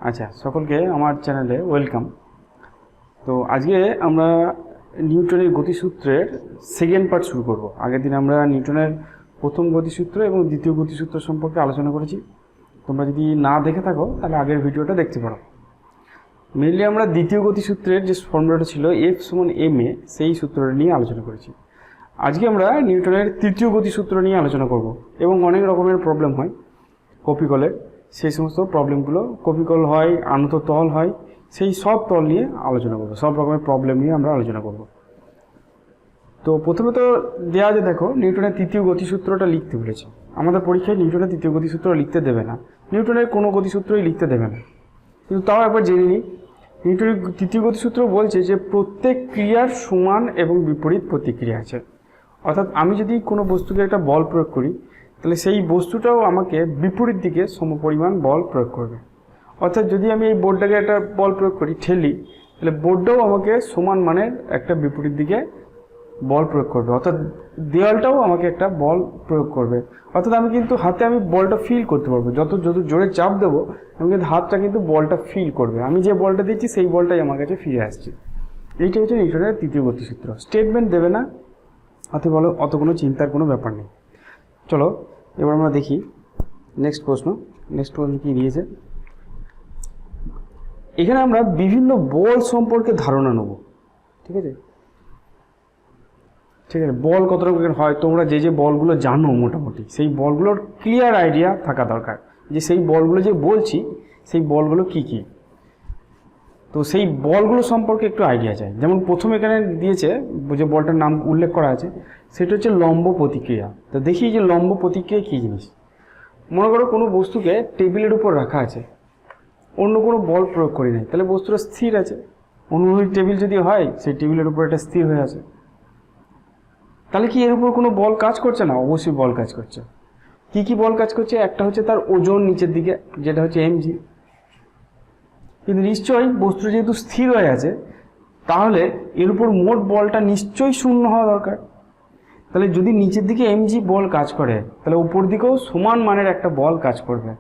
আচ্ছা, সকলকে আমার চ্যানেলে ওয়েলকাম। তো আজকে আমরা নিউটনের গতিসূত্রের সেকেন্ড পার্ট শুরু করব। আগের দিন আমরা নিউটনের প্রথম গতিসূত্র এবং দ্বিতীয় গতিসূত্র সম্পর্কে আলোচনা করেছি। তোমরা যদি না দেখে থাকো তাহলে আগের ভিডিওটা দেখতে পারো। মেনলি আমরা দ্বিতীয় গতিসূত্রের যে ফর্মুলাটা ছিল F=ma সেই সূত্রটা নিয়ে আলোচনা করেছি। আজকে আমরা নিউটনের তৃতীয় গতিসূত্র নিয়ে আলোচনা করব এবং অনেক রকমের প্রবলেম হয় কপিকলের, সেই সমস্ত প্রবলেমগুলো কপিকল হয়, আনত তল হয়, সেই সব তল নিয়ে আলোচনা করব, সব রকমের প্রবলেম নিয়ে আমরা আলোচনা করব। তো প্রথমে তো দেওয়া আছে, দেখো নিউটনের তৃতীয় গতিসূত্রটা লিখতে বলেছে। আমাদের পরীক্ষায় নিউটনের তৃতীয় গতিসূত্র লিখতে দেবে না, নিউটনের কোনো গতিসূত্রই লিখতে দেবে না, কিন্তু তাও একবার জেনে নিই। নিউটনের তৃতীয় গতিসূত্র বলছে যে প্রত্যেক ক্রিয়ার সমান এবং বিপরীত প্রতিক্রিয়া আছে। অর্থাৎ আমি যদি কোনো বস্তুকে একটা বল প্রয়োগ করি, তাহলে সেই বস্তুটাও আমাকে বিপরীত দিকে সমপরিমাণ বল প্রয়োগ করবে। অর্থাৎ যদি আমি এই বোর্ডটাকে একটা বল প্রয়োগ করি, ঠেলি, তাহলে বোর্ডটাও আমাকে সমান মানের একটা বিপরীত দিকে বল প্রয়োগ করবে। অর্থাৎ দেওয়ালটাও আমাকে একটা বল প্রয়োগ করবে। অর্থাৎ আমি কিন্তু হাতে আমি বলটা ফিল করতে পারবো, যত জোরে চাপ দেবো আমি কিন্তু হাতটা কিন্তু বলটা ফিল করবে। আমি যে বলটা দিচ্ছি সেই বলটাই আমার কাছে ফিরে আসছে। এইটা হচ্ছে নিউটনের তৃতীয় গতিসূত্র। স্টেটমেন্ট দেবে না, বলো অত কোনো চিন্তার কোনো ব্যাপার নেই। চলো এবার আমরা দেখি নেক্সট প্রশ্ন কি দিয়েছে। এখানে আমরা বিভিন্ন বল সম্পর্কে ধারণা নেব। ঠিক আছে, বল কত রকমের হয়, তোমরা যে বলগুলো জানো মোটামুটি সেই বলগুলোর ক্লিয়ার আইডিয়া থাকা দরকার, যে সেই বলগুলো যে বলছি সেই বলগুলো কি কি। তো সেই বলগুলো সম্পর্কে একটু আইডিয়া চাই। যেমন প্রথমে এখানে দিয়েছে যে বলটার নাম উল্লেখ করা আছে, সেটা হচ্ছে লম্ব প্রতিক্রিয়া। তো দেখি যে লম্ব প্রতিক্রিয়া কী জিনিস। মনে করো কোনো বস্তুকে টেবিলের উপর রাখা আছে, অন্য কোনো বল প্রয়োগ করি নাই, তাহলে বস্তুটা স্থির আছে। অনুভূমিক টেবিল যদি হয়, সেই টেবিলের উপর এটা স্থির হয়ে আছে, তাহলে কি এর উপর কোনো বল কাজ করছে না? অবশ্যই বল কাজ করছে। কি কি বল কাজ করছে? একটা হচ্ছে তার ওজন নিচের দিকে, যেটা হচ্ছে mg। কিন্তু নিশ্চয়ই বস্তু যেহেতু স্থির হয়ে আছে, তাহলে এর উপর মোট বলটা নিশ্চয়ই শূন্য হওয়া দরকার। তাহলে যদি নিচের দিকে mg বল কাজ করে, তাহলে উপর দিকেও সমান মানের একটা বল কাজ করবে।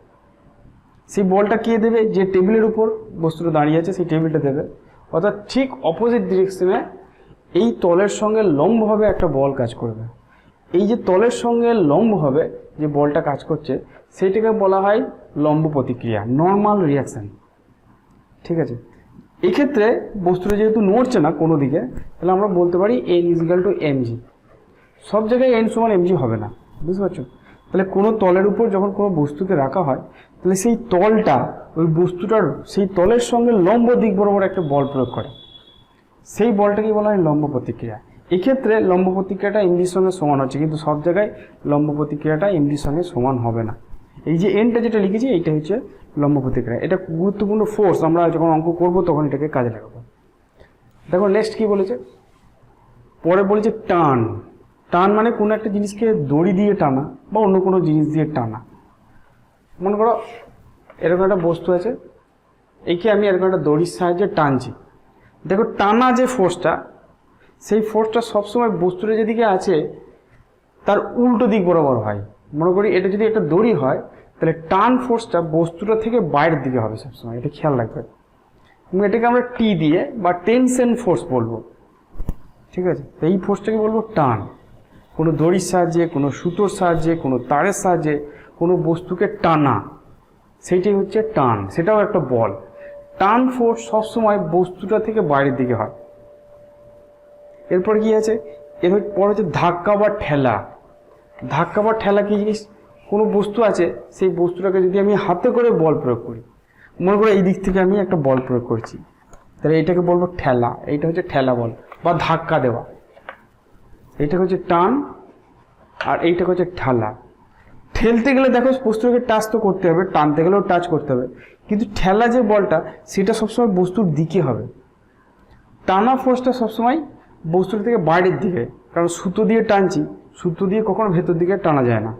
সেই বলটা কে দেবে? যে টেবিলের উপর বস্তুটা দাঁড়িয়ে আছে সেই টেবিলটা দেবে। অর্থাৎ ঠিক অপোজিট ডিরেকশনে এই তলের সঙ্গে লম্বভাবে একটা বল কাজ করবে। এই যে তলের সঙ্গে লম্বভাবে যে বলটা কাজ করছে সেইটাকে বলা হয় লম্ব প্রতিক্রিয়া, নর্মাল রিয়াকশান। ঠিক আছে, এক্ষেত্রে বস্তুটা যেহেতু নড়ছে না কোনো দিকে, তাহলে আমরা বলতে পারি n=mg। সব জায়গায় n=mg হবে না, বুঝতে পারছো? তাহলে কোনো তলের উপর যখন কোনো বস্তুকে রাখা হয়, তাহলে সেই তলটা ওই বস্তুটার সেই তলের সঙ্গে লম্ব দিক বরাবর একটা বল প্রয়োগ করে, সেই বলটাকে বলা হয় লম্ব প্রতিক্রিয়া। এক্ষেত্রে লম্ব প্রতিক্রিয়াটা mgর সঙ্গে সমান হচ্ছে, কিন্তু সব জায়গায় লম্ব প্রতিক্রিয়াটা mgর সঙ্গে সমান হবে না। এই যে এনটা যেটা লিখেছি এইটা হচ্ছে লম্ব প্রতিক্রিয়া। এটা গুরুত্বপূর্ণ ফোর্স, আমরা যখন অঙ্ক করব তখন এটাকে কাজে লাগাবো। দেখো নেক্সট কি বলেছে, পরে বলেছে টান। টান মানে কোনো একটা জিনিসকে দড়ি দিয়ে টানা বা অন্য কোনো জিনিস দিয়ে টানা। মনে করো এরকম একটা বস্তু আছে, একে আমি এরকম একটা দড়ির সাহায্যে টানছি। দেখো টানা যে ফোর্সটা, সেই ফোর্সটা সবসময় বস্তুটা যেদিকে আছে তার উল্টো দিক বরাবর হয়। মনে করি এটা যদি একটা দড়ি হয়, তাহলে টান ফোর্সটা বস্তুটা থেকে বাইরের দিকে হবে সবসময়, এটা খেয়াল রাখবে। এবং এটাকে আমরা টি দিয়ে বা টেনশন ফোর্স বলবো। ঠিক আছে, তো এই ফোর্সটাকে বলবো টান। কোনো দড়ির সাহায্যে, কোনো সুতোর সাহায্যে, কোনো তারের সাহায্যে কোনো বস্তুকে টানা, সেইটাই হচ্ছে টান। সেটাও একটা বল। টান ফোর্স সবসময় বস্তুটা থেকে বাইরের দিকে হয়। এরপর কি আছে, এরপর হচ্ছে ধাক্কা বা ঠেলা। ধাক্কা বা ঠেলা কি জিনিস? কোনো বস্তু আছে, সেই বস্তুটাকে যদি আমি হাতে করে বল প্রয়োগ করি, মনে করো এই দিক থেকে আমি একটা বল প্রয়োগ করছি, তাহলে এইটাকে বলবো ঠেলা। এইটা হচ্ছে ঠেলা বল বা ধাক্কা দেওয়া। এইটা হচ্ছে টান আর এইটা হচ্ছে ঠেলা। ঠেলতে গেলে দেখো বস্তুটাকে টাচ তো করতে হবে, টানতে গেলেও টাচ করতে হবে, কিন্তু ঠেলা যে বলটা সেটা সবসময় বস্তুর দিকে হবে। টানা ফোর্সটা সবসময় বস্তুর থেকে বাইরের দিকে, কারণ সুতো দিয়ে টানছি, সুতো দিয়ে কখনো ভেতর দিকে টানা যায় না।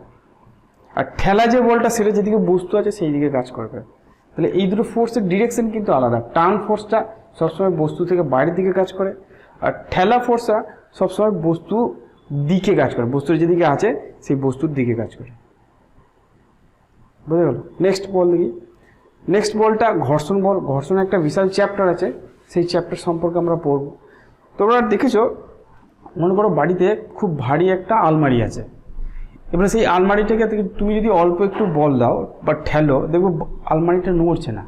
আর ঠেলা যে বলটা সেটা যেদিকে বস্তু আছে সেই দিকে কাজ করবে। তাহলে এই দুটো ফোর্সের ডিরেকশন কিন্তু আলাদা। টান ফোর্সটা সবসময় বস্তু থেকে বাইরের দিকে কাজ করে, আর ঠেলা ফোর্সটা সবসময় বস্তু দিকে কাজ করে, বস্তুর যেদিকে আছে সেই বস্তুর দিকে কাজ করে। বুঝে গেল? নেক্সট বল দেখি। নেক্সট বলটা ঘর্ষণ বল। ঘর্ষণ একটা বিশাল চ্যাপ্টার আছে, সেই চ্যাপ্টার সম্পর্কে আমরা পড়ব। তোমরা দেখেছো, মনে করো বাড়িতে খুব ভারী একটা আলমারি আছে, এবারে সেই আলমারিটাকে তুমি যদি অল্প একটু বল দাও বা ঠেলো, দেখবো আলমারিটা নড়ছে না।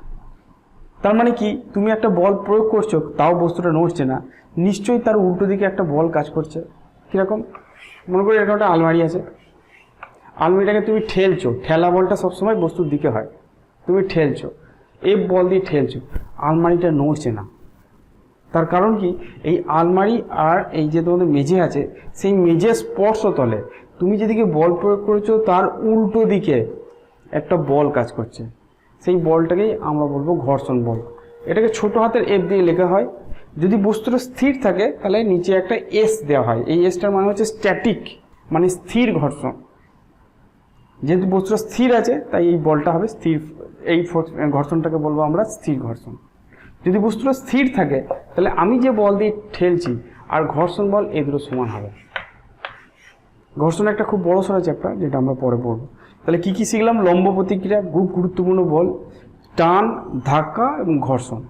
তার মানে কি, তুমি একটা বল প্রয়োগ করছো, তাও বস্তুটা নড়ছে না, নিশ্চয়ই তার উল্টো দিকে একটা বল কাজ করছে। কীরকম? মনে করি এরকম একটা আলমারি আছে, আলমারিটাকে তুমি ঠেলছো, ঠেলা বলটা সবসময় বস্তুর দিকে হয়, তুমি ঠেলছো, এই বল দিয়ে ঠেলছো, আলমারিটা নড়ছে না। তার কারণ কি, এই আলমারি আর এই যে তোমাদের মেঝে আছে, সেই মেঝে স্পর্শ তলে তুমি যেদিকে বল প্রয়োগ করেছো তার উল্টো দিকে একটা বল কাজ করছে, সেই বলটাকেই আমরা বলবো ঘর্ষণ বল। এটাকে ছোট হাতের এফ দিয়ে লেখা হয়। যদি বস্তুটা স্থির থাকে তাহলে নিচে একটা এস দেওয়া হয়, এই এসটার মানে হচ্ছে স্ট্যাটিক, মানে স্থির ঘর্ষণ। যেহেতু বস্তুটা স্থির আছে তাই এই বলটা হবে স্থির, এই ঘর্ষণটাকে বলবো আমরা স্থির ঘর্ষণ। যদি বস্তুটা স্থির থাকে তাহলে আমি যে বল দিয়ে ঠেলছি আর ঘর্ষণ বল এই দুটো সমান হবে। ঘর্ষণ একটা খুব বড় সড়ো চ্যাপ্টার, যেটা আমরা পরে পড়বো। তাহলে কি কি শিখলাম? লম্ব প্রতিক্রিয়া, খুব গুরুত্বপূর্ণ বল, টান, ধাক্কা এবং ঘর্ষণ।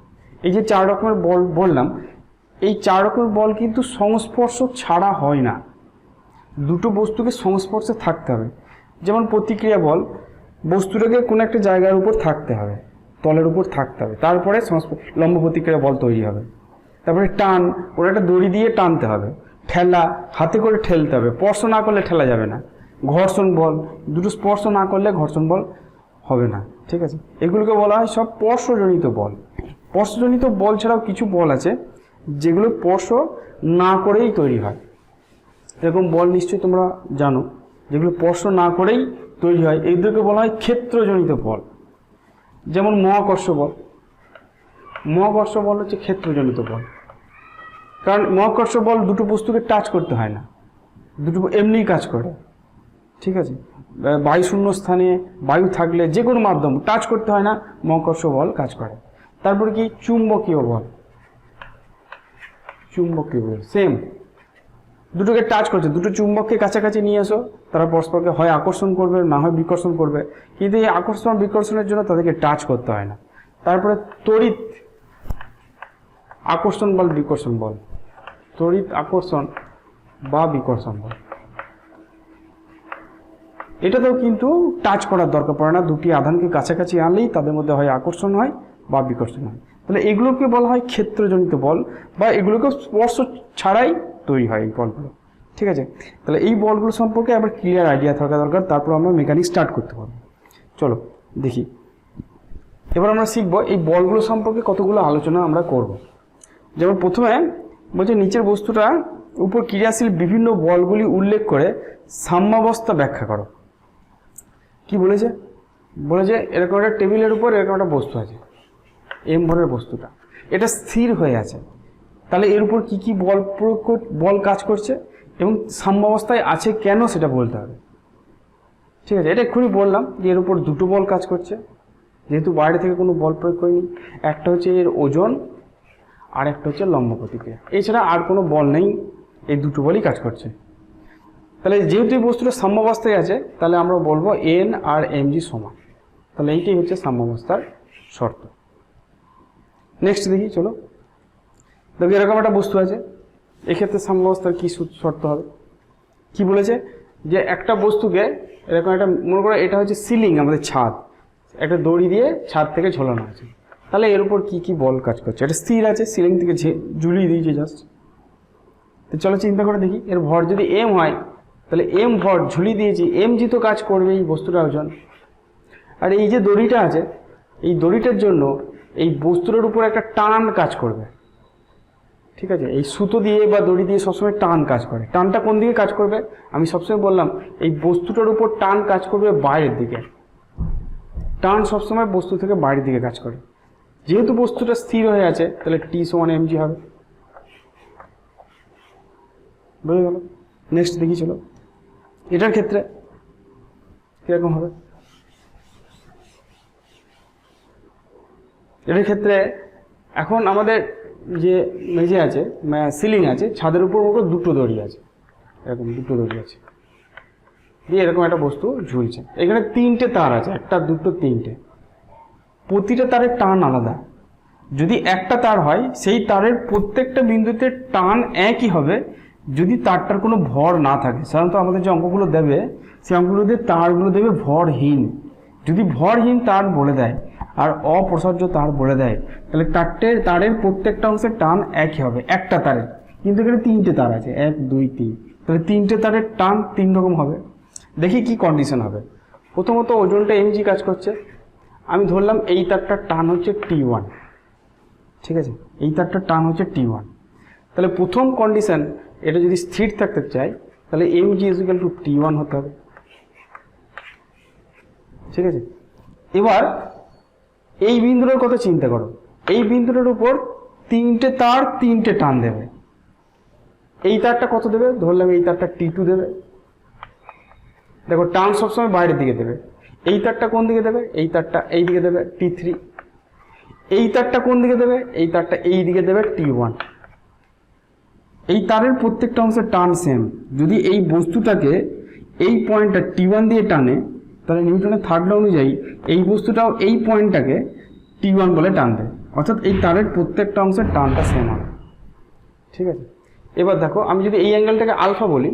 এই যে 4 রকমের বল বললাম, এই 4 রকমের বল কিন্তু সংস্পর্শ ছাড়া হয় না, দুটো বস্তুকে সংস্পর্শে থাকতে হবে। যেমন প্রতিক্রিয়া বল, বস্তুটাকে কোনো একটা জায়গার উপর থাকতে হবে, তলের উপর থাকতে হবে, তারপরে লম্ব প্রতিক্রিয়া বল তৈরি হবে। তারপরে টান, ওটা একটা দড়ি দিয়ে টানতে হবে। ঠেলা, হাতে করে ঠেলতে হবে, স্পর্শ না করলে ঠেলা যাবে না। ঘর্ষণ বল, দুটো স্পর্শ না করলে ঘর্ষণ বল হবে না, ঠিক আছে? এগুলোকে বলা হয় সব স্পর্শজনিত বল। স্পর্শজনিত বল ছাড়াও কিছু বল আছে যেগুলো স্পর্শ না করেই তৈরি হয়। এরকম বল নিশ্চয়ই তোমরা জানো, যেগুলো স্পর্শ না করেই তৈরি হয়, এইগুলোকে বলা হয় ক্ষেত্রজনিত বল। যেমন মহাকর্ষ বল। মহাকর্ষ বল হচ্ছে ক্ষেত্রজনিত বল, কারণ মহাকর্ষ বল দুটো বস্তুকে টাচ করতে হয় না, দুটো এমনিই কাজ করে, ঠিক আছে? বায়ু শূন্য স্থানে বায়ু থাকলে যে কোনো মাধ্যম টাচ করতে হয় না, মহাকর্ষ বল কাজ করে। তারপরে কি চুম্বকীয় বল। চুম্বকীয় বল সেম, দুটোকে টাচ করছে, দুটো চুম্বককে কাছাকাছি নিয়ে এসো, তারা পরস্পরকে হয় আকর্ষণ করবে না হয় বিকর্ষণ করবে, কিন্তু এই আকর্ষণ বিকর্ষণের জন্য তাদেরকে টাচ করতে হয় না। তারপরে তড়িৎ আকর্ষণ বল, বিকর্ষণ বল, তড়িৎ আকর্ষণ বা বিকর্ষণ বল, এটাতেও কিন্তু টাচ করার দরকার পড়ে না, দুটি আধানকে কাছাকাছি আনলেই তাদের মধ্যে হয় আকর্ষণ হয় বা বিকর্ষণ হয়। তাহলে এগুলোকে বলা হয় ক্ষেত্রজনিত বল, বা এগুলোকে স্পর্শ ছাড়াই তৈরি হয় এই বলগুলো, ঠিক আছে? তাহলে এই বলগুলো সম্পর্কে আবার ক্লিয়ার আইডিয়া থাকা দরকার, তারপর আমরা মেকানিক স্টার্ট করতে পারবো। চলো দেখি, এবার আমরা শিখবো এই বলগুলো সম্পর্কে কতগুলো আলোচনা আমরা করব। যেমন প্রথমে বলছে নিচের বস্তুটা উপর ক্রিয়াশীল বিভিন্ন বলগুলি উল্লেখ করে সাম্যাবস্থা ব্যাখ্যা করো। কি বলেছে? বলেছে এরকম একটা টেবিলের উপর এরকম একটা বস্তু আছে, এম ভরের বস্তুটা, এটা স্থির হয়ে আছে, তাহলে এর উপর কি কি বল প্রয়োগ বল কাজ করছে এবং সাম্যাবস্থায় আছে কেন সেটা বলতে হবে, ঠিক আছে? এটা এক্ষুনি বললাম যে এর উপর দুটো বল কাজ করছে, যেহেতু বাইরে থেকে কোনো বল প্রয়োগ করিনি। একটা হচ্ছে এর ওজন আর একটা হচ্ছে লম্ব প্রতিক্রিয়া, এছাড়া আর কোনো বল নেই, এই দুটো বলই কাজ করছে। তাহলে যেহেতু এই বস্তুটা সাম্যাবস্থায় আছে তাহলে আমরা বলবো এন আর এম জি সমান, তাহলে এইটাই হচ্ছে সাম্যাবস্থার শর্ত। নেক্সট দেখি, চলো দেখো এরকম একটা বস্তু আছে, এক্ষেত্রে সাম্যাবস্থার কী শর্ত হবে? কি বলেছে যে একটা বস্তুকে এরকম একটা, মনে করো এটা হচ্ছে সিলিং, আমাদের ছাদ, একটা দড়ি দিয়ে ছাদ থেকে ঝোলানো আছে, তাহলে এর উপর কী কী বল কাজ করছে? এটা স্থির আছে, সিলিং থেকে ঝুলিয়ে দিয়েছে জাস্ট। তো চলো চিন্তা করে দেখি, এর ভর যদি এম হয় তাহলে এম ভর ঝুলিয়ে দিয়েছি, এম জি তো কাজ করবে এই বস্তুটার ওজন। আর এই যে দড়িটা আছে, এই দড়িটার জন্য এই বস্তুটার উপর একটা টান কাজ করবে, ঠিক আছে? এই সুতো দিয়ে বা দড়ি দিয়ে সবসময় টান কাজ করে। টানটা কোন দিকে কাজ করবে? আমি সবসময় বললাম এই বস্তুটার উপর টান কাজ করবে বাইরের দিকে, টান সবসময় বস্তু থেকে বাইরের দিকে কাজ করে। যেহেতু বস্তুটা স্থির হয়ে আছে তাহলে টি সমান এম জি হবে, বুঝে গেল? নেক্সট দেখি, চলো এটার ক্ষেত্রে কিরকম হবে? এটার ক্ষেত্রে এখন আমাদের যে মেঝে আছে, সিলিং আছে, ছাদের উপর দুটো দড়ি আছে, এরকম দুটো দড়ি আছে, দিয়ে এরকম একটা বস্তু ঝুলছে। এখানে 3টে তার আছে, একটা দুটো তিনটে প্রতিটা তারের টান আলাদা। যদি একটা তার হয় সেই তারের প্রত্যেকটা বিন্দুতে টান একই হবে যদি তারটার কোনো ভর না থাকে। সাধারণত আমাদের যে অঙ্কগুলো দেবে সেই অঙ্কগুলোতে তারগুলো দেবে ভরহীন। যদি ভরহীন তার বলে দেয় আর অপ্রসার্য তার বলে দেয় তাহলে তারের প্রত্যেকটা অংশের টান একই হবে একটা তারের। কিন্তু এখানে তিনটে তার আছে, 1 2 3, তাহলে তিনটে তারের টান 3 রকম হবে। দেখি কি কন্ডিশন হবে। প্রথমত ওজনটা mg কাজ করছে, আমি ধরলাম এই তারটার টান হচ্ছে T1, ঠিক আছে, এই তারটার টান হচ্ছে T1। তাহলে প্রথম কন্ডিশন, এটা যদি স্থির থাকতে চাই তাহলে mg = T1 হতে হবে, ঠিক আছে। এবার এই বিন্দুটার কথা চিন্তা করো, এই বিন্দুটার উপর তিনটে তার তিনটে টান দেবে। এই তারটা কত দেবে, ধরলাম এই তারটা T2 দেবে। দেখো টান সবসময় বাইরের দিকে দেবে। এই তারটা কোন দিকে দেবে, এই তারটা এই দিকে দেবে T3। এই তারটা কোন দিকে দেবে, এই তারটা এই দিকে দেবে T1। এই তারের প্রত্যেকটা অংশের টান সেম। যদি এই বস্তুটাকে এই পয়েন্টটা T1 দিয়ে টানে তাহলে নিউটনের থার্ড ল অনুযায়ী এই বস্তুটাও এই পয়েন্টটাকে T1 বলে টানবে, অর্থাৎ এই তারের প্রত্যেকটা অংশের টানটা সেম হবে, ঠিক আছে। এবার দেখো আমি যদি এই অ্যাঙ্গেলটাকে আলফা বলি,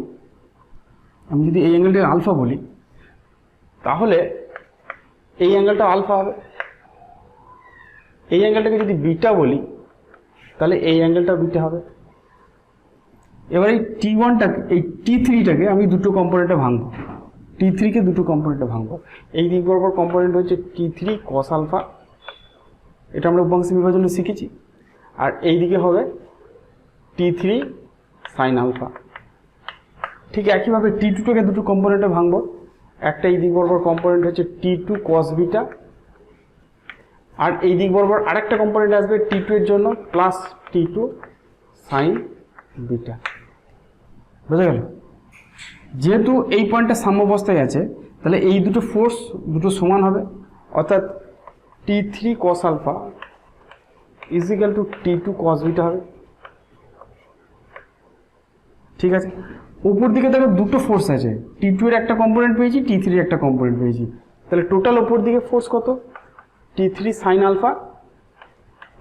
তাহলে এই অ্যাঙ্গেলটা আলফা হবে। এই অ্যাঙ্গেলটাকে যদি বিটা বলি তাহলে এই অ্যাঙ্গেলটা বিটা হবে। এবার এই T1টাকে, এই T3টাকে আমি দুটো কম্পোনেন্টে ভাঙবো, T3কে দুটো কম্পোনেন্টে ভাঙবো। এই দিক বরাবর কম্পোনেন্ট হচ্ছে T3 cos আলফা, এটা আমরা উপাংশ বিভাজনে শিখেছি। আর এই দিকে হবে T3 sin আলফা। ঠিক একইভাবে T2টাকে দুটো কম্পোনেন্টে ভাঙবো, একটা এই দিক বরাবর কম্পোনেন্ট হচ্ছে T2 cos বিটা, আর এই দিক বরাবর আরেকটা কম্পোনেন্ট আসবে T2 এর জন্য প্লাস T2 sin বিটা। বুঝা গেল? যেহেতু এই পয়েন্টটা সাম্যাবস্থায় আছে তাহলে এই দুটো ফোর্স দুটো সমান হবে, অর্থাৎ T3 cos alpha = T2 cos beta হবে, ঠিক আছে। উপর দিকে দেখো দুটো ফোর্স আছে, T2 এর একটা কম্পোনেন্ট পেয়েছি, T3 এর একটা কম্পোনেন্ট পেয়েছি, তাহলে টোটাল উপর দিকে ফোর্স কত, T3 sin alpha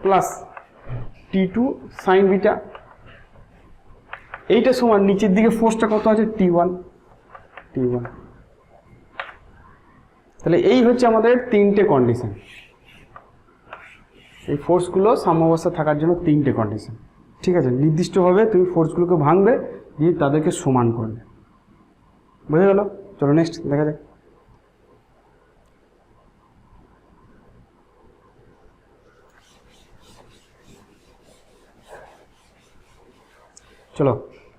plus T2 sin beta. এইটা সমান নিচের দিকে ফোর্সটা কত আছে, T1। তাহলে এই হচ্ছে আমাদের তিনটে কন্ডিশন, এই ফোর্সগুলো সাম্যাবস্থা থাকার জন্য তিনটে কন্ডিশন, ঠিক আছে। নির্দিষ্টভাবে তুমি ফোর্সগুলোকে ভাঙবে দিয়ে তাদেরকে সমান করবে। বুঝে গেল? চলো নেক্সট দেখা যাক। চলো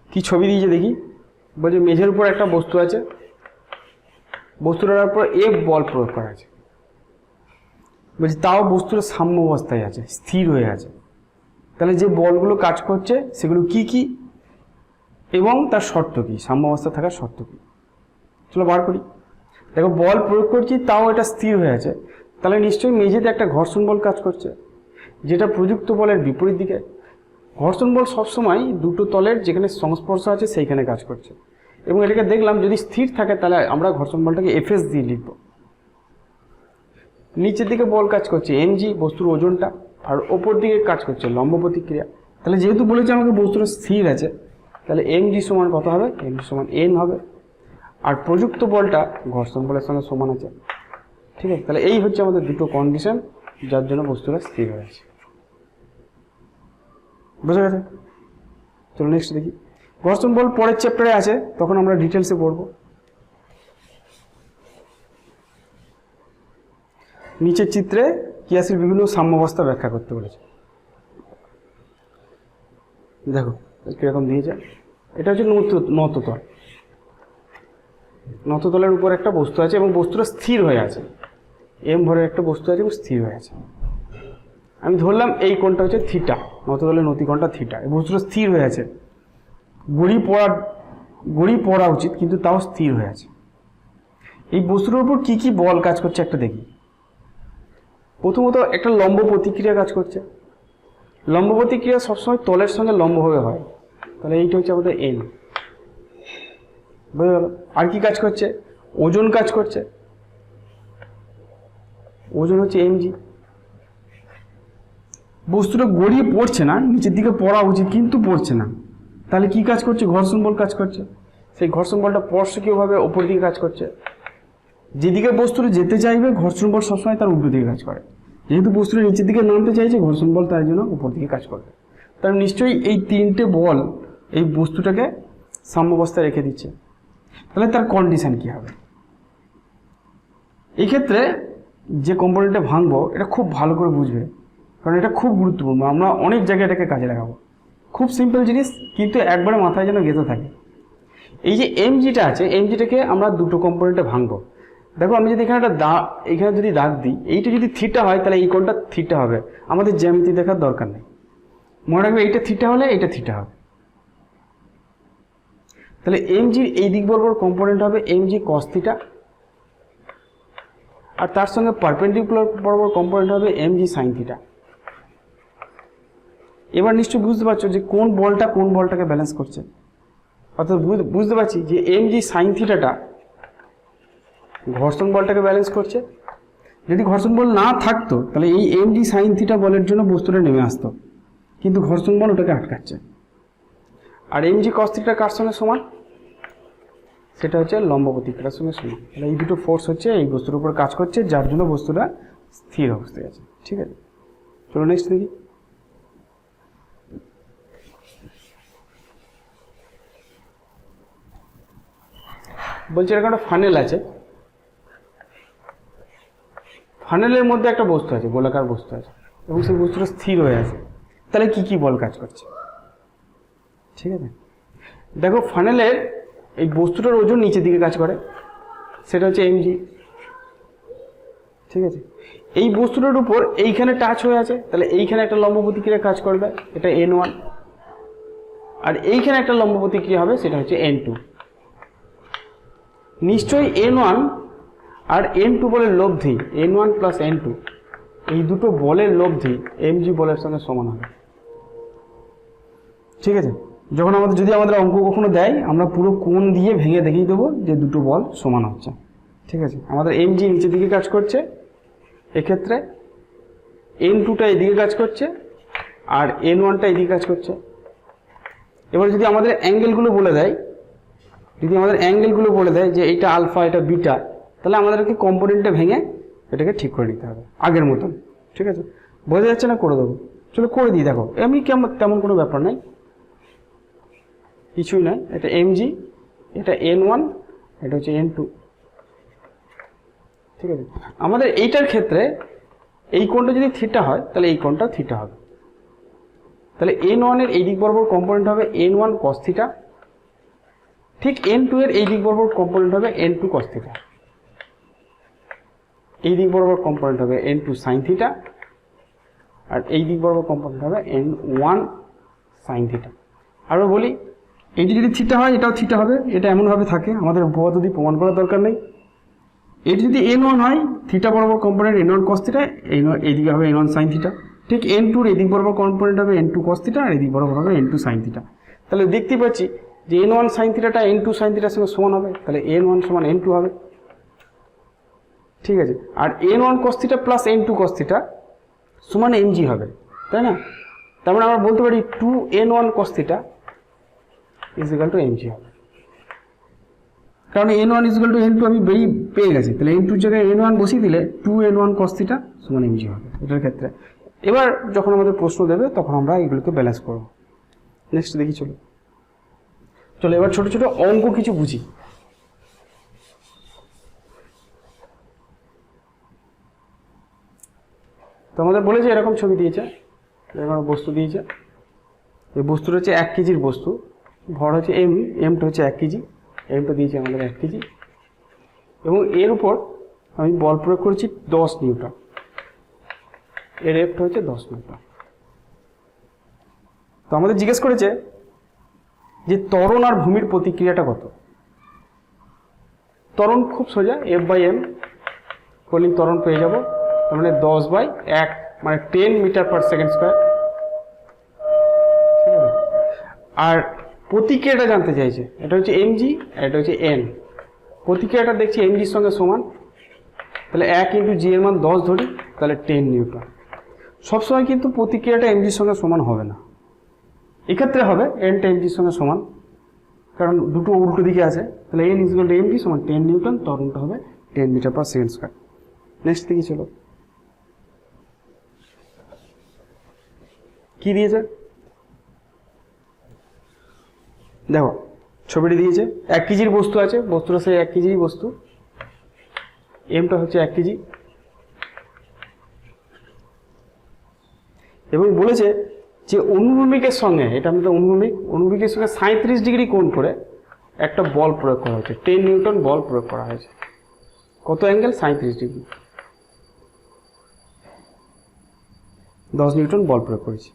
কি ছবি দিয়েছে দেখি। বলছে মেঝের উপর একটা বস্তু আছে, বস্তুটার উপর F বল প্রয়োগ করা আছে। বলছে তাও বস্তুটা সাম্য অবস্থায় আছে, স্থির হয়ে আছে। তাহলে যে বলগুলো কাজ করছে সেগুলো কি কি এবং তার শর্ত কি, সাম্য অবস্থা থাকার শর্ত কি, চলো বার করি। দেখো বল প্রয়োগ করছি তাও এটা স্থির হয়ে আছে, তাহলে নিশ্চয়ই মেঝেতে একটা ঘর্ষণ বল কাজ করছে যেটা প্রযুক্ত বলের বিপরীত দিকে। ঘর্ষণ বল সবসময় দুটো তলের যেখানে সংস্পর্শ আছে সেইখানে কাজ করছে, এবং এটাকে দেখলাম যদি স্থির থাকে তাহলে আমরা ঘর্ষণ বলটাকে Fs দিয়ে লিখব। নিচের দিকে বল কাজ করছে mg, বস্তুর ওজনটা, আর ওপর দিকে কাজ করছে লম্ব প্রতিক্রিয়া। তাহলে যেহেতু বলেছে আমাকে বস্তুটা স্থির আছে তাহলে mg সমান কত হবে, mg সমান n হবে, আর প্রযুক্ত বলটা ঘর্ষণ বলের সঙ্গে সমান আছে, ঠিক আছে। তাহলে এই হচ্ছে আমাদের দুটো কন্ডিশন যার জন্য বস্তুটা স্থির হয়ে আছে। বুঝা গেছে? চলো নেক্সট দেখি। ঘর্ষণ বল পরের চ্যাপ্টারে আছে, তখন আমরা ডিটেলসে পড়ব। নিচের চিত্রে কিয়াসির বিভিন্ন সাম্যাবস্থা ব্যাখ্যা করতে বলেছে। দেখো কিরকম দিয়েছে। এটা হচ্ছে নততল। নততলের উপর একটা বস্তু আছে এবং বস্তুটা স্থির হয়ে আছে, m ভরের একটা বস্তু আছে এবং স্থির হয়ে আছে। আমি ধরলাম এই কোণটা হচ্ছে থিটা, নততলের নতিকোণটা থিটা, এই বস্তুটা স্থির হয়ে আছে। গড়ি পড়া উচিত কিন্তু তাও স্থির হয়ে আছে। এই বস্তুটার উপর কি কি বল কাজ করছে একটা দেখি। প্রথমত একটা লম্ব প্রতিক্রিয়া কাজ করছে। লম্ব প্রতিক্রিয়া সবসময় তলের সঙ্গে লম্বভাবে হয়, তাহলে এইটা হচ্ছে আমাদের n। বুঝে গেল? আর কি কাজ করছে, ওজন কাজ করছে, ওজন হচ্ছে mg। বস্তুটা গড়িয়ে পড়ছে না, নিচের দিকে পড়া উচিত কিন্তু পড়ছে না, তাহলে কি কাজ করছে? ঘর্ষণ বল কাজ করছে। সেই ঘর্ষণ বলটা স্পর্শকীয়ভাবে ওপর দিকে কাজ করছে। যেদিকে বস্তুটা যেতে চাইবে ঘর্ষণ বল সবসময় তার উল্টো দিকে কাজ করে। যেহেতু বস্তুটা নিচের দিকে নামতে চাইছে, ঘর্ষণ বল তার জন্য উপর দিকে কাজ করবে। তার নিশ্চয়ই এই তিনটে বল এই বস্তুটাকে সাম্যাবস্থায় রেখে দিচ্ছে। তাহলে তার কন্ডিশন কি হবে? এই ক্ষেত্রে যে কম্পোনেন্টে ভাঙবো এটা খুব ভালো করে বুঝবে, কারণ এটা খুব গুরুত্বপূর্ণ। আমরা অনেক জায়গায় এটাকে কাজে লাগাবো। খুব সিম্পল জিনিস, কিন্তু একবারে মাথায় যেন গেঁথে থাকে। এই যে এমজিটা আছে, এমজিটাকে আমরা দুটো কম্পোনেন্টে ভাঙবো। দেখো আমি যদি এখানে একটা এখানে যদি দাগ দিই, এইটা যদি থিটা হয় তাহলে এই কোণটা থিটা হবে। আমাদের জ্যামিতি দেখার দরকার নেই, মনে রাখবে এইটা থিটা হলে এইটা থিটা হবে। তাহলে এমজির এই দিক বরাবর কম্পোনেন্ট হবে এমজি কস থিটা, আর তার সঙ্গে পারপেন্ডিকুলার বরাবর কম্পোনেন্ট হবে এমজি সাইন থিটা। এবার নিশ্চয়ই বুঝতে পারছো যে কোন বলটাকে ব্যালেন্স করছে। অর্থাৎ বুঝতে পারছি যে এমজি সাইন থিটাটা ঘর্ষণ বলটাকে ব্যালেন্স করছে। যদি ঘর্ষণ বল না থাকতো তাহলে এই এমজি সাইন থিটা বলের জন্য বস্তুটা নেমে আসতো, কিন্তু ঘর্ষণ বল ওটাকে আটকাচ্ছে। আর এমজি কস থিটা কার সঙ্গে সমান? সেটা হচ্ছে লম্ব প্রতিক্রিয়ার সঙ্গে সমান। তাহলে এই দুটো ফোর্স হচ্ছে এই বস্তুর উপর কাজ করছে, যার জন্য বস্তুটা স্থির অবস্থায় আছে। ঠিক আছে, চলো নেক্সট দেখি। বলছি এরকম একটা ফানেল আছে, ফানেলের মধ্যে একটা বস্তু আছে, গোলাকার বস্তু আছে, এবং সেই বস্তুটা স্থির হয়ে আছে। তাহলে কি কি বল কাজ করছে? ঠিক আছে, দেখো ফানেলের এই বস্তুটার ওজন নিচের দিকে কাজ করে, সেটা হচ্ছে এমজি। ঠিক আছে, এই বস্তুটার উপর এইখানে টাচ হয়ে আছে, তাহলে এইখানে একটা লম্ব প্রতিক্রিয়া কাজ করবে, এটা N1। আর এইখানে একটা লম্ব প্রতিক্রিয়া হবে, সেটা হচ্ছে N2। নিশ্চয়ই N1 আর N2 বলের লব্ধি, N1 প্লাস N2, এই দুটো বলের লব্ধি এমজি বলের সঙ্গে সমান হবে। ঠিক আছে, যখন যদি আমাদের অঙ্ক কখনো দেয়, আমরা পুরো কোণ দিয়ে ভেঙে দেখিয়ে দেবো যে দুটো বল সমান হচ্ছে। ঠিক আছে, আমাদের এমজি নিচের দিকে কাজ করছে, এক্ষেত্রে N2টা এদিকে কাজ করছে, আর N1টা এদিকে কাজ করছে। এবার যদি আমাদের অ্যাঙ্গেলগুলো বলে দেয়, যে এইটা আলফা এটা বিটা, তাহলে আমাদেরকে কম্পোনেন্টে ভেঙে এটাকে ঠিক করে নিতে হবে আগের মতন। ঠিক আছে, বোঝা যাচ্ছে না? করে দেবো, চলো করে দিই। দেখো এমনি তেমন কোনো ব্যাপার নাই, কিছুই নয়। এটা এমজি, এটা N1, এটা হচ্ছে N2। ঠিক আছে, আমাদের এইটার ক্ষেত্রে এই কোণটা যদি থিটা হয় তাহলে এই কোণটা থিটা হবে। তাহলে N1 এর এই দিক বরাবর কম্পোনেন্ট হবে N1 cos থিটা, ঠিক N2 এর এই দিক বরাবর কম্পোনেন্ট হবে N2 cos থিটা, এই দিক বরাবর কম্পোনেন্ট হবে N2 sin থিটা, আর এই দিক বরাবর কম্পোনেন্ট হবে N1 sin থিটা। আরও বলি, এইটি যদি থিটা হয় এটাও থিটা হবে, এটা এমনভাবে থাকে, আমাদের উপপাদ্য দিয়ে প্রমাণ করার দরকার নেই। এটি যদি N1 হয়, থিটা বরাবর কম্পোনেন্ট N1 cos থিটা, এইদিকে হবে N1 sin থিটা। ঠিক N2 এর এদিক বরাবর কম্পোনেন্ট হবে N2 cos থিটা, আর এদিক বরাবর হবে N2 sin থিটা। তাহলে দেখতে পাচ্ছি যে N1 sin থিটাটা N2 sin থিটার সঙ্গে সমান হবে, তাহলে N1 সমান N2 হবে। ঠিক আছে, আর N1 cos theta plus N2 cos theta সমান mg হবে, তাই না? তার মানে আমরা বলতে পারি 2N1 cos theta is equal two mg হবে, কারণ N1 is equal two N2 আমি পেয়ে গেছি। তাহলে N2 এর জায়গায় N1 বসিয়ে দিলে 2N1 cos থিটা সমান mg হবে এটার ক্ষেত্রে। এবার যখন আমাদের প্রশ্ন দেবে তখন আমরা এগুলোকে ব্যালেন্স করব। নেক্সট দেখি, চলো এবার ছোট ছোট অঙ্ক কিছু বুঝি। তো আমাদের বলেছে এরকম ছবি দিয়েছে, এরকম বস্তু দিয়েছে, এই বস্তুটা হচ্ছে 1 কেজির বস্তু, ভর হচ্ছে এমটা হচ্ছে 1 কেজি, এমটা দিয়েছে আমাদের 1 কেজি, এবং এর উপর আমি বল প্রয়োগ করেছি 10 নিউটন, এর এফটা হচ্ছে 10 নিউটন। তো আমাদের জিজ্ঞেস করেছে যে ত্বরণ আর ভূমির প্রতিক্রিয়াটা কত। ত্বরণ খুব সোজা, F/m করলে ত্বরণ পেয়ে যাব, তার মানে 10/1 মানে 10 মিটার পার সেকেন্ড স্কোয়ার। ঠিক আছে, আর প্রতিক্রিয়াটা জানতে চাইছে, এটা হচ্ছে mg আর এটা হচ্ছে n। প্রতিক্রিয়াটা দেখছি mgর সঙ্গে সমান, তাহলে 1 × g এর মান 10 ধরি, তাহলে 10 নিউটন। সবসময় কিন্তু প্রতিক্রিয়াটা এমজির সঙ্গে সমান হবে না, এক্ষেত্রে হবে এনটা এমজির সঙ্গে সমান, কারণ দুটো উল্টো দিকে আছে। তাহলে N is equal to M G 10 newton, ত্বরণটা হবে 10 metre per second square. Next দিকে চলো, কি দিয়েছে দেখো, ছবিটি দিয়েছে 1 কেজির বস্তু আছে, বস্তুটা সেই 1 কেজির বস্তু, এমটা হচ্ছে 1 কেজি, এবং বলেছে যে অনুভূমিকের সঙ্গে, এটা আমাদের অনুভূমিকের সঙ্গে 37 ডিগ্রি কোণ করে একটা বল প্রয়োগ করা হয়েছে, 10 নিউটন বল প্রয়োগ করা হয়েছে। কত অ্যাঙ্গেল? 37 ডিগ্রি, 10 নিউটন বল প্রয়োগ করেছি।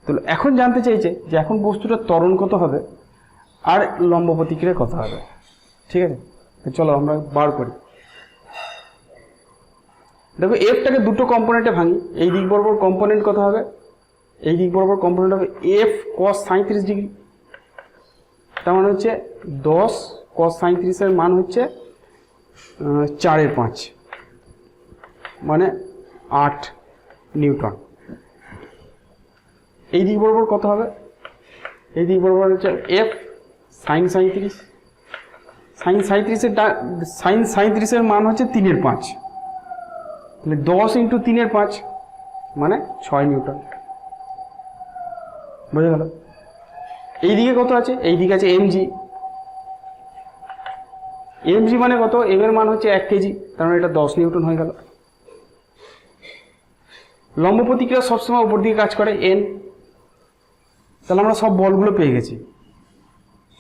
তো এখন জানতে চাইছে যে এখন বস্তুটার ত্বরণ কত হবে আর লম্ব প্রতিক্রিয়া কত হবে। ঠিক আছে, চলো আমরা বার করি। দেখো এফটাকে দুটো কম্পোনেন্টে ভাঙি, এই দিক বরাবর কম্পোনেন্ট কত হবে, এই দিক বরাবর কম্পোনেন্ট হবে এফ cos 37 ডিগ্রি, তার মানে হচ্ছে 10 cos 37 এর মান হচ্ছে 4/5 মানে 8 নিউটন। এই দিক বরাবর কত হবে, এই দিক বরাবর হচ্ছে এফ sin 37, sin 37 এর মান হচ্ছে 3/5, তাহলে 10 × 3/5 মানে 6 নিউটন। বোঝা গেল? এই দিকে কত আছে, এই দিকে আছে এমজি, এমজি মানে কত, এম এর মান হচ্ছে 1 কেজি, তার মানে এটা 10 নিউটন হয়ে গেল। লম্ব প্রতিক্রিয়া সবসময় উপর দিকে কাজ করে এন, তাহলে আমরা সব বলগুলো পেয়ে গেছি,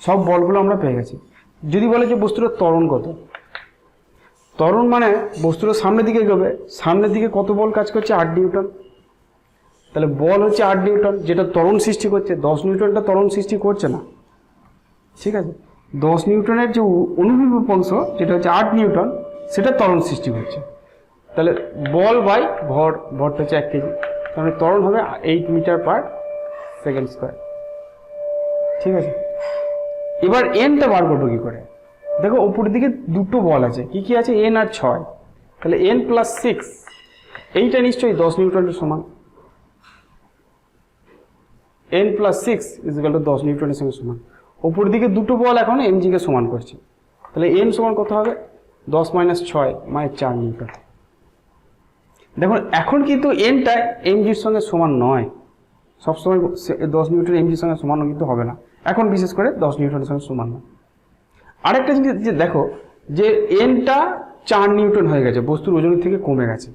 সব বলগুলো আমরা পেয়ে গেছি। যদি বলে যে বস্তুটার ত্বরণ কত, ত্বরণ মানে বস্তুটা সামনের দিকে এগোবে, সামনের দিকে কত বল কাজ করছে, 8 নিউটন, তাহলে বল হচ্ছে 8 নিউটন, যেটা ত্বরণ সৃষ্টি করছে, 10 নিউটনটা ত্বরণ সৃষ্টি করছে না। ঠিক আছে, 10 নিউটনের যে অনুভূমিক অংশ যেটা হচ্ছে 8 নিউটন, সেটা ত্বরণ সৃষ্টি করছে। তাহলে বল বাই ভর, ভরটা হচ্ছে 1 কেজি, তাহলে ত্বরণ হবে 8 মিটার পার সেকেন্ড স্কয়ার। ঠিক আছে, এবার এনটা বার করবো কি করে? দেখো উপরের দিকে দুটো বল আছে, কি কি আছে, এন আর 6, তাহলে n + 6, এইটা নিশ্চয়ই 10 নিউটনের সমান, n + 6 = 10 নিউটনের সঙ্গে সমান। উপরের দিকে দুটো বল এখন mg কে সমান করছে, তাহলে n সমান কত হবে, 10 - 6 মানে 4 নিউটন। দেখুন এখন কিন্তু nটা mgর সঙ্গে সমান নয়, সবসময় 10 নিউটন mgর সঙ্গে সমান কিন্তু হবে না, এখন বিশেষ করে 10 নিউটনের সঙ্গে সমান না। আরেকটা জিনিস যে দেখো যে nটা 4 নিউটন হয়ে গেছে, বস্তুর ওজনের থেকে কমে গেছে।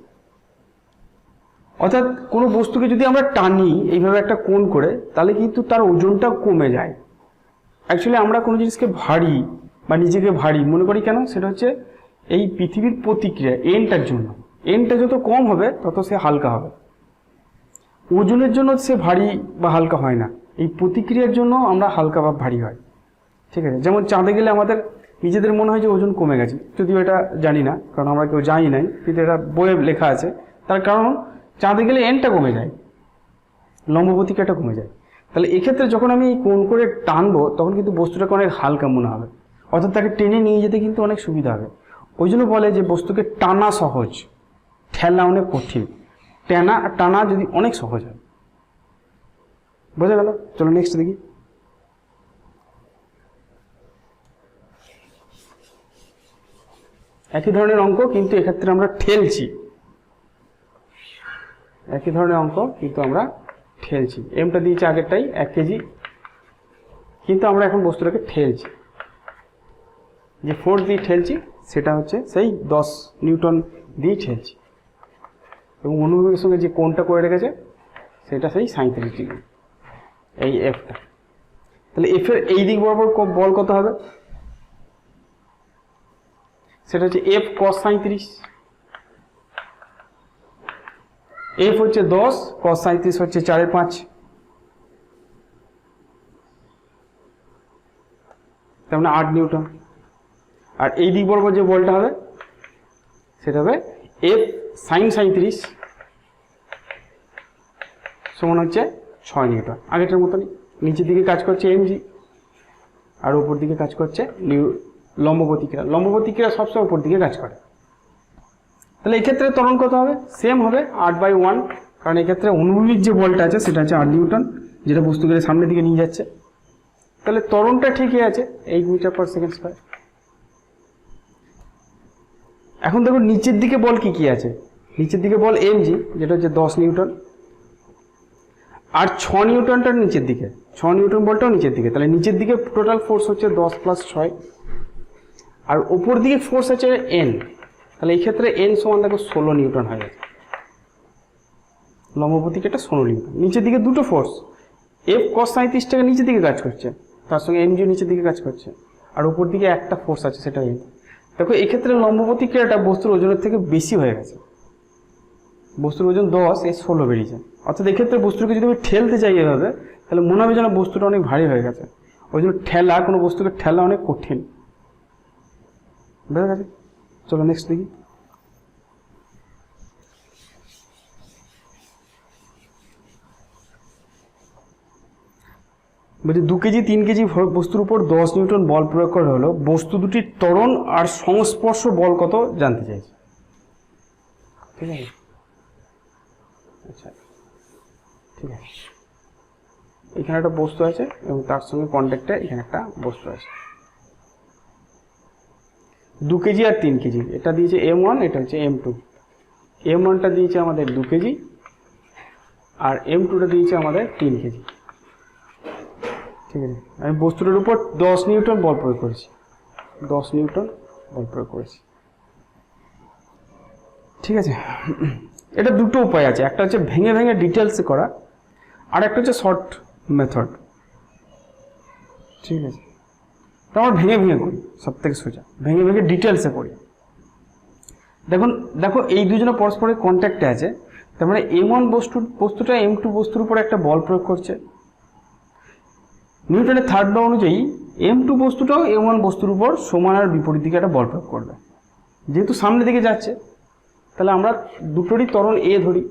অর্থাৎ কোনো বস্তুকে যদি আমরা টানি এইভাবে একটা কোণ করে, তাহলে কিন্তু তার ওজনটা কমে যায়। অ্যাকচুয়ালি আমরা কোনো জিনিসকে ভারী বা নিজেকে ভারী মনে করি কেন, সেটা হচ্ছে এই পৃথিবীর প্রতিক্রিয়া এনটার জন্য। এনটা যত কম হবে তত সে হালকা হবে, ওজনের জন্য সে ভারী বা হালকা হয় না, এই প্রতিক্রিয়ার জন্য আমরা হালকা বা ভারী হয়। ঠিক আছে, যেমন চাঁদে গেলে আমাদের নিজেদের মনে হয় যে ওজন কমে গেছে, যদিও এটা জানি না, কারণ আমরা কেউ জানি নাই, কিন্তু এটা বইয়ে লেখা আছে। তার কারণ চাঁদে গেলে এনটা কমে যায়, লম্ব প্রতিক্রিয়াটা কমে যায়। তাহলে এক্ষেত্রে যখন আমি কোণ করে টানবো, তখন কিন্তু বস্তুটাকে অনেক হালকা মনে হবে, অর্থাৎ তাকে টেনে নিয়ে যেতে কিন্তু অনেক সুবিধা হবে। ওই জন্য বলে যে বস্তুকে টানা সহজ, ঠেলা অনেক কঠিন, টানা যদি অনেক সহজ হয়। বোঝা গেল? চলো নেক্সট দেখি। একই ধরনের অঙ্ক, কিন্তু এক্ষেত্রে আমরা ঠেলছি, একই ধরনের অঙ্ক কিন্তু আমরা ঠেলছি। এমটা দিয়েছি আগেরটাই 1 কেজি, কিন্তু আমরা এখন বস্তুটাকে ঠেলছি, যে ফোর্স দিয়ে ঠেলছি সেটা হচ্ছে সেই 10 নিউটন দিয়ে ঠেলছি, এবং অনুভূমিকের সঙ্গে যে কোণটা করে রেখেছে সেটা সেই 37 ডিগ্রি, এই এফটা। তাহলে এফের এই দিক বরাবর বল কত হবে, সেটা হচ্ছে এফ cos 37, এফ হচ্ছে 10, cos 37 হচ্ছে 4/5, তার মানে 8 নিউটন। আর এই দিক বরাবর যে বলটা হবে সেটা হবে এফ sin 37 সমান হচ্ছে 6 নিউটন। আগেরটার মতনই নিচের দিকে কাজ করছে mg, আর উপর দিকে কাজ করছে লম্ব প্রতিক্রিয়া। লম্ব প্রতিক্রিয়া সবসময় উপর দিকে কাজ করে। তাহলে এই ক্ষেত্রে ত্বরণ কত হবে, সেম হবে 8/1, কারণ এক্ষেত্রে অনুভূমিক যে বলটা আছে সেটা হচ্ছে 8 নিউটন, যেটা বস্তুকে সামনের দিকে নিয়ে যাচ্ছে। তাহলে ত্বরণটা ঠিকই আছে 8 মিটার পার সেকেন্ড স্কয়ার। এখন দেখো নিচের দিকে বল কি কি আছে। নিচের দিকে বল mg, যেটা হচ্ছে 10 নিউটন, আর 6 নিউটনটার নিচের দিকে, 6 নিউটন বলটাও নিচের দিকে। তাহলে নিচের দিকে টোটাল ফোর্স হচ্ছে 10 + 6, আর উপর দিকে ফোর্স আছে n। তাহলে এই ক্ষেত্রে n সমান দেখো 16 নিউটন হয়ে গেছে। লম্বপতিকে এটা 16 নিউটন। নিচের দিকে দুটো ফোর্স, F cos 37 টাকা নিচের দিকে কাজ করছে, তার সঙ্গে mg নিচের দিকে কাজ করছে, আর উপর দিকে একটা ফোর্স আছে সেটা n। দেখো এক্ষেত্রে লম্বপতি ক্রিয়াটা বস্তুর ওজনের থেকে বেশি হয়ে গেছে। বস্তুর ওজন 10, এর 16 বেরিয়েছে। অর্থাৎ এক্ষেত্রে বস্তুকে যদি আমি ঠেলতে চাই এভাবে, তাহলে মনে হবে যেন বস্তুটা অনেক ভারী হয়ে গেছে। ওই জন্য ঠেলা, কোনো বস্তুকে ঠেলা অনেক কঠিন। বুঝা গেছে? চলো নেক্সট দেখি। বলছি 2 কেজি 3 কেজি বস্তুর উপর 10 নিউটন বল প্রয়োগ করা হলো, বস্তু দুটির ত্বরণ আর সংস্পর্শ বল কত জানতে চাইছে। ঠিক আছে, আচ্ছা ঠিক আছে। এখানে একটা বস্তু আছে এবং তার সঙ্গে কন্ট্যাক্টে এখানে একটা বস্তু আছে। 2 কেজি আর 3 কেজি, এটা দিয়েছে m1, এটা হচ্ছে m2। m1টা দিয়েছে আমাদের 2 কেজি আর m2টা দিয়েছে আমাদের 3 কেজি। ঠিক আছে, আমি বস্তুটার উপর 10 নিউটন বল প্রয়োগ করেছি, 10 নিউটন বল প্রয়োগ করেছি। ঠিক আছে, এটা দুটো উপায় আছে, একটা হচ্ছে ভেঙে ভেঙে ডিটেলসে করা, আর একটা হচ্ছে শর্ট মেথড। ঠিক আছে, তো আমরা ভেঙে ভেঙে করি, সব থেকে সোজা ভেঙে ভেঙে ডিটেলসে করি। দেখো এই দুজনে পরস্পরের কন্ট্যাক্টে আছে, তার মানে m1 বস্তুটা m2 বস্তুর উপর একটা বল প্রয়োগ করছে। নিউটনের থার্ড ল অনুযায়ী m2 বস্তুটাও m1 বস্তুর উপর সমান আর বিপরীত দিকে একটা বল প্রয়োগ করবে। যেহেতু সামনের দিকে যাচ্ছে, তাহলে আমরা দুটোরই ত্বরণ a ধরি।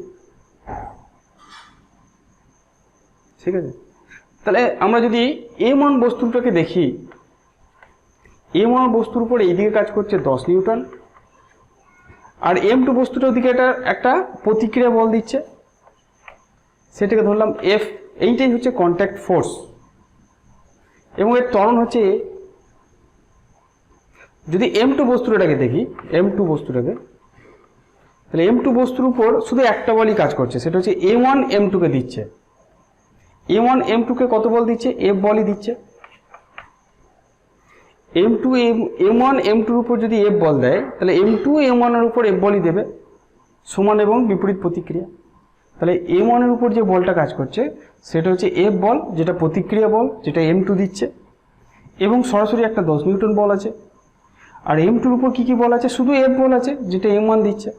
ঠিক আছে, তাহলে আমরা যদি m1 বস্তুটাকে দেখি, m1 বস্তুর উপর এই দিকে কাজ করছে 10 নিউটন, আর m2 বস্তুটার দিকে একটা প্রতিক্রিয়া বল দিচ্ছে, সেটাকে ধরলাম F। এইটাই হচ্ছে কন্ট্যাক্ট ফোর্স এবং এর ত্বরণ হচ্ছে a। যদি m2 বস্তুটাকে দেখি, m2 বস্তুটাকে, তাহলে m2 বস্তুর উপর শুধু একটা বলই কাজ করছে, সেটা হচ্ছে m1 m2 কে দিচ্ছে। m1 m2 কে কত বল দিচ্ছে? F বলই দিচ্ছে। m1 m2 এর উপর যদি F বল দেয়, তাহলে m2 m1 এর উপর F বলই দেবে, সমান এবং বিপরীত প্রতিক্রিয়া। তাহলে m1 এর উপর যে বলটা কাজ করছে সেটা হচ্ছে F বল, যেটা প্রতিক্রিয়া বল, যেটা m2 দিচ্ছে, এবং সরাসরি একটা 10 নিউটন বল আছে। আর m2 এর উপর কি কি বল আছে? শুধু F বল আছে, যেটা m1 দিচ্ছে,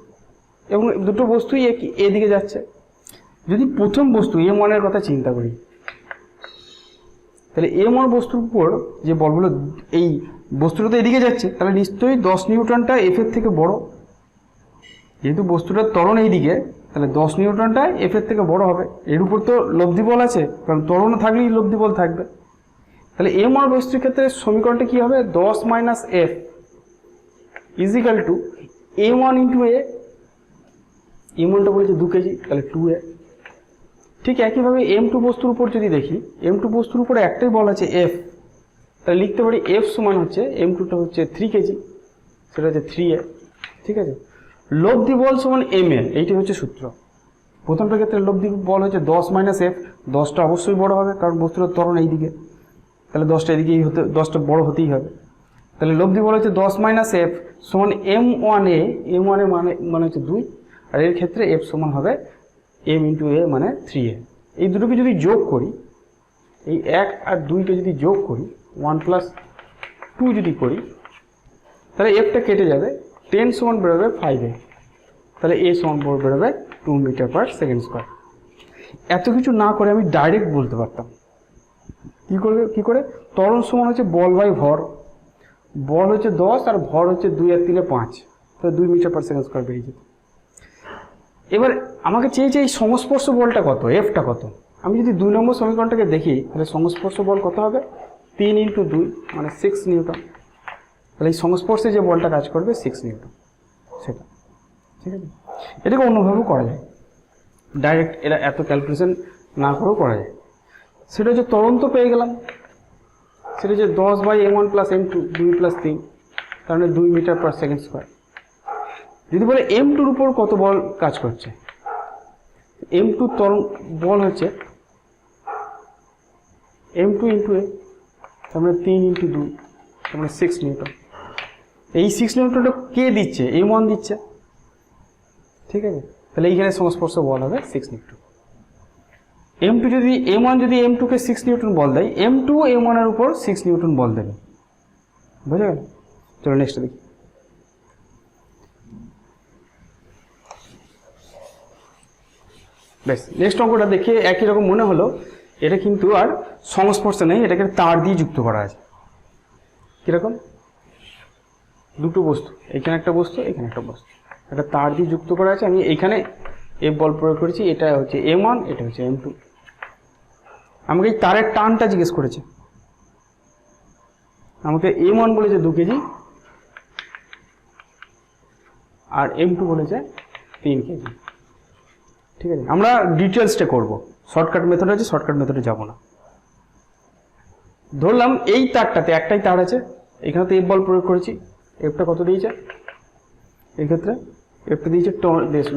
এবং দুটো বস্তুই এদিকে যাচ্ছে। যদি প্রথম বস্তু m1 এর কথা চিন্তা করি, তাহলে m1 বস্তুর উপর যে বলগুলো, এই বস্তুটা তো এদিকে যাচ্ছে, তাহলে নিশ্চয়ই 10 নিউটনটা F এর থেকে বড়। যেহেতু বস্তুটার ত্বরণ এইদিকে, তাহলে 10 নিউটনটা F এর থেকে বড় হবে। এর উপর তো লব্ধি বল আছে, কারণ ত্বরণ থাকলেই লব্ধি বল থাকবে। তাহলে m1 বস্তুর ক্ষেত্রে সমীকরণটা কি হবে? 10 - F = m1 × a। m1টা বলেছে 2 কেজি, তাহলে 2a। ঠিক একইভাবে m2 বস্তুর উপর যদি দেখি, m2 বস্তুর উপরে একটাই বল আছে F, তাহলে লিখতে পারি F সমান হচ্ছে m2টা হচ্ছে 3 কেজি, সেটা হচ্ছে 3a। ঠিক আছে, লব্ধি বল সমান ma, এইটাই হচ্ছে সূত্র। প্রথমটার ক্ষেত্রে লব্ধি বল হচ্ছে 10 - F, 10টা অবশ্যই বড় হবে কারণ বস্তুটার ত্বরণ এইদিকে, তাহলে 10টা এদিকেই হতে, 10টা বড় হতেই হবে। তাহলে লব্ধি বল হচ্ছে 10 - F সমান m1a, m1 এর মানে হচ্ছে 2, আর এর ক্ষেত্রে F সমান হবে m × a মানে 3a। এই দুটোকে যদি যোগ করি, এই 1 আর 2কে যদি যোগ করি, 1 + 2 যদি করি, তাহলে Fটা কেটে যাবে, 10 সমান বেরোবে 5a, তাহলে a সমান বেরোবে 2 মিটার পার সেকেন্ড স্কয়ার। এত কিছু না করে আমি ডাইরেক্ট বলতে পারতাম। কি করে? ত্বরণ সমান হচ্ছে বল বাই ভর। বল হচ্ছে 10 আর ভর হচ্ছে 2 আর 3 এ 5, তাহলে 2 মিটার পার সেকেন্ড স্কয়ার বেরিয়ে যেত। এবার আমাকে চেয়েছে এই সংস্পর্শ বলটা কত, Fটা কত। আমি যদি 2 নম্বর সমীকরণটাকে দেখি, তাহলে সংস্পর্শ বল কত হবে? 3 × 2 মানে 6 নিউটন। তাহলে এই সংস্পর্শে যে বলটা কাজ করবে 6 নিউটন, সেটা। ঠিক আছে, এটাকে অন্যভাবেও করা যায়। ডাইরেক্ট এরা এত ক্যালকুলেশন না করেও করা যায়। সেটা হচ্ছে ত্বরণ তো পেয়ে গেলাম, সেটা হচ্ছে 10/m1 + m2 2 + 3, তার মানে 2 m/s²। যদি বলে m2-র উপর কত বল কাজ করছে, m2 ত্বরণ বল হচ্ছে m2 × a, তার মানে 3 × 2, তার মানে 6 নিউটন। এই 6 নিউটনটা কে দিচ্ছে? m1 দিচ্ছে, ঠিক আছে? তাহলে এইখানে সংস্পর্শ বল হবে 6 নিউটন। m2 যদি m1 যদি m2 কে 6 নিউটন বল দেয়, m2 m1 এর উপর 6 নিউটন বল দেবে। বুঝা গেল? চলো নেক্সট দেখি। বেশ, নেক্সট অঙ্কটা দেখে একই রকম মনে হলো, এটা কিন্তু আর সংস্পর্শ নেই, এটাকে তার দিয়ে যুক্ত করা আছে। কিরকম? দুটো বস্তু, এখানে একটা বস্তু, এখানে একটা বস্তু, একটা তার দিয়ে যুক্ত করা আছে। আমি এইখানে এফ বল প্রয়োগ করেছি, এটা হচ্ছে m1, এটা হচ্ছে m2। আমাকে এই তারের টানটা জিজ্ঞেস করেছে, আমাকে m1 বলেছে 2 কেজি আর m2 বলেছে 3 কেজি। ঠিক আছে, আমরা ডিটেলসটা করব, শর্টকাট মেথড আছে, শর্টকাট মেথডে যাব না। ধরলাম এই তারটাতে একটাই তার আছে, এখানে তো এফ বল প্রয়োগ করেছি, এফটা কত দিয়েছে? এই ক্ষেত্রে এফটা দিয়েছে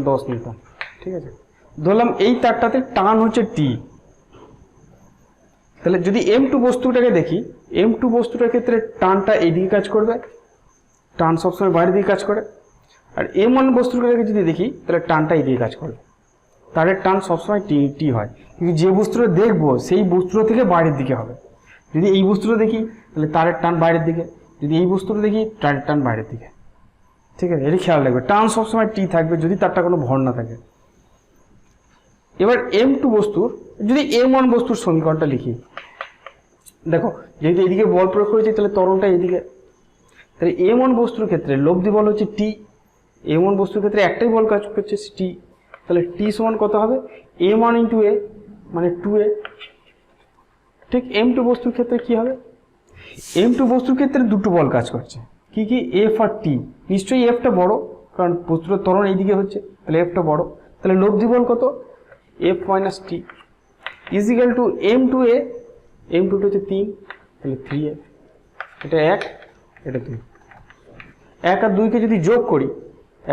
10 নিউটন। ঠিক আছে, ধরলাম এই তারটাতে টান হচ্ছে টি। তাহলে যদি m2 বস্তুটাকে দেখি, m2 বস্তুটার ক্ষেত্রে টানটা এইদিকে কাজ করবে, টান সবসময় বাইরের দিকে কাজ করে। আর m1 বস্তুটাকে যদি দেখি, তাহলে টানটা এইদিকে কাজ করবে। তারের টান সবসময় টি হয়, কিন্তু যে বস্তুটা দেখবো সেই বস্তুটা থেকে বাইরের দিকে হবে। যদি এই বস্তুটা দেখি, তাহলে তারের টান বাইরের দিকে, যদি এই বস্তুটা দেখি, তারের টান বাইরের দিকে। ঠিক আছে, এটা খেয়াল রাখবে, টান সবসময় টি থাকবে যদি তারটা কোনো ভর না থাকে। এবার m2 বস্তুর, যদি m1 বস্তুর সমীকরণটা লিখি, দেখো যেহেতু এইদিকে বল প্রয়োগ করেছি, তাহলে ত্বরণটা এইদিকে। তাহলে m1 বস্তুর ক্ষেত্রে লব্ধি বল হচ্ছে টি, m1 বস্তুর ক্ষেত্রে একটাই বল কাজ করছে টি, তাহলে টি সমান কত হবে? m1 × a, মানে 2a। ঠিক m2 বস্তুর ক্ষেত্রে কি হবে? m2 বস্তুর ক্ষেত্রে দুটো বল কাজ করছে, কি কি? f আর t। নিশ্চয়ই fটা বড়, কারণ বস্তুর ত্বরণ এইদিকে হচ্ছে, তাহলে fটা বড়। তাহলে লব্ধি বল কত? f - t = m2a, m2 হচ্ছে 3, তাহলে 3a। এটা 1, এটা 2। 1 আর 2 কে যদি যোগ করি,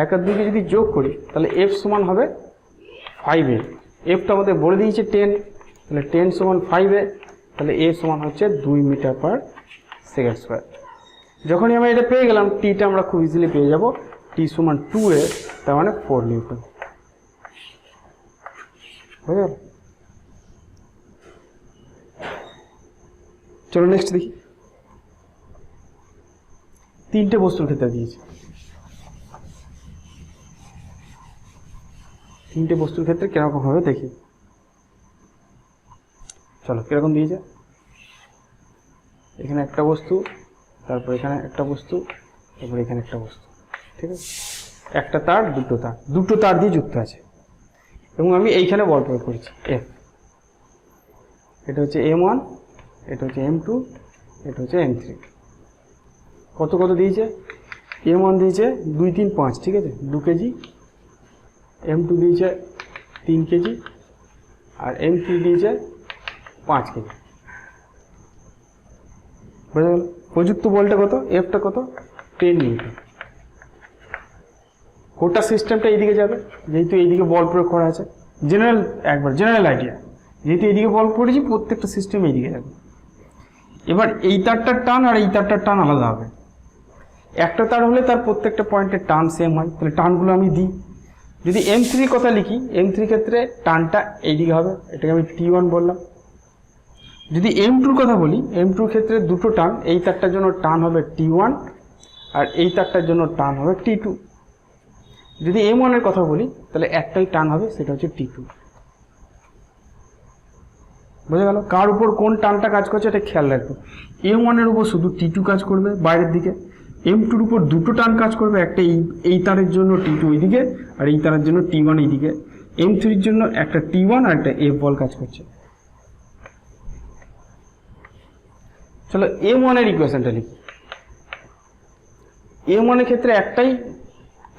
1 আর 2 কে যদি যোগ করি, তাহলে f সমান হবে 5a। fটা আমাদের বলে দিয়েছে 10, তাহলে 10 সমান 5a, তাহলে a সমান হচ্ছে 2 m/s²। যখনই আমরা এটা পেয়ে গেলাম, টিটা আমরা খুব ইজিলি পেয়ে যাব, t সমান 2a, তার মানে 4 নিউটন। বুঝে গেল? চলো নেক্সট দেখি। তিনটে বস্তুর ক্ষেত্রে দিয়েছে, তিনটে বস্তুর ক্ষেত্রে কিরকম হবে দেখি। চলো কিরকম দিয়েছে, এখানে একটা বস্তু, তারপর এখানে একটা বস্তু, তারপর এখানে একটা বস্তু। ঠিক আছে, একটা তার, দুটো তার দিয়ে যুক্ত আছে, এবং আমি এইখানে বল প্রয়োগ করেছি এফ। এটা হচ্ছে m1, এটা হচ্ছে m2, এটা হচ্ছে m3। কত কত দিয়েছে? m1 দিয়েছে 2, 3, 5, ঠিক আছে, 2 কেজি। m2 দিয়েছে 3 কেজি, আর m3 দিয়েছে 5 কেজি। বুঝা গেল? প্রযুক্ত বলটা কত? এফটা কত? 10 নিউটন। গোটা সিস্টেমটা এইদিকে যাবে, যেহেতু এইদিকে বল প্রয়োগ করা আছে। জেনারেল আইডিয়া, যেহেতু এইদিকে বল করেছি, প্রত্যেকটা সিস্টেম এইদিকে যাবে। এবার এই তারটার টান আর এই তারটার টান আলাদা হবে। একটা তার হলে তার প্রত্যেকটা পয়েন্টের টান সেম হয়, তাহলে টানগুলো আমি দিই। যদি m3 কথা লিখি, m3 ক্ষেত্রে টানটা এইদিকে হবে, এটাকে আমি t1 বললাম। যদি m2 কথা বলি, m2 ক্ষেত্রে দুটো টান, এই তারটার জন্য টান হবে t1, আর এই তারটার জন্য টান হবে t2। যদি m1 এর কথা বলি, তাহলে একটাই টান হবে, সেটা হচ্ছে t2। বোঝা গেল? কার উপর কোন টানটা কাজ করছে এটা খেয়াল রাখবো। m1 এর উপর শুধু t2 কাজ করবে বাইরের দিকে, m2 এর উপর দুটো টান কাজ করবে, একটা এই তারের জন্য t2 এইদিকে, আর এই তারের জন্য t1 এইদিকে। m3 এর জন্য একটা t1 আর একটা f বল কাজ করছে। চলো m1 এর ইকুয়েশনটা লিখি। m1 এর ক্ষেত্রে একটাই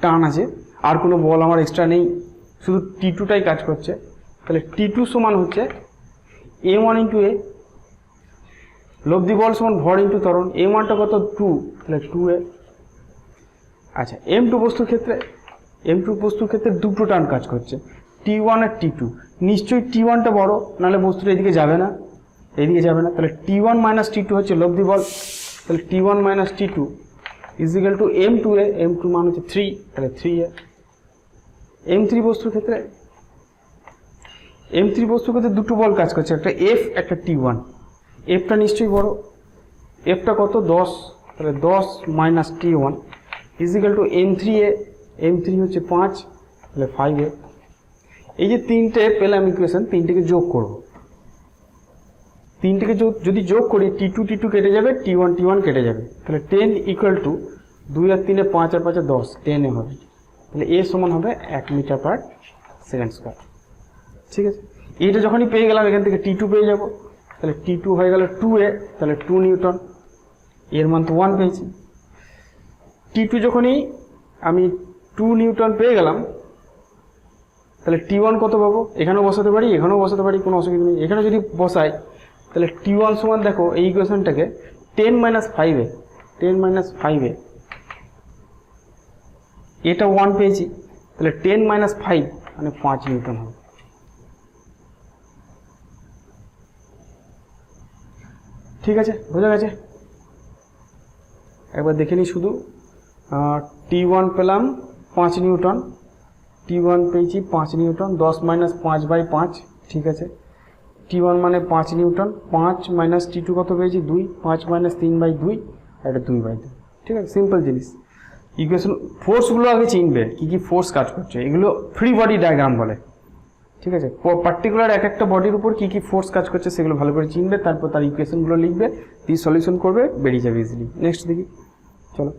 টান আছে, আর কোনো বল আমার এক্সট্রা নেই, শুধু T2টাই কাজ করছে, তাহলে T2 সমান হচ্ছে m1 ইন্টু এ, লব্ধি বল সমান ভর ইন্টু ত্বরণ, m1টা কত 2, তাহলে 2a। আচ্ছা m2 বস্তুর ক্ষেত্রে দুটো টার্ম কাজ করছে, T1 আর T2। নিশ্চয়ই T1টা বড়, নাহলে বস্তুটা এদিকে যাবে না, তাহলে T1 মাইনাস T2 হচ্ছে লব্ধি বল, তাহলে T1 minus T2 is equal two m2a, m2 মান হচ্ছে 3, তাহলে 3a। m3 বস্তুর ক্ষেত্রে দুটো বল কাজ করছে, একটা F একটা T1। Fটা নিশ্চয়ই বড়, Fটা কত 10, তাহলে 10 minus T1 is equal two m3a, m3 হচ্ছে 5, তাহলে 5a। এই যে তিনটে পেলাম ইকুয়েশন, তিনটেকে যোগ করব, যদি যোগ করি T2 কেটে যাবে, T1 কেটে যাবে, তাহলে 10 ইকুয়াল টু 2 আর 3 5 আর 5 10, 10 এ হবে, তাহলে a সমান হবে 1 মিটার পার সেকেন্ড স্কয়ার। ঠিক আছে, এইটা যখনই পেয়ে গেলাম এখান থেকে T2 পেয়ে যাব, তাহলে T2 হয়ে গেল 2a, তাহলে 2 নিউটন, এর মান তো 1 পেয়েছি। T2 যখনই আমি 2 নিউটন পেয়ে গেলাম, তাহলে T1 কত পাবো, এখানেও বসাতে পারি, কোনো অসুবিধা নেই। এখানে যদি বসাই তাহলে T1 সমান দেখো এই ইকুয়েশনটাকে 10 মাইনাস 5a, এটা 1 পেয়েছি, তাহলে 10 মাইনাস 5 মানে 5 নিউটন হবে। ঠিক আছে, বোঝা গেছে? একবার দেখে নিই শুধু, T1 পেলাম 5 নিউটন, T1 পেয়েছি 5 নিউটন, 10 মাইনাস 5/5, ঠিক আছে। T1 মানে 5 নিউটন, 5 মাইনাস T2 কত পেয়েছি 2, 5 মাইনাস 3/2, এটা 2/2। ঠিক আছে, সিম্পল জিনিস। ইকুয়েশন ফোর্সগুলো আগে চিনবে, কি ফোর্স কাজ করছে, এগুলো ফ্রি বডি ডায়াগ্রাম বলে। ঠিক আছে, পার্টিকুলার একটা বডির উপর কি ফোর্স কাজ করছে সেগুলো ভালো করে চিনবে, তারপর তার ইকুয়েশনগুলো লিখবে, দিয়ে সলিউশন করবে, বেরিয়ে যাবে ইজিলি। নেক্সট দেখি, চলো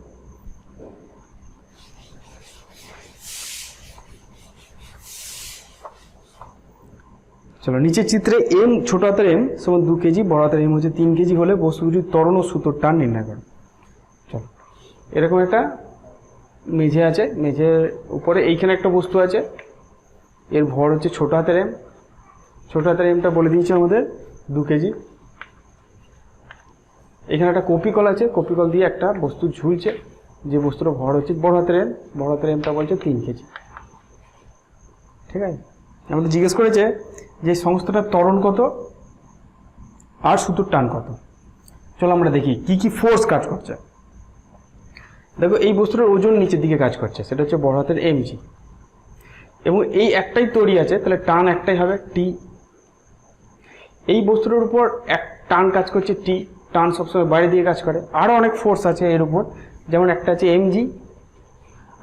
নিচের চিত্রে m ছোট হাতের m সমান 2 কেজি, বড় হাতের m হচ্ছে 3 কেজি হলে বস্তু দুটির ত্বরণ ও সুতোর টান নির্ণয় করো। চলো, এরকম একটা মেঝে আছে, মেঝের উপরে এইখানে একটা বস্তু আছে, এর ভর হচ্ছে ছোট হাতের m, টা বলে দিয়েছে আমাদের 2 কেজি। এখানে একটা কপিকল আছে, কপিকল দিয়ে একটা বস্তু ঝুলছে, যে বস্তুটার ভর হচ্ছে বড় হাতের mটা বলছে 3 কেজি। ঠিক আছে, আমাদের জিজ্ঞেস করেছে যে সংস্থাটার ত্বরণ কত আর সুতোর টান কত। চলো আমরা দেখি কি ফোর্স কাজ করছে। দেখো এই বস্তুটার ওজন নিচের দিকে কাজ করছে, সেটা হচ্ছে বড় হাতের mg, এবং এই একটাই তড়ি আছে, তাহলে টান একটাই হবে T। এই বস্তুটার উপর এক টান কাজ করছে T, টান সবসময় বাইরে দিয়ে কাজ করে। আরও অনেক ফোর্স আছে এর উপর, যেমন একটা আছে mg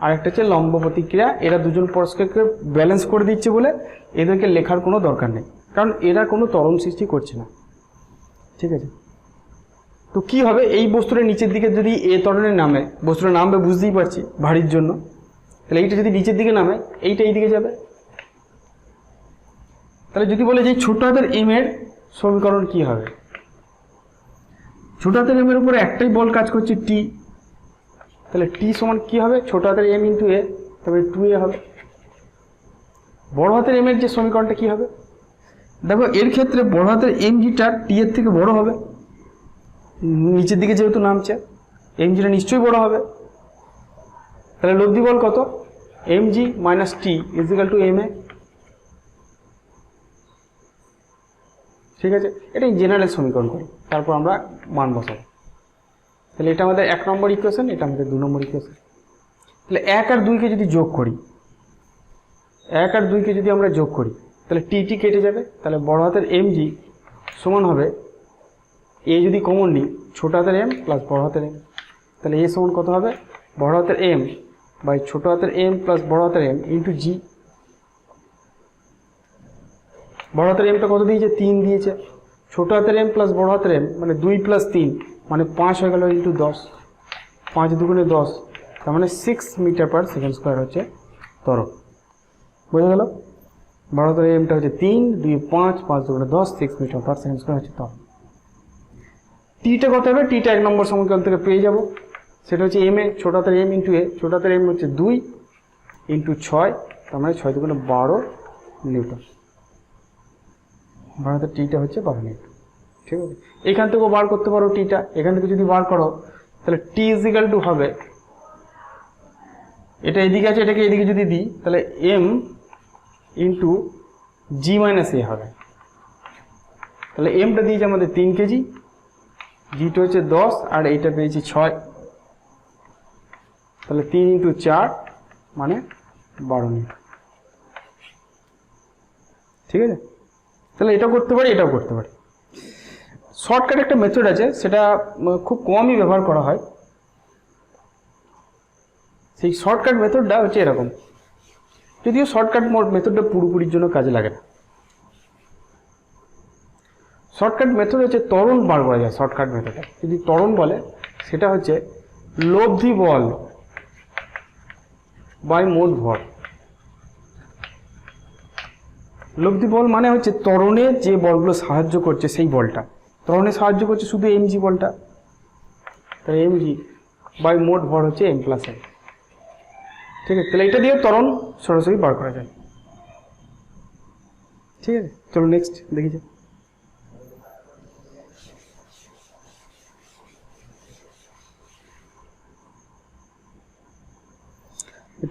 আর একটা হচ্ছে লম্ব প্রতিক্রিয়া। এরা দুজন পরস্পরকে ব্যালেন্স করে দিচ্ছে বলে এদেরকে লেখার কোনো দরকার নেই, কারণ এরা কোনো ত্বরণ সৃষ্টি করছে না। ঠিক আছে, তো কি হবে, এই বস্তুটা নিচের দিকে যদি এ ত্বরণে নামে, বস্তুটা নামবে বুঝতেই পারছি ভারীর জন্য, তাহলে এইটা যদি নিচের দিকে নামে এইটা এই দিকে যাবে। তাহলে যদি বলে যে ছোট হাতের m এর সমীকরণ কি হবে, ছোট হাতের m এর উপরে একটাই বল কাজ করছে T, তাহলে T সমান কি হবে, ছোট হাতের m ইন্টু a, তবে 2a হবে। বড় হাতের m এর যে সমীকরণটা কি হবে, দেখো এর ক্ষেত্রে বড় হাতের mgটা T এর থেকে বড় হবে, নিচের দিকে যেহেতু নামছে mgটা নিশ্চয়ই বড় হবে। তাহলে লব্ধি বল কত, mg minus T is equal two ma। ঠিক আছে, এটাই জেনারেল সমীকরণ করি, তারপর আমরা মান বসাবো। তাহলে এটা আমাদের 1 নম্বর ইকুয়েশন, এটা আমাদের 2 নম্বর ইকুয়েশন। তাহলে 1 আর 2 কে যদি যোগ করি, আমরা যোগ করি, তাহলে টি কেটে যাবে, তাহলে বড় হাতের mg সমান হবে a যদি কমন নিই ছোট হাতের m প্লাস বড় হাতের m, তাহলে a সমান কত হবে, বড় হাতের m বাই ছোট হাতের m প্লাস বড় হাতের m ইন্টু g। বড় হাতের mটা কত দিয়েছে, 3 দিয়েছে, ছোট হাতের m প্লাস বড় হাতের m মানে 2 প্লাস 3 মানে 5 হয়ে গেল ইন্টু 10, 5 দুগুণে 10, তার মানে 6 মিটার পার সেকেন্ড স্কোয়ার হচ্ছে ত্বরণ। বোঝা গেল, বড় হাতের mটা হচ্ছে 3, 2 5, 5 দুগুণে 10, 6 মিটার পার সেকেন্ড স্কোয়ার হচ্ছে ত্বরণ। টিটা কত হবে, টিটা 1 নম্বর সমীকরণ থেকে পেয়ে যাব, সেটা হচ্ছে m এ ছোট হাতের m ইন্টু a, ছোট হাতের m হচ্ছে 2 ইন্টু 6 তার মানে 6 দুগুণে 12 নিউটন, 12তে টিটা হচ্ছে 12 নিউটন। ঠিক আছে, এখান থেকেও বার করতে পারো টিটা, এখান থেকে যদি বার করো তাহলে টি ইজিক্যাল টু হবে, এটা এদিকে আছে, এটাকে এদিকে যদি দিই তাহলে এম ইন্টু জি মাইনাস এ হবে। তাহলে এমটা দিয়েছে আমাদের 3 কেজি, জিটা হচ্ছে 10 আর এইটা পেয়েছি 6, তাহলে 3 ইন্টু 4 মানে 12 নিউটন। ঠিক আছে, তাহলে এটাও করতে পারি, এটাও করতে পারি। শর্টকাট একটা মেথড আছে, সেটা খুব কমই ব্যবহার করা হয়। সেই শর্টকাট মেথডটা হচ্ছে এরকম, যদিও শর্টকাট মেথডটা পুরোপুরির জন্য কাজে লাগে না। শর্টকাট মেথড হচ্ছে ত্বরণ বার করা যায়। শর্টকাট মেথডটা যদি ত্বরণ বলে, সেটা হচ্ছে লব্ধি বল বাই মোট ভর। লব্ধি বল মানে হচ্ছে ত্বরণে যে বলগুলো সাহায্য করছে সেই বলটা, ত্বরণে সাহায্য করছে শুধু এমজি বলটা, তাহলে এমজি বাই মোট ভর হচ্ছে এম প্লাস এম। ঠিক আছে, তাহলে এটা দিয়ে ত্বরণ সরাসরি বার করা যায়। ঠিক আছে, চলো নেক্সট দেখি যাই।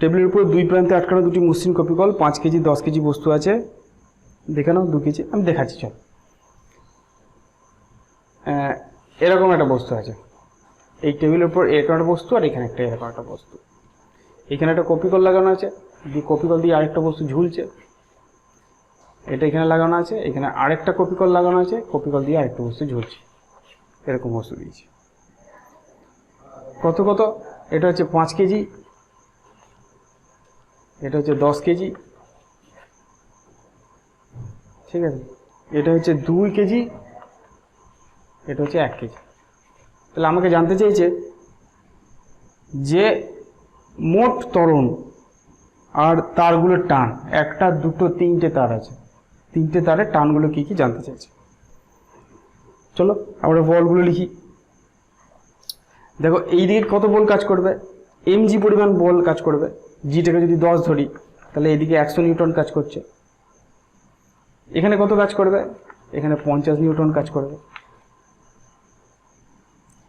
টেবিলের উপর দুই প্রান্তে আটকানো দুটি মসৃণ কপিকল, 5 কেজি 10 কেজি বস্তু আছে। দেখে নাও 2 কেজি, আমি দেখাচ্ছি। চল, এরকম একটা বস্তু আছে, এই টেবিলের উপর এরকম একটা বস্তু আর এখানে একটা এরকম একটা বস্তু। এখানে একটা কপিকল লাগানো আছে, কপিকল দিয়ে আরেকটা বস্তু ঝুলছে। এটা এখানে লাগানো আছে, এখানে আরেকটা কপিকল লাগানো আছে, কপিকল দিয়ে আরেকটা বস্তু ঝুলছে। এরকম বস্তু দিয়েছে। কত কত? এটা হচ্ছে 5 কেজি, এটা হচ্ছে 10 কেজি। ঠিক আছে, এটা হচ্ছে 2 কেজি, এটা হচ্ছে 1 কেজি। তাহলে আমাকে জানতে চাইছে যে মোট ত্বরণ আর তারগুলোর টান, 1টা 2টো 3টে তার আছে, 3টে তারের টানগুলো কি কি জানতে চাইছে। চলো আমরা বলগুলো লিখি। দেখো এই দিকে কত বল কাজ করবে, এমজি পরিমাণ বল কাজ করবে। জিটাকে যদি 10 ধরি তাহলে এদিকে 100 নিউটন কাজ করছে। এখানে কত কাজ করবে, এখানে 50 নিউটন কাজ করবে।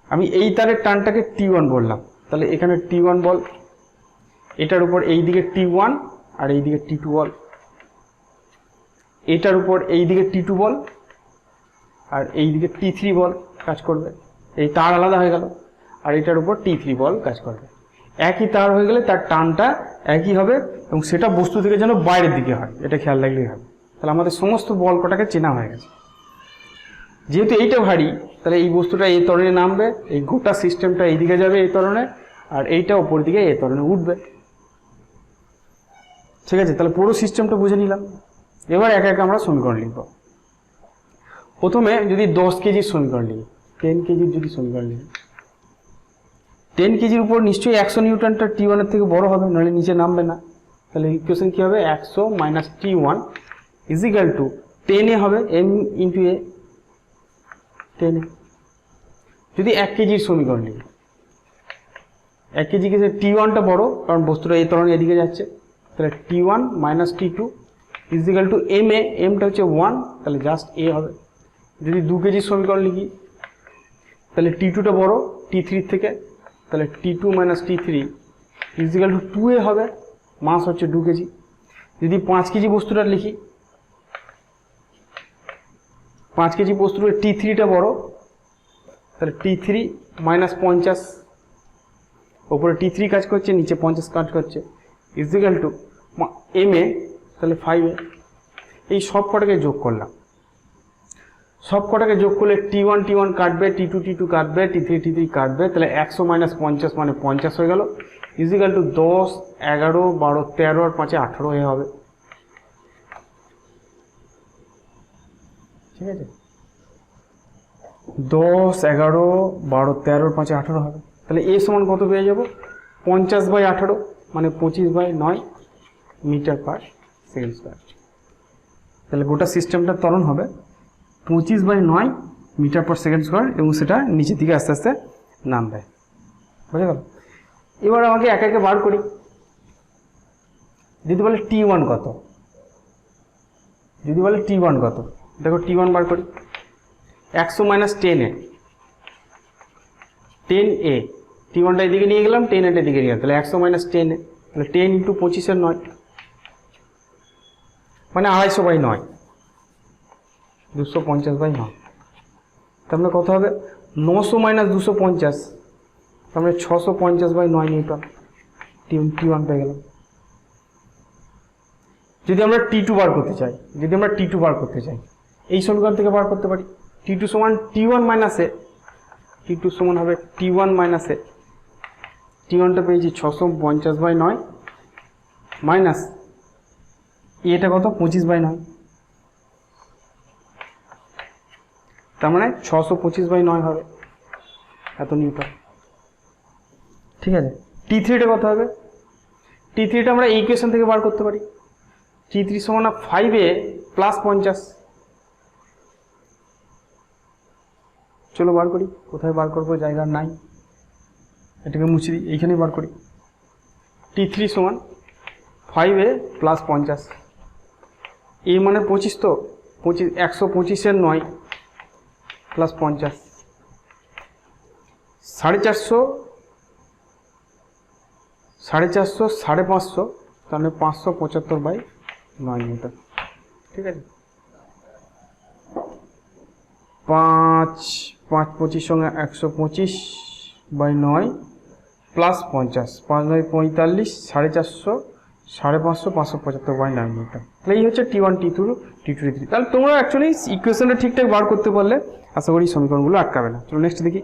আমি এই তারের টানটাকে T1 বললাম, তাহলে এখানে T1 বল, এটার উপর এই দিকে T1 আর এই দিকে T2 বল, এটার উপর এই দিকে T2 বল আর এই দিকে T3 বল কাজ করবে। এই তার আলাদা হয়ে গেল, আর এটার উপর T3 বল কাজ করবে। একই তার হয়ে গেলে তার টানটা একই হবে এবং সেটা বস্তু থেকে যেন বাইরের দিকে হয়, এটা খেয়াল রাখলেই হবে। তাহলে আমাদের সমস্ত বল কটাকে চেনা হয়ে গেছে। যেহেতু এইটা ভারী, তাহলে এই বস্তুটা এই ত্বরণে নামবে, এই গোটা সিস্টেমটা এইদিকে যাবে এই ত্বরণে, আর এইটা ওপর দিকে এই ত্বরণে উঠবে। ঠিক আছে, তাহলে পুরো সিস্টেমটা বুঝে নিলাম। এবার একে একে আমরা সমীকরণ লিখব। প্রথমে যদি 10 কেজির সমীকরণ লিখি, 10 কেজির যদি সমীকরণ লিখি, 10 কেজির উপর নিশ্চয়ই 100 নিউটনটা T1 এর থেকে বড় হবে, নাহলে নিচে নামবে না। তাহলে ইকুয়েশন কি হবে, 100 minus T1 is equal two 10A হবে, m ইন্টু এ, 10A। যদি 1 কেজির সমীকরণ লিখি, 1 কেজি কেসে T1টা বড়, কারণ বস্তুটা এই ত্বরণে এদিকে যাচ্ছে, তাহলে T1 minus T2 is equal two MA, এমটা হচ্ছে 1, তাহলে জাস্ট A হবে। যদি 2 কেজির সমীকরণ লিখি, তাহলে T2টা বড় T3 থেকে, তাহলে T2 minus T3 is equal two 2A হবে, মাস হচ্ছে 2 কেজি। যদি 5 কেজি বস্তুটা লিখি, 5 কেজি বস্তুর T3টা বড়, তাহলে T3 মাইনাস 50, ওপরে T3 কাজ করছে, নিচে 50 কাজ করছে, ইজ ইকাল টু MA, তাহলে 5A। এই সব কটাকে যোগ করলাম, সব কটাকে যোগ করলে T1 T1 কাটবে, T2 T2 কাটবে, T3 T3 কাটবে, তাহলে 100 মাইনাস 50 মানে 50 হয়ে গেল, ইজ ইকাল টু 10 11 12 13 আর 5 18 হয়ে হবে। ঠিক আছে, 10 11 12 13 5 18 হবে। তাহলে এ সমান কত পেয়ে যাব, 50/18 মানে 25/9 মিটার পার সেকেন্ড স্কয়ার। তাহলে গোটা সিস্টেমটা ত্বরণ হবে 25/9 মিটার পার সেকেন্ড স্কয়ার, এবং সেটা নিচের দিকে আস্তে আস্তে নামবে। বুঝে গেল? এবার আমাকে একে একে বার করি। যদি বলে T1 কত, যদি বলে T1 কত, দেখো T1 বার করি। 100 মাইনাস 10A, 10A, T1টা এদিকে নিয়ে গেলাম, 10A এদিকে নিয়ে গেলাম, তাহলে 100 মাইনাস 10A, তাহলে 10 ইন্টু 25 9, মানে 250/9, 250/9, তার মানে কত হবে 900 মাইনাস 250, তার মানে 650/9 নিউটন T1 পেয়ে গেলাম। যদি আমরা T2 বার করতে চাই, যদি আমরা T2 বার করতে চাই, এই সমীকরণ থেকে বার করতে পারি। T2 সমান T1 মাইনাস এ, T2 সমান হবে T1 মাইনাস এ, T1টা পেয়েছি 650/9 মাইনাস এটা কত 25/9, তার মানে 625/9 হবে এত নিউটন। ঠিক আছে, T3টা কত হবে? T3টা আমরা এই ইকুয়েশন থেকে বার করতে পারি। T3 সমান 5A প্লাস 50। চলো বার করি, কোথায় বার করবো, জায়গা নাই, এটাকে মুছে দিই, এইখানেই বার করি। T3 সমান 5A প্লাস 50, এ মানে 25, তো 125-এর 9 প্লাস 50, 450, 450, 550, তাহলে 575/9 নিউটন। ঠিক আছে, 5 25 সঙ্গে 125/9 প্লাস 50, 5 9 45, 450, 550, 575/9 নিউটন। তাহলে এই হচ্ছে T1 T2 T2 T3। তাহলে তোমরা অ্যাকচুয়ালি ইকুয়েশনটা ঠিকঠাক বার করতে পারলে আশা করি সমীকরণগুলো আটকাবে না। চলো নেক্সট দেখি।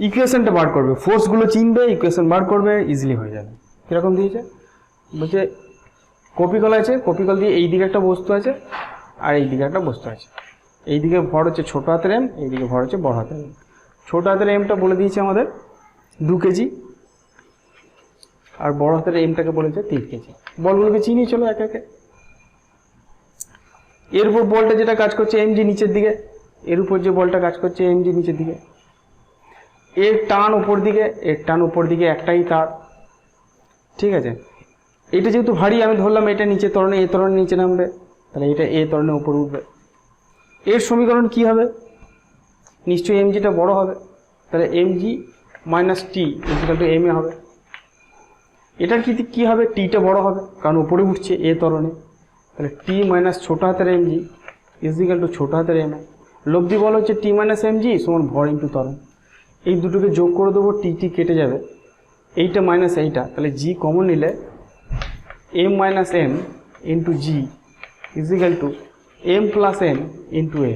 ইকুয়েশনটা বার করবে, ফোর্সগুলো চিনবে, ইকুয়েশন বার করবে, ইজিলি হয়ে যাবে। কীরকম দিয়েছে বলছে, কপিকল আছে, কপিকল দিয়ে এই দিকে একটা বস্তু আছে আর এই দিকে একটা বস্তু আছে। এই দিকে ভর হচ্ছে ছোট হাতের এম, এই দিকে ভর হচ্ছে বড় হাতের এম। ছোট হাতের এমটা বলে দিয়েছে আমাদের 2 কেজি, আর বড় হাতের এমটাকে বলেছে 3 কেজি। বলগুলোকে চিনি, চলো একে একে। এর উপর বলটা যেটা কাজ করছে এমজি নিচের দিকে, এর উপর যে বলটা কাজ করছে এমজি নিচের দিকে, এর টান উপর দিকে, এর টান উপর দিকে, একটাই তার। ঠিক আছে, এটা যেহেতু ভারী আমি ধরলাম এটা নিচে ত্বরণে, এ ত্বরণে নিচে নামবে, তাহলে এটা এ ত্বরণে উপর উঠবে। এর সমীকরণ কি হবে? নিশ্চয়ই এমজিটা বড় হবে, তাহলে M G minus T equal to M A হবে। এটার কি হবে? টিটা বড় হবে কারণ উপরে উঠছে এ ত্বরণে, তাহলে টি মাইনাস ছোট হাতের এমজি ইকুয়াল টু ছোট হাতের এম এ। লব্ধি বল হচ্ছে টি মাইনাস এমজি সমান ভর ইন্টু ত্বরণ। এই দুটোকে যোগ করে দেবো, টি কেটে যাবে, এইটা মাইনাস এইটা, তাহলে জি কমন নিলে M minus M into G equal to M plus M into A.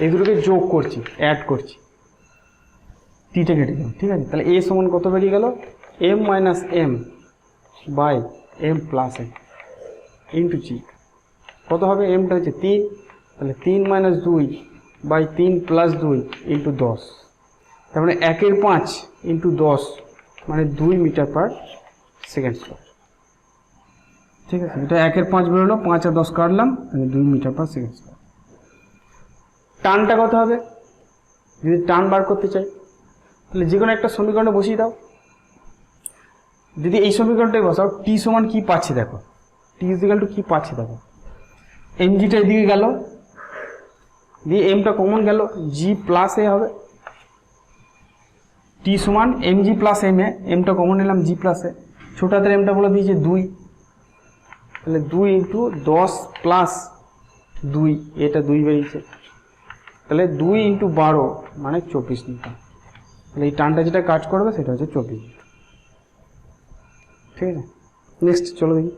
এই দুটোকে যোগ করছি, অ্যাড করছি, টিটা কেটে যাবে। ঠিক আছে, তাহলে এ সমান কত বেরিয়ে গেল? M minus M by M plus M into G. কত হবে? এমটা হচ্ছে 3, তাহলে 3 মাইনাস 2 বাই 3 প্লাস 2 ইন্টু 10, তার মানে 1/5 ইন্টু 10 মানে 2 মিটার পার সেকেন্ড স্কোয়ার। ঠিক আছে, এটা 1/5 বেরোলো, 5 আর 10 কাটলাম, 2 মিটার পার সেকেন্ড স্কোয়ার। টানটা কত হবে? যদি টান বার করতে চাই তাহলে যে কোনো একটা সমীকরণে বসিয়ে দাও। যদি এই সমীকরণটাই বসাও, টি সমান কি পাচ্ছে দেখো, টি ইকুয়াল টু কি পাচ্ছে দেখো, এমজিটা এদিকে গেল, দিয়ে এমটা কমন গেল, জি প্লাস এ হবে। টি সমান MG plus M A, এমটা common নিলাম, জি প্লাস এ। ছোট হাতের এমটা বলে দিয়েছে 2, তাহলে 2 ইন্টু 10 প্লাস 2, এটা 2 বেরিয়েছে, তাহলে 2 ইন্টু 12 মানে 24 নিউটন। তাহলে এই টানটা যেটা কাজ করবে সেটা হচ্ছে 24 নিউটন। ঠিক আছে, নেক্সট চলো দেখি।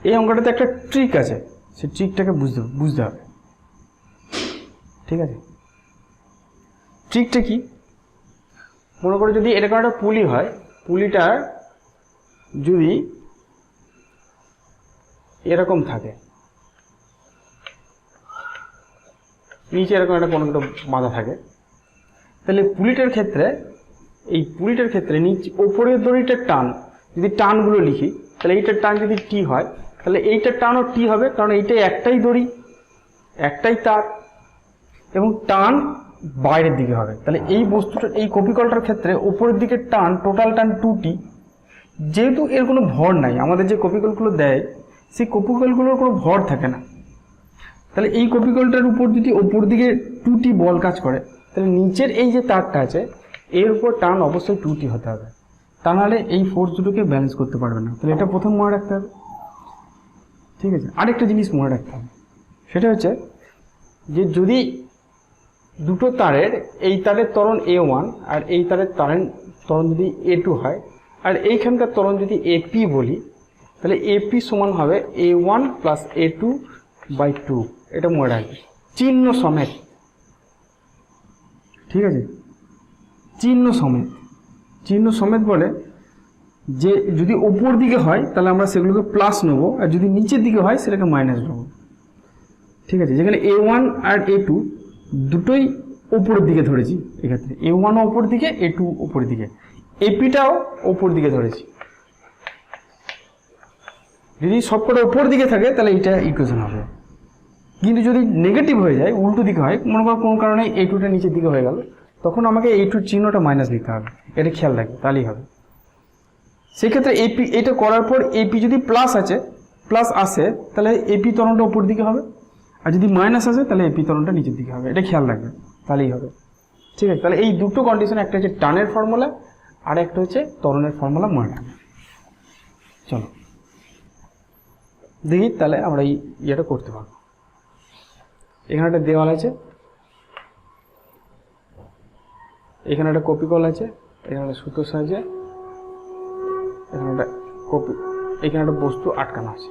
এই অঙ্কটাতে একটা ট্রিক আছে, সেই ট্রিকটাকে বুঝতে হবে। ঠিক আছে, ট্রিকটা কি? মনে করো যদি এরকম একটা পুলি হয়, পুলিটার যদি এরকম থাকে, নিচে এরকম একটা কোনো একটা বাঁধা থাকে, তাহলে পুলিটার ক্ষেত্রে নিচে ওপরের দড়িটার টান, যদি টানগুলো লিখি তাহলে এইটার টান যদি টি হয় তাহলে এইটার টানও টি হবে, কারণ এইটাই একটাই দড়ি, একটাই তার, এবং টান বাইরের দিকে হবে। তাহলে এই বস্তুটা, এই কপিকলটার ক্ষেত্রে ওপরের দিকে টান, টোটাল টান 2t, যেহেতু এর কোনো ভর নাই, আমাদের যে কপিকলগুলো দেয় সেই কপিকলগুলোর কোনো ভর থাকে না, তাহলে এই কপিকলটার উপর যদি ওপর দিকে 2t বল কাজ করে, তাহলে নিচের এই যে তারটা আছে এর উপর টান অবশ্যই 2t হতে হবে, তা নাহলে এই ফোর্স দুটোকে ব্যালেন্স করতে পারবে না। তাহলে এটা প্রথম মনে রাখতে হবে, ঠিক আছে। আরেকটা জিনিস মনে রাখতে হবে, সেটা হচ্ছে যে যদি দুটো তারের, এই তারের ত্বরণ A1 আর এই তারের ত্বরণ যদি A2 হয়, আর এইখানকার ত্বরণ যদি AP বলি, তাহলে AP সমান হবে A1 প্লাস A2/2, এটা মনে রাখবে চিহ্ন সমেত, ঠিক আছে, চিহ্ন সমেত। চিহ্ন সমেত বলে যে যদি ওপর দিকে হয় তাহলে আমরা সেগুলোকে প্লাস নেবো, আর যদি নিচের দিকে হয় সেটাকে মাইনাস নেবো, ঠিক আছে। যেখানে A1 আর A2 দুটোই ওপরের দিকে ধরেছি, এক্ষেত্রে A1 ওপর দিকে, A2 ওপর দিকে, APটাও ওপর দিকে ধরেছি। যদি সবকটা ওপর দিকে থাকে তাহলে এটা ইকুয়েশন হবে, কিন্তু যদি নেগেটিভ হয়ে যায়, উল্টো দিকে হয়, মনে করো কোনো কারণে A2টা নিচের দিকে হয়ে গেল, তখন আমাকে A2 চিহ্নটা মাইনাস দিতে হবে, এটা খেয়াল রাখবে, তাহলেই হবে। সেক্ষেত্রে AP এটা করার পর AP যদি প্লাস আসে তাহলে AP ত্বরণটা ওপর দিকে হবে, আর যদি মাইনাস আসে তাহলে AP ত্বরণটা নিচের দিকে হবে, এটা খেয়াল রাখবে, তাহলেই হবে, ঠিক আছে। তাহলে এই দুটো কন্ডিশন, একটা হচ্ছে টানের ফর্মুলা আর একটা হচ্ছে ত্বরণের ফর্মুলা মনে রাখবে। চলো দেখি তাহলে আমরা এই ইয়েটা করতে পারবো। এখানে একটা দেওয়াল আছে, এখানে একটা কপিকল আছে, এখানে একটা সুতোর সাহায্যে এখানে একটা এখানে একটা বস্তু আটকানো আছে,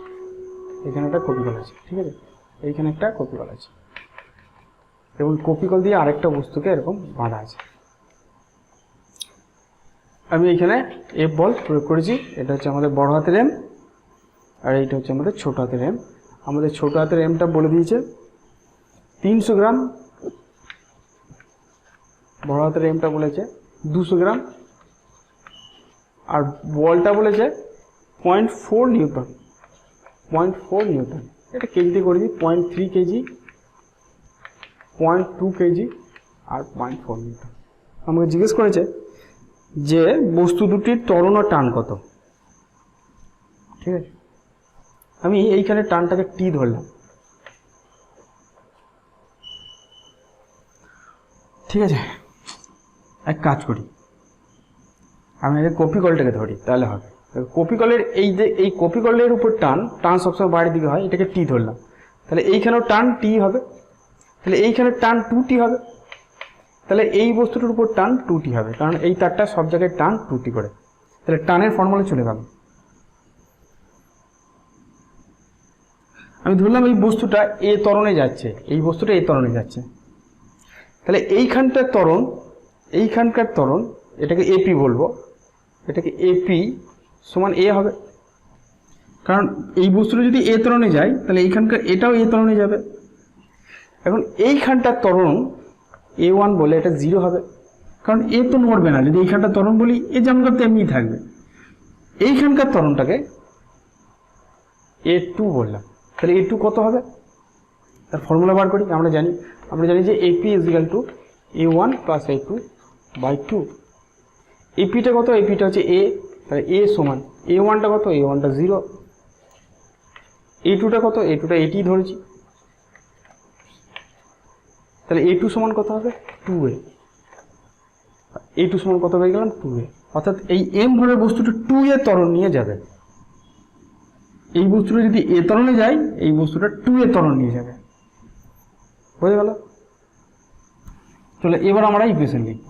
এখানে একটা কপিকল আছে, ঠিক আছে, এইখানে একটা কপিকল আছে, এবং কপিকল দিয়ে আরেকটা বস্তুকে এরকম বাঁধা আছে। আমি এইখানে F বল প্রয়োগ করেছি, এটা হচ্ছে আমাদের বড় হাতের M, আর এইটা হচ্ছে আমাদের ছোট হাতের M। আমাদের ছোট হাতের Mটা বলে দিয়েছে 300 গ্রাম, বড় হাতের Mটা বলেছে 200 গ্রাম, আর বলটা বলেছে 0.4 নিউটন, 0.4 নিউটন। এটা কেজিতে করে দিই, 0.3 কেজি, 0.2 কেজি আর 0.4 নিউটন। আমাকে জিজ্ঞেস করেছে যে বস্তু দুটির ত্বরণ ও টান কত, ঠিক আছে। আমি এইখানে টানটাকে T ধরলাম, ঠিক আছে। এক কাজ করি, আমি আগে কপিকলটাকে ধরি, তাহলে হবে। কপিকলের এই যে এই কপিকলের উপর টান সবসময় বাইরের দিকে হয়, এটাকে T ধরলাম, তাহলে এইখানেও টান T হবে, তাহলে এইখানে টান 2T হবে, তাহলে এই বস্তুটার উপর টান 2T হবে, কারণ এই তারটা সব জায়গায় টান 2T করে। তাহলে টানের ফর্মুলা চলে গেল। আমি ধরলাম এই বস্তুটা A ত্বরণে যাচ্ছে, এই বস্তুটা A ত্বরণে যাচ্ছে, তাহলে এইখানকার ত্বরণ এটাকে AP বলবো, এটাকে AP সমান A হবে, কারণ এই বস্তুটা যদি A ত্বরণে যায় তাহলে এইখানকার এটাও A ত্বরণে যাবে। এখন এইখানটার ত্বরণ A1 বলে এটা 0 হবে, কারণ A তো নড়বে না। যদি এইখানটার ত্বরণ বলি এ যেমনকার তেমনিই থাকবে। এইখানকার ত্বরণটাকে A2 বললাম, তাহলে A2 কত হবে, তার ফর্মুলা বার করি। আমরা জানি যে AP = A1 + A2/2। APটা কত, APটা হচ্ছে A, তাহলে A সমান A1টা কত, A1টা 0, A2টা কত, A2টা এটি ধরেছি, তাহলে A2 সমান কত হবে 2A, A2 সমান কত পেয়ে গেলাম 2A, অর্থাৎ এই M ভরের বস্তুটা 2A ত্বরণ নিয়ে যাবে। এই বস্তুটা যদি A ত্বরণে যায়, এই বস্তুটা 2A ত্বরণ নিয়ে যাবে, বুঝে গেল। চলো এবার আমরা ইকুয়েশন লিখব।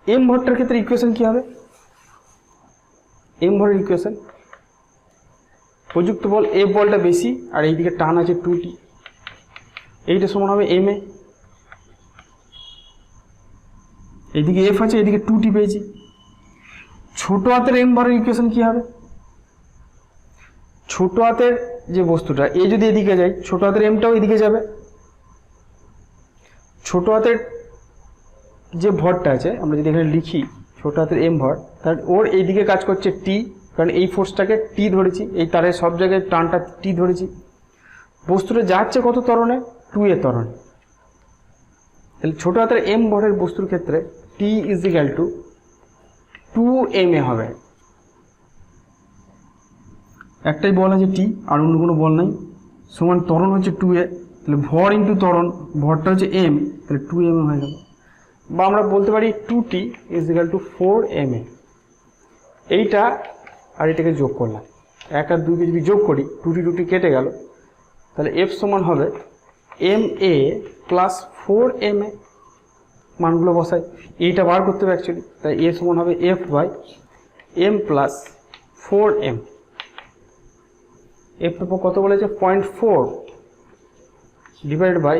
M ভরটার ক্ষেত্রে ইকুয়েশন কি হবে, M ভরের ইকুয়েশন, প্রযুক্ত বল F বলটা বেশি আর এইদিকে টান আছে 2T, এইটা সমান হবে MA, এইদিকে F আছে, এইদিকে 2T পেয়েছি। ছোট হাতের M ভরের ইকুয়েশন কি হবে, ছোট হাতের যে বস্তুটা A যদি এদিকে যায়, ছোট হাতের Mটাও এদিকে যাবে। ছোট হাতের যে ভরটা আছে, আমরা যদি এখানে লিখি ছোট হাতের M ভর, তাহলে ওর এইদিকে কাজ করছে T কারণ এই ফোর্সটাকে টি ধরেছি, এই তারের সব জায়গায় টানটা টি ধরেছি। বস্তুটা যাচ্ছে কত ত্বরণে? 2a ত্বরণে। তাহলে ছোট হাতের m ভরের বস্তুর ক্ষেত্রে t is equal two 2ma হবে। একটাই বল আছে t, আর অন্য কোনো বল নাই, সমান ত্বরণ হচ্ছে 2a, তাহলে ভর ইন্টু ত্বরণ, ভরটা হচ্ছে m, তাহলে 2ma হয়ে গেল। বা আমরা বলতে পারি 2t is equal two 4ma। এইটা আর এটাকে যোগ করলাম, 1 আর 2কে যদি যোগ করি, 2t কেটে গেল, তাহলে f সমান হবে ma প্লাস 4ma। মানগুলো বসাই, এইটা বার করতে হবে অ্যাকচুয়ালি, তাই a সমান হবে f by m plus 4m। f কত বলেছে? 0.4 ডিভাইড বাই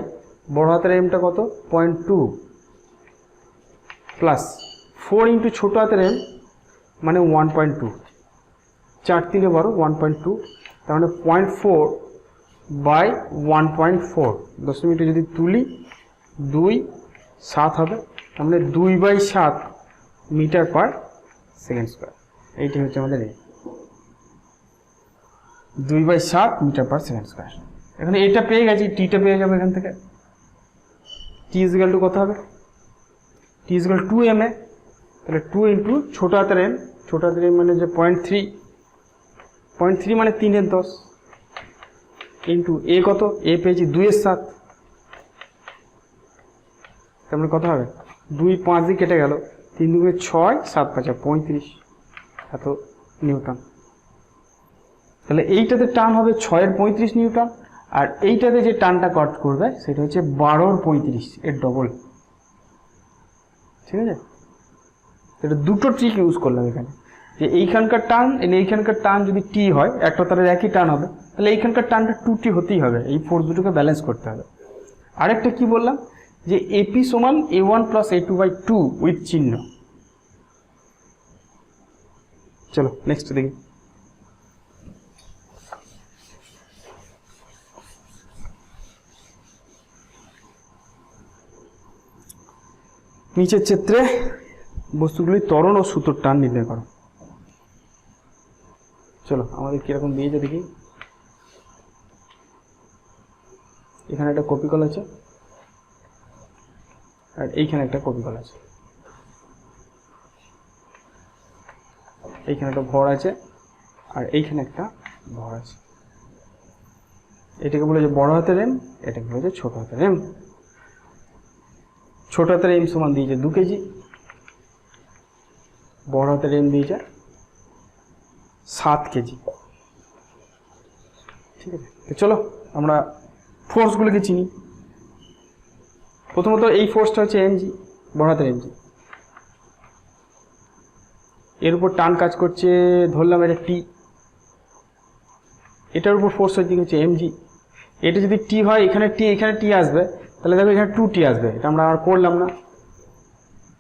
বড় হাতের mটা কত? 0.2 প্লাস 4 ইন্টু ছোট হাতের m মানে 1.2, 4 3 12, 1.2, তার মানে 0.4 বাই 1.4, দশমিকটা যদি তুলি 2/7 হবে, তার মানে 2/7 মিটার পার সেকেন্ড স্কোয়ার। এইটি হচ্ছে আমাদের 2/7 মিটার পার সেকেন্ড স্কোয়ার। এখানে এটা পেয়ে গেছি, টিটা পেয়ে যাবে এখান থেকে। টি ইজ ইকুয়াল টু কত হবে? টি ইজ ইকুয়াল 2ma, তাহলে 2 ইন্টু ছোট হাতের m, ছোট হাতের m মানে যে 0.3 মানে 3/10 ইন্টু a কত? a পেয়েছি 2/7, তার মানে কত হবে? 2 5 দিয়ে কেটে গেল, 3 2 6, 7 5 35 এত নিউটন। তাহলে এইটাতে টান হবে 6 এর 35 নিউটন, আর এইটাতে যে টানটা কাট করবে সেটা হচ্ছে 12 এর 35, এর ডবল। ঠিক আছে, এটা দুটো ট্রিক ইউজ করলাম এখানে, যে এইখানকার টান এইখানকার টান যদি টি হয়, একটা তারের একই টান হবে, তাহলে এইখানকার টানটা 2t হতেই হবে, এই ফোর্স দুটোকে ব্যালেন্স করতে হবে। আরেকটা কি বললাম, যে এপি সমান a1 প্লাস a2/2 উইথ চিহ্ন। চলো নেক্সট দেখি। নিচের চিত্রে বস্তুগুলি ত্বরণ ও সুতোর টান নির্ণয় করো। চলো আমাদের কিরকম দিয়েছে দেখি। এখানে একটা কপি কল আছে, আর এইখানে একটা কপি কল আছে, এইখানে একটা ভর আছে, আর এইখানে একটা ভর আছে। এটাকে বলে যে বড় হাতের m, এটাকে বলে যে ছোট হাতের m। ছোট হাতের m সমান দিয়েছে 2 কেজি, বড় হাতের m দিয়েছে 7 কেজি। ঠিক আছে, তো চলো আমরা ফোর্সগুলোকে চিনি। প্রথমত এই ফোর্সটা হচ্ছে mg, বড় হাতের mg। এর উপর টান কাজ করছে, ধরলাম এটা t, এটার উপর ফোর্স হচ্ছে mg। এটা যদি t হয়, এখানে t আসবে, তাহলে দেখো এখানে 2t আসবে। এটা আমরা আর করলাম না,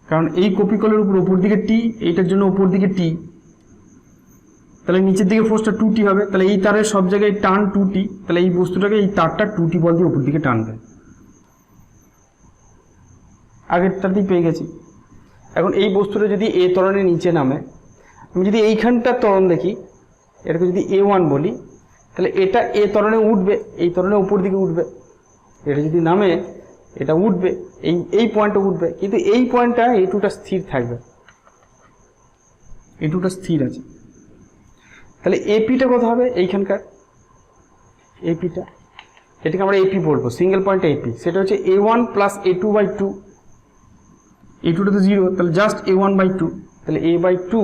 কারণ এই কপি কলের উপর দিকে t, এইটার জন্য উপর দিকে t, তাহলে নিচের দিকে ফোর্সটা 2t হবে। তাহলে এই তারের সব জায়গায় টান 2t, তাহলে এই বস্তুটাকে এই তারটা 2t বল দিয়ে উপর দিকে টানবে। আগেরটাতেই পেয়ে গেছি। এখন এই বস্তুটা যদি a ত্বরণের নিচে নামে, আমি যদি এইখানটার ত্বরণ দেখি, এটাকে যদি a1 বলি, তাহলে এটা a ত্বরণে উঠবে, এই ত্বরণে উপর দিকে উঠবে। এটা যদি নামে, এটা উঠবে, এই পয়েন্টটা উঠবে, কিন্তু এই পয়েন্টটা a2টা স্থির থাকবে, a2টা স্থির আছে। তাহলে এপিটা কত হবে? এইখানকার এপিটা, এটাকে আমরা এপি বলবো, সিঙ্গেল পয়েন্ট এপি, সেটা হচ্ছে a1 প্লাস a2/2। a2টা তো 0, তাহলে জাস্ট a1/2, তাহলে a/2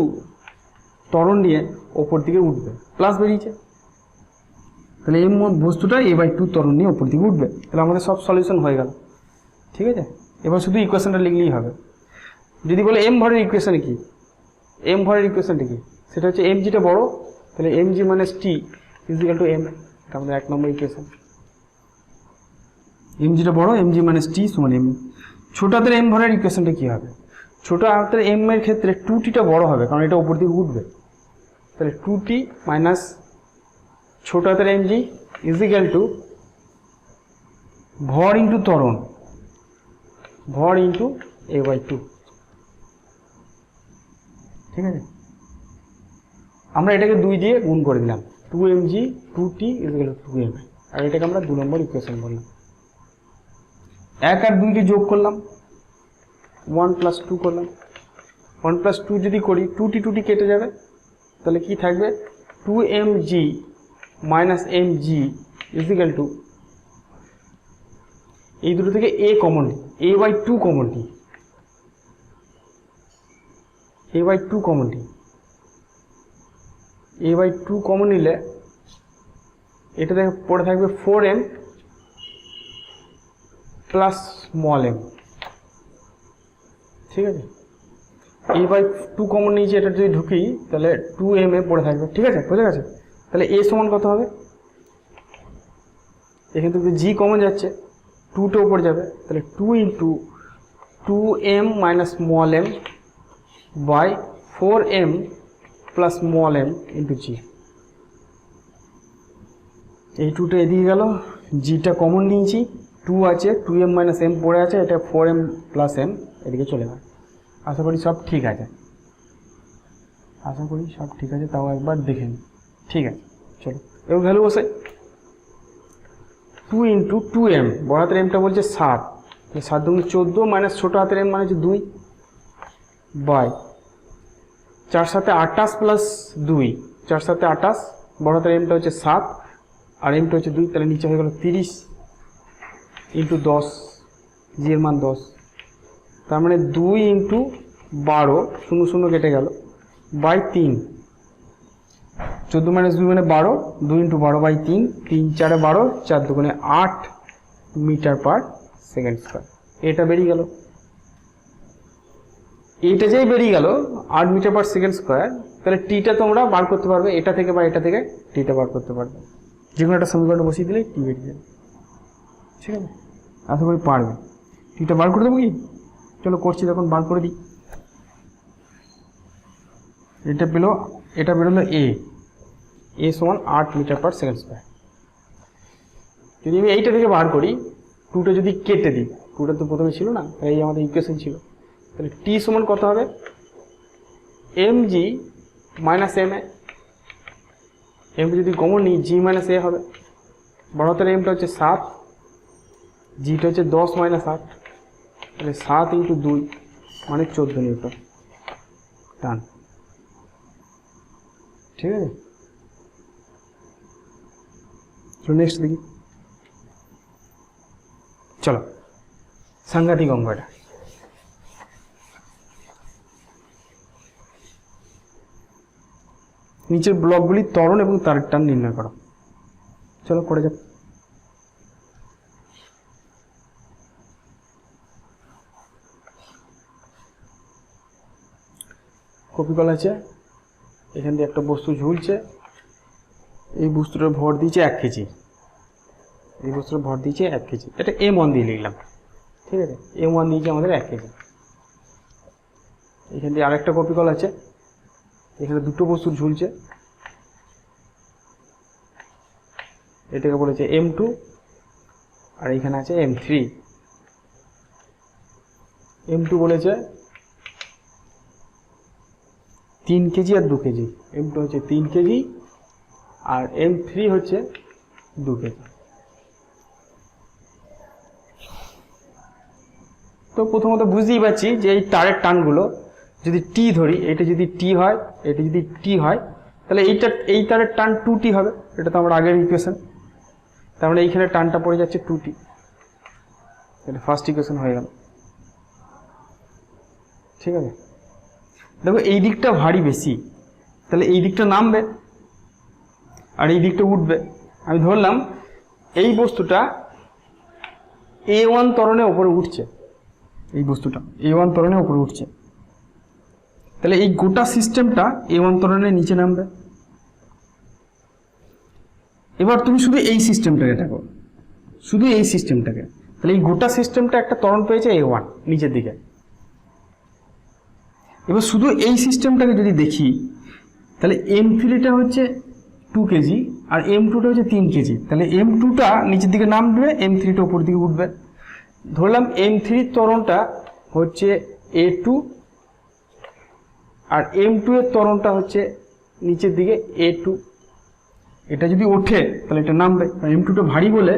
ত্বরণ নিয়ে ওপর দিকে উঠবে, প্লাস বেরিয়েছে, তাহলে এই বস্তুটা a/2 ত্বরণ নিয়ে ওপর দিকে উঠবে। তাহলে আমাদের সব সলিউশন হয়ে গেল। ঠিক আছে, এবার শুধু ইকুয়েশনটা লিখলেই হবে। যদি বলে m ভরের ইকুয়েশনে কি, m ভরের ইকুয়েশনটা কি, সেটা হচ্ছে mgটা বড়, তাহলে mg minus t is equal two m। এটা আমাদের 1 নম্বর ইকুয়েশন। mgটা বড়, mg মাইনাস t সমান m। ছোট হাতের m ভরের ইকুয়েশনটা কি হবে? ছোট হাতের m এর ক্ষেত্রে 2tটা বড় হবে, কারণ এটা উপর দিকে উঠবে। তাহলে 2t মাইনাস ছোট হাতের mg ইজ ইকুয়াল টু ভর ইন্টু ত্বরণ, ভর ইন্টু a/2। ঠিক আছে, আমরা এটাকে 2 দিয়ে গুণ করে দিলাম, 2mg 2t = 2m, আর এটাকে আমরা 2 নম্বর ইকুয়েশন বললাম। 1 আর 2 কে যোগ করলাম, 1 + 2 করলাম, 1 + 2 যদি করি 2t কেটে যাবে, তাহলে কি থাকবে 2mg - mg = এই দুটো থেকে a কমন, a/2 কমন নিই, a/2 কমন নিই, a/2 কমন নিলে এটা থেকে পড়ে থাকবে 4m + m, ঠিক আছে। a/2 কমন নিয়েছি, এটা যদি ঢুকি তাহলে 2m এ পড়ে থাকবে, ঠিক আছে, বোঝা গেছে। তাহলে a সমান কত হবে, এখান থেকে g কমন যাচ্ছে, 2টা উপরে যাবে, তাহলে 2 × 2m - m / 4m + m × g। এই 2টা এদিকে গেল, gটা কমন নিয়েছি, 2 আছে, 2m - m পড়ে আছে, এটা 4m + m এদিকে চলে গেল। আশা করি সব ঠিক আছে, তাও একবার দেখে নিন। ঠিক আছে, চলো এবার ভ্যালু বসাই। 2 × 2m, বড় হাতের এমটা বলছে 7, 7 × 14 - ছোট হাতের এম মানে হচ্ছে 2 বাই 4 × 7 = 28 + 2, 4 × 7 = 28, বড় হাতের এমটা হচ্ছে 7 আর এমটা হচ্ছে 2, তাহলে নিচে হয়ে গেল 30 × 10, জি এর মান 10, তার মানে 2 × 12, 0 0 কেটে গেল, বাই 3, 14 - 2 মানে 12, 2 × 12 বাই 3, 3 × 4 = 12, 4 × 2 = 8 m/s²। এটা বেরিয়ে গেল, এইটা যেই বেরিয়ে গেল 8 m/s², তাহলে টিটা তোমরা বার করতে পারবে, এটা থেকে বা এটা থেকে টিটা বার করতে পারবে, যে কোনো একটা সমীকরণ বসিয়ে দিলেই টি বেরিয়ে যাবে, ঠিক আছে। আশা করি পারবে। টিটা বার করে দেবো কি, চলো করছি, তখন বার করে দিই। এটা বেরোলো a সমান 8 m/s²। যদি আমি এইটা থেকে বার করি, 2টা যদি কেটে দিই, 2টা তো প্রথমে ছিল না, তাই এই আমাদের ইকুয়েশন ছিল, তাহলে t সমান কত হবে, mg - ma, m যদি কমন নিই g - a হবে, বড় হাতের এমটা হচ্ছে 7, জিটা হচ্ছে 10 - 8, তাহলে 7 × 2 মানে 14 নিউটন টান, ঠিক আছে। চলো নেক্সট দেখি, চলো সাংঘাতিক অঙ্ক এটা। নিচের ব্লকগুলি ত্বরণ এবং তারের টান নির্ণয় করো, চলো করে যাক। কপি কল আছে, এখান দিয়ে একটা বস্তু ঝুলছে, এই বস্তুটার ভর দিয়েছে 1 কেজি, এই বস্তুটার ভর দিয়েছে 1 কেজি, এটা m1 দিয়ে লিখলাম, ঠিক আছে, m1 দিয়েছে আমাদের 1 কেজি। এখান দিয়ে আরেকটা কপি কল আছে, এখানে দুটো বস্তু ঝুলছে, এটাকে বলেছে m2 আর এখানে আছে m3, m2 বলেছে 3 কেজি আর 2 কেজি, m2 হচ্ছে 3 কেজি আর m3 হচ্ছে 2 কেজি। তো প্রথমত বুঝতেই পারছি যে এই তারের টানগুলো যদি টি ধরি, এটা যদি টি হয়, এটা যদি টি হয়, তাহলে এই তারের টান 2t হবে, এটা তো আমার আগের ইকুয়েশন, তার মানে এইখানে টানটা পড়ে যাচ্ছে 2t, এটা ফার্স্ট ইকুয়েশন হয়ে গেল, ঠিক আছে। দেখো এই দিকটা ভারী বেশি, তাহলে এই দিকটা নামবে আর এই দিকটা উঠবে। আমি ধরলাম এই বস্তুটা a1 ত্বরণে উপরে উঠছে, এই বস্তুটা a1 ত্বরণে উপরে উঠছে, তাহলে এই গোটা সিস্টেমটা a1 ত্বরণে নিচে নামবে। এবার তুমি শুধু এই সিস্টেমটাকে দেখো, শুধু এই সিস্টেমটাকে, তাহলে এই গোটা সিস্টেমটা একটা ত্বরণ পেয়েছে a1 নিচের দিকে। এবার শুধু এই সিস্টেমটাকে যদি দেখি, তাহলে m3টা হচ্ছে 2 কেজি আর m2টা হচ্ছে 3 কেজি, তাহলে m2টা নিচের দিকে নামবে, m3টা উপর দিকে উঠবে। ধরলাম m3 ত্বরণটা হচ্ছে a2 আর m2 এর ত্বরণটা হচ্ছে নিচের দিকে A2, এটা যদি ওঠে তাহলে এটা নামবে, M2টা ভারী বলে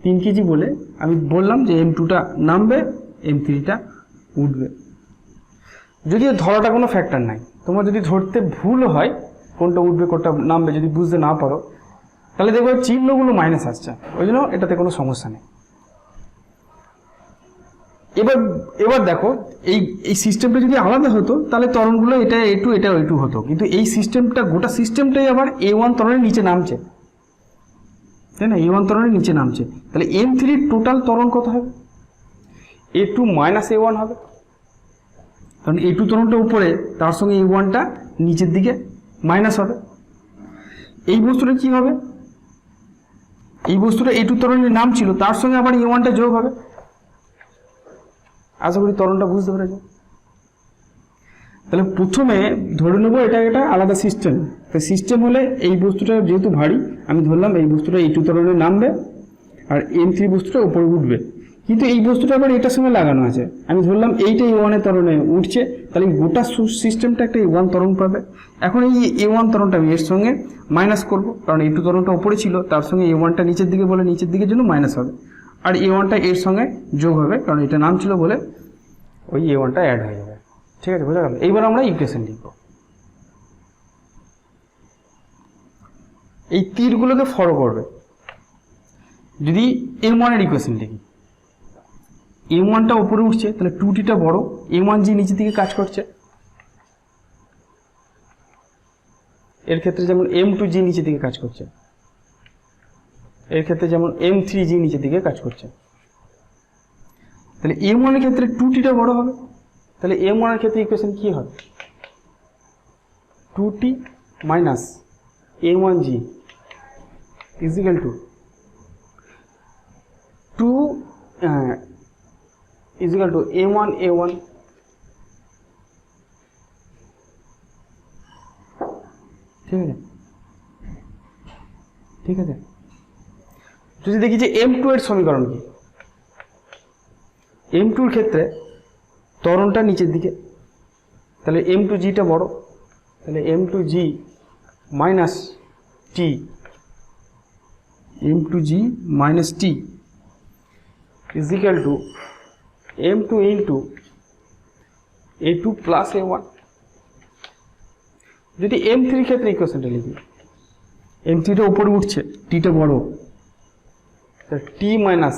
3 কেজি বলে আমি বললাম যে M2টা নামবে, M3টা উঠবে। যদিও ধরাটা কোনো ফ্যাক্টর নাই, তোমার যদি ধরতে ভুল হয় কোনটা উঠবে কোনটা নামবে যদি বুঝতে না পারো তাহলে দেখবে চিহ্নগুলো মাইনাস আসছে, ওই জন্য এটাতে কোনো সমস্যা নেই। এবার দেখো এই সিস্টেমটা যদি আলাদা হতো তাহলে ত্বরণগুলো এটা A2 এটা A2 হতো, কিন্তু এই সিস্টেমটা গোটা সিস্টেমটাই আবার A1 ত্বরণের নিচে নামছে, তাই না? A1 ত্বরণের নিচে নামছে, তাহলে M3 টোটাল ত্বরণ কত হবে? A2 মাইনাস A1 হবে, কারণ A2 ত্বরণটা উপরে, তার সঙ্গে A1টা নিচের দিকে মাইনাস হবে। এই বস্তুটা কি হবে? এই বস্তুটা A2 ত্বরণের নাম ছিল, তার সঙ্গে আবার A1টা যোগ হবে। আশা করি ত্বরণটা বুঝতে পেরেছো। তাহলে প্রথমে ধরে নেবো এটা একটা আলাদা সিস্টেম। তো সিস্টেম হলে এই বস্তুটা যেহেতু ভারী, আমি ধরলাম এই বস্তুটা A2 ত্বরণে নামবে আর M3 বস্তুটা উপরে উঠবে, কিন্তু এই বস্তুটা আবার এটার সঙ্গে লাগানো আছে, আমি ধরলাম এইটা A1 এর ত্বরণে উঠছে, তাহলে গোটা সিস্টেমটা একটা A1 ত্বরণ পাবে। এখন এই A1 ত্বরণটা আমি এর সঙ্গে মাইনাস করব, কারণ A2 ত্বরণটা উপরে ছিল, তার সঙ্গে A1টা নিচের দিকে বলে নিচের দিকের জন্য মাইনাস হবে, আর A1টা এর সঙ্গে যোগ হবে, কারণ এটা নাম ছিল বলে ওই A1টা অ্যাড হয়ে যাবে। ঠিক আছে, বোঝা গেল? এইবার আমরা ইকুয়েশন লিখব। এই তীরগুলোকে ফলো করবে। যদি M1 এর ইকুয়েশন লিখি, M1টা উপরে উঠছে তাহলে 2Tটা বড়, M1G নিচের দিকে কাজ করছে। এর ক্ষেত্রে যেমন M2G নিচের দিকে কাজ করছে, এর ক্ষেত্রে যেমন M3G নিচের দিকে কাজ করছে। তাহলে M1 এর ক্ষেত্রে 2Tটা বড় হবে, তাহলে M1 এর ক্ষেত্রে ইকুয়েশন কি হবে? 2T minus M1G is equal to 2 is equal to M1 A1 ঠিক আছে, ঠিক আছে। যদি দেখি যে M2 এর সমীকরণ কি, M2 এর ক্ষেত্রে ত্বরণটা নিচের দিকে, তাহলে M2Gটা বড়, তাহলে M2G minus T, M2G minus T is equal to M2 into A2 plus A1। যদি M3 ক্ষেত্রে ইকুয়েশনটা লিখি, M3টা উপরে উঠছে, Tটা বড়, তাহলে T minus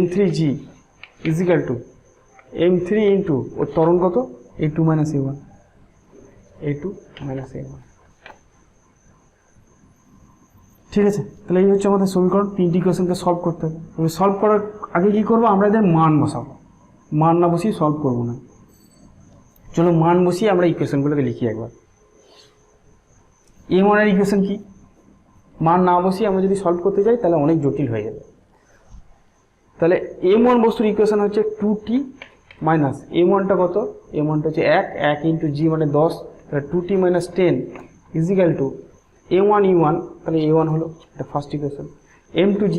M3G is equal to M3 into ওর ত্বরণ কত? A2 minus A1, A2 minus A1। ঠিক আছে, তাহলে এই হচ্ছে আমাদের সমীকরণ। 3টি ইকুয়েশনকে সলভ করতে হবে। তবে সলভ করার আগে কি করবো? আমরা এদের মান বসাবো, মান না বসিয়ে সলভ করবো না। চলো মান বসিয়ে আমরা ইকুয়েশনগুলোকে লিখি একবার। M1 এর ইকুয়েশন কি? মান না বসিয়ে আমরা যদি সলভ করতে যাই তাহলে অনেক জটিল হয়ে যাবে। তাহলে M1 বস্তুর ইকুয়েশন হচ্ছে 2T মাইনাস M1টা কত? M1টা হচ্ছে 1 ইন্টু G মানে 10, তাহলে 2T minus 10 is equal two M1 E1, তাহলে A1 হলো, এটা ফার্স্ট ইকুয়েশন। M2G,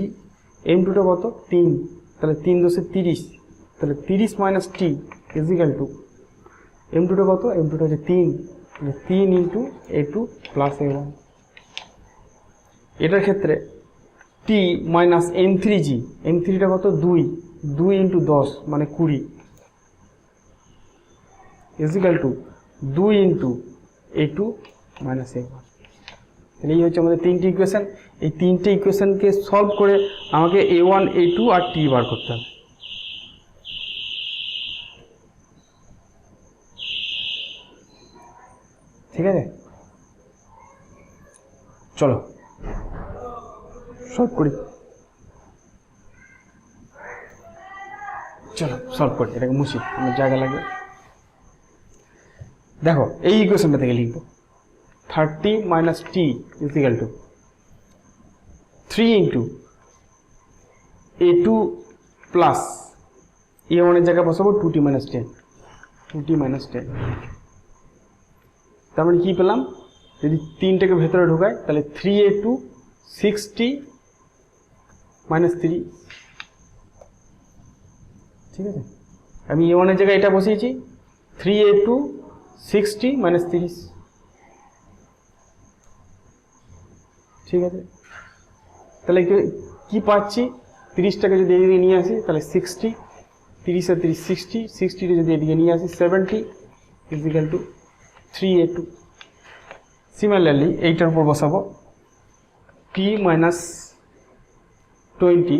M2টা কত? 3, তাহলে 3 দশে 30, তাহলে 30 minus T is equal to M2টা কত? M2টা হচ্ছে 3, তাহলে 3 ইন্টু A2 প্লাস A1। এটার ক্ষেত্রে T মাইনাস M3G, M3টা কত? 2 ইন্টু 10 মানে 20 is equal two 2 into A2 minus A1। তাহলে এই হচ্ছে আমাদের 3টি ইকুয়েশন। এই 3টে ইকুয়েশনকে সলভ করে আমাকে A1, A2 আর T বার করতে হবে। ঠিক আছে, চলো সলভ করি। চলো সলভ করি, এটাকে মুছি, আমার জায়গা লাগবে। দেখো এই ইকুয়েশনটা থেকে লিখবো 30 minus T is equal two 3 into A2 plus A1 এর জায়গায় বসাবো 2T মাইনাস 10, 2T মাইনাস 10। তার মানে কী পেলাম? যদি 3টাকে ভেতরে ঢোকায় তাহলে 3A2 6T মাইনাস 3। ঠিক আছে, আমি A1 এর জায়গায় এটা বসিয়েছি 3A2 6T মাইনাস 30। ঠিক আছে, তাহলে কি পাচ্ছি, 30টাকে যদি এদিকে নিয়ে আসি তাহলে 60, 30 আর 30 60, 60টা যদি এদিকে নিয়ে আসি 70 ইকুয়াল টু 3a2। সিমিলারলি এইটার উপর বসাবো, t minus 20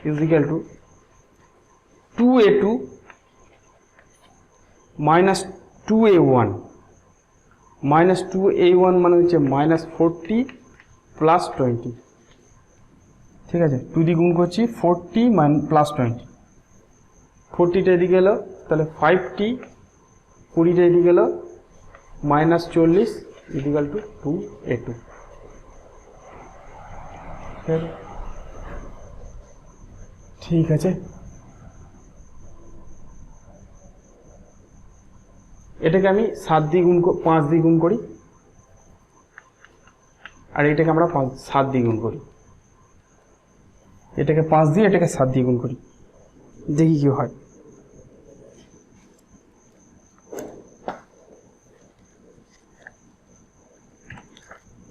equal to 2a2 minus 2a1, minus 2a1 মানে হচ্ছে মাইনাস 40 প্লাস 20। ঠিক আছে, 2 দিয়ে গুণ করছি 40 প্লাস 20, 40টা এদিকে গেল তাহলে 5t, 20টা এদিকে গেল মাইনাস 40 ইকুয়াল টু 2a2। ঠিক আছে, এটাকে আমি 7 দিয়ে গুণ 5 দিয়ে গুণ করি, আর এটাকে আমরা 7 দিয়ে গুণ করি, এটাকে 5 দিয়ে এটাকে 7 দিয়ে গুণ করি, দেখি কি হয়।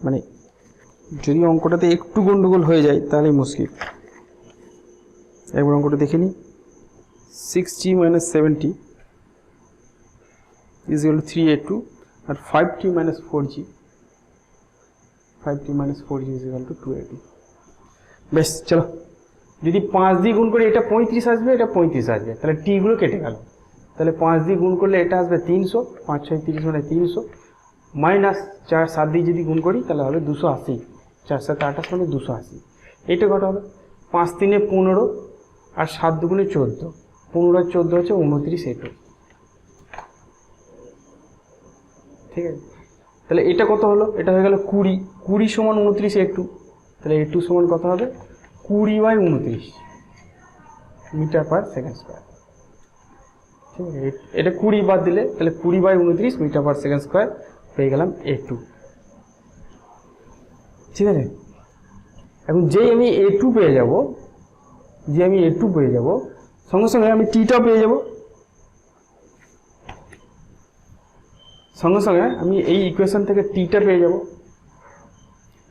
মানে যদি অঙ্কটাতে একটু গন্ডগোল হয়ে যায় তাহলে মুশকিল। একবার অঙ্কটা দেখে নিই, 6g minus 70 is equal to 3a2 আর 5t minus 4g, 5t minus 4g is equal to 2a2। বেশ, চলো যদি 5 দিয়ে গুণ করে এটা 35 আসবে, এটা 35 আসবে, তাহলে t গুলো কেটে গেল, তাহলে 5 দিয়ে গুণ করলে এটা আসবে 300, 5 6 30 মানে 300, মাইনাস 4 7 দিয়ে যদি গুণ করি তাহলে হবে 280, 4 7 28 মানে 280। এটা কত হবে, 5 3 15 আর 7 2 14, 15 আর 14 হচ্ছে 29a2। ঠিক আছে, তাহলে এটা কত হলো, এটা হয়ে গেল 20, 20 সমান 29a2, তাহলে a2 সমান কত হবে 20/29 মিটার পার সেকেন্ড স্কোয়ার। ঠিক আছে, এটা 20 বাদ দিলে তাহলে 20/29 মিটার পার সেকেন্ড স্কোয়ার পেয়ে গেলাম a2। ঠিক আছে, এখন যেই আমি a2 পেয়ে যাব, সঙ্গে সঙ্গে আমি টিটা পেয়ে যাব, সঙ্গে সঙ্গে আমি এই ইকুয়েশন থেকে টিটা পেয়ে যাব,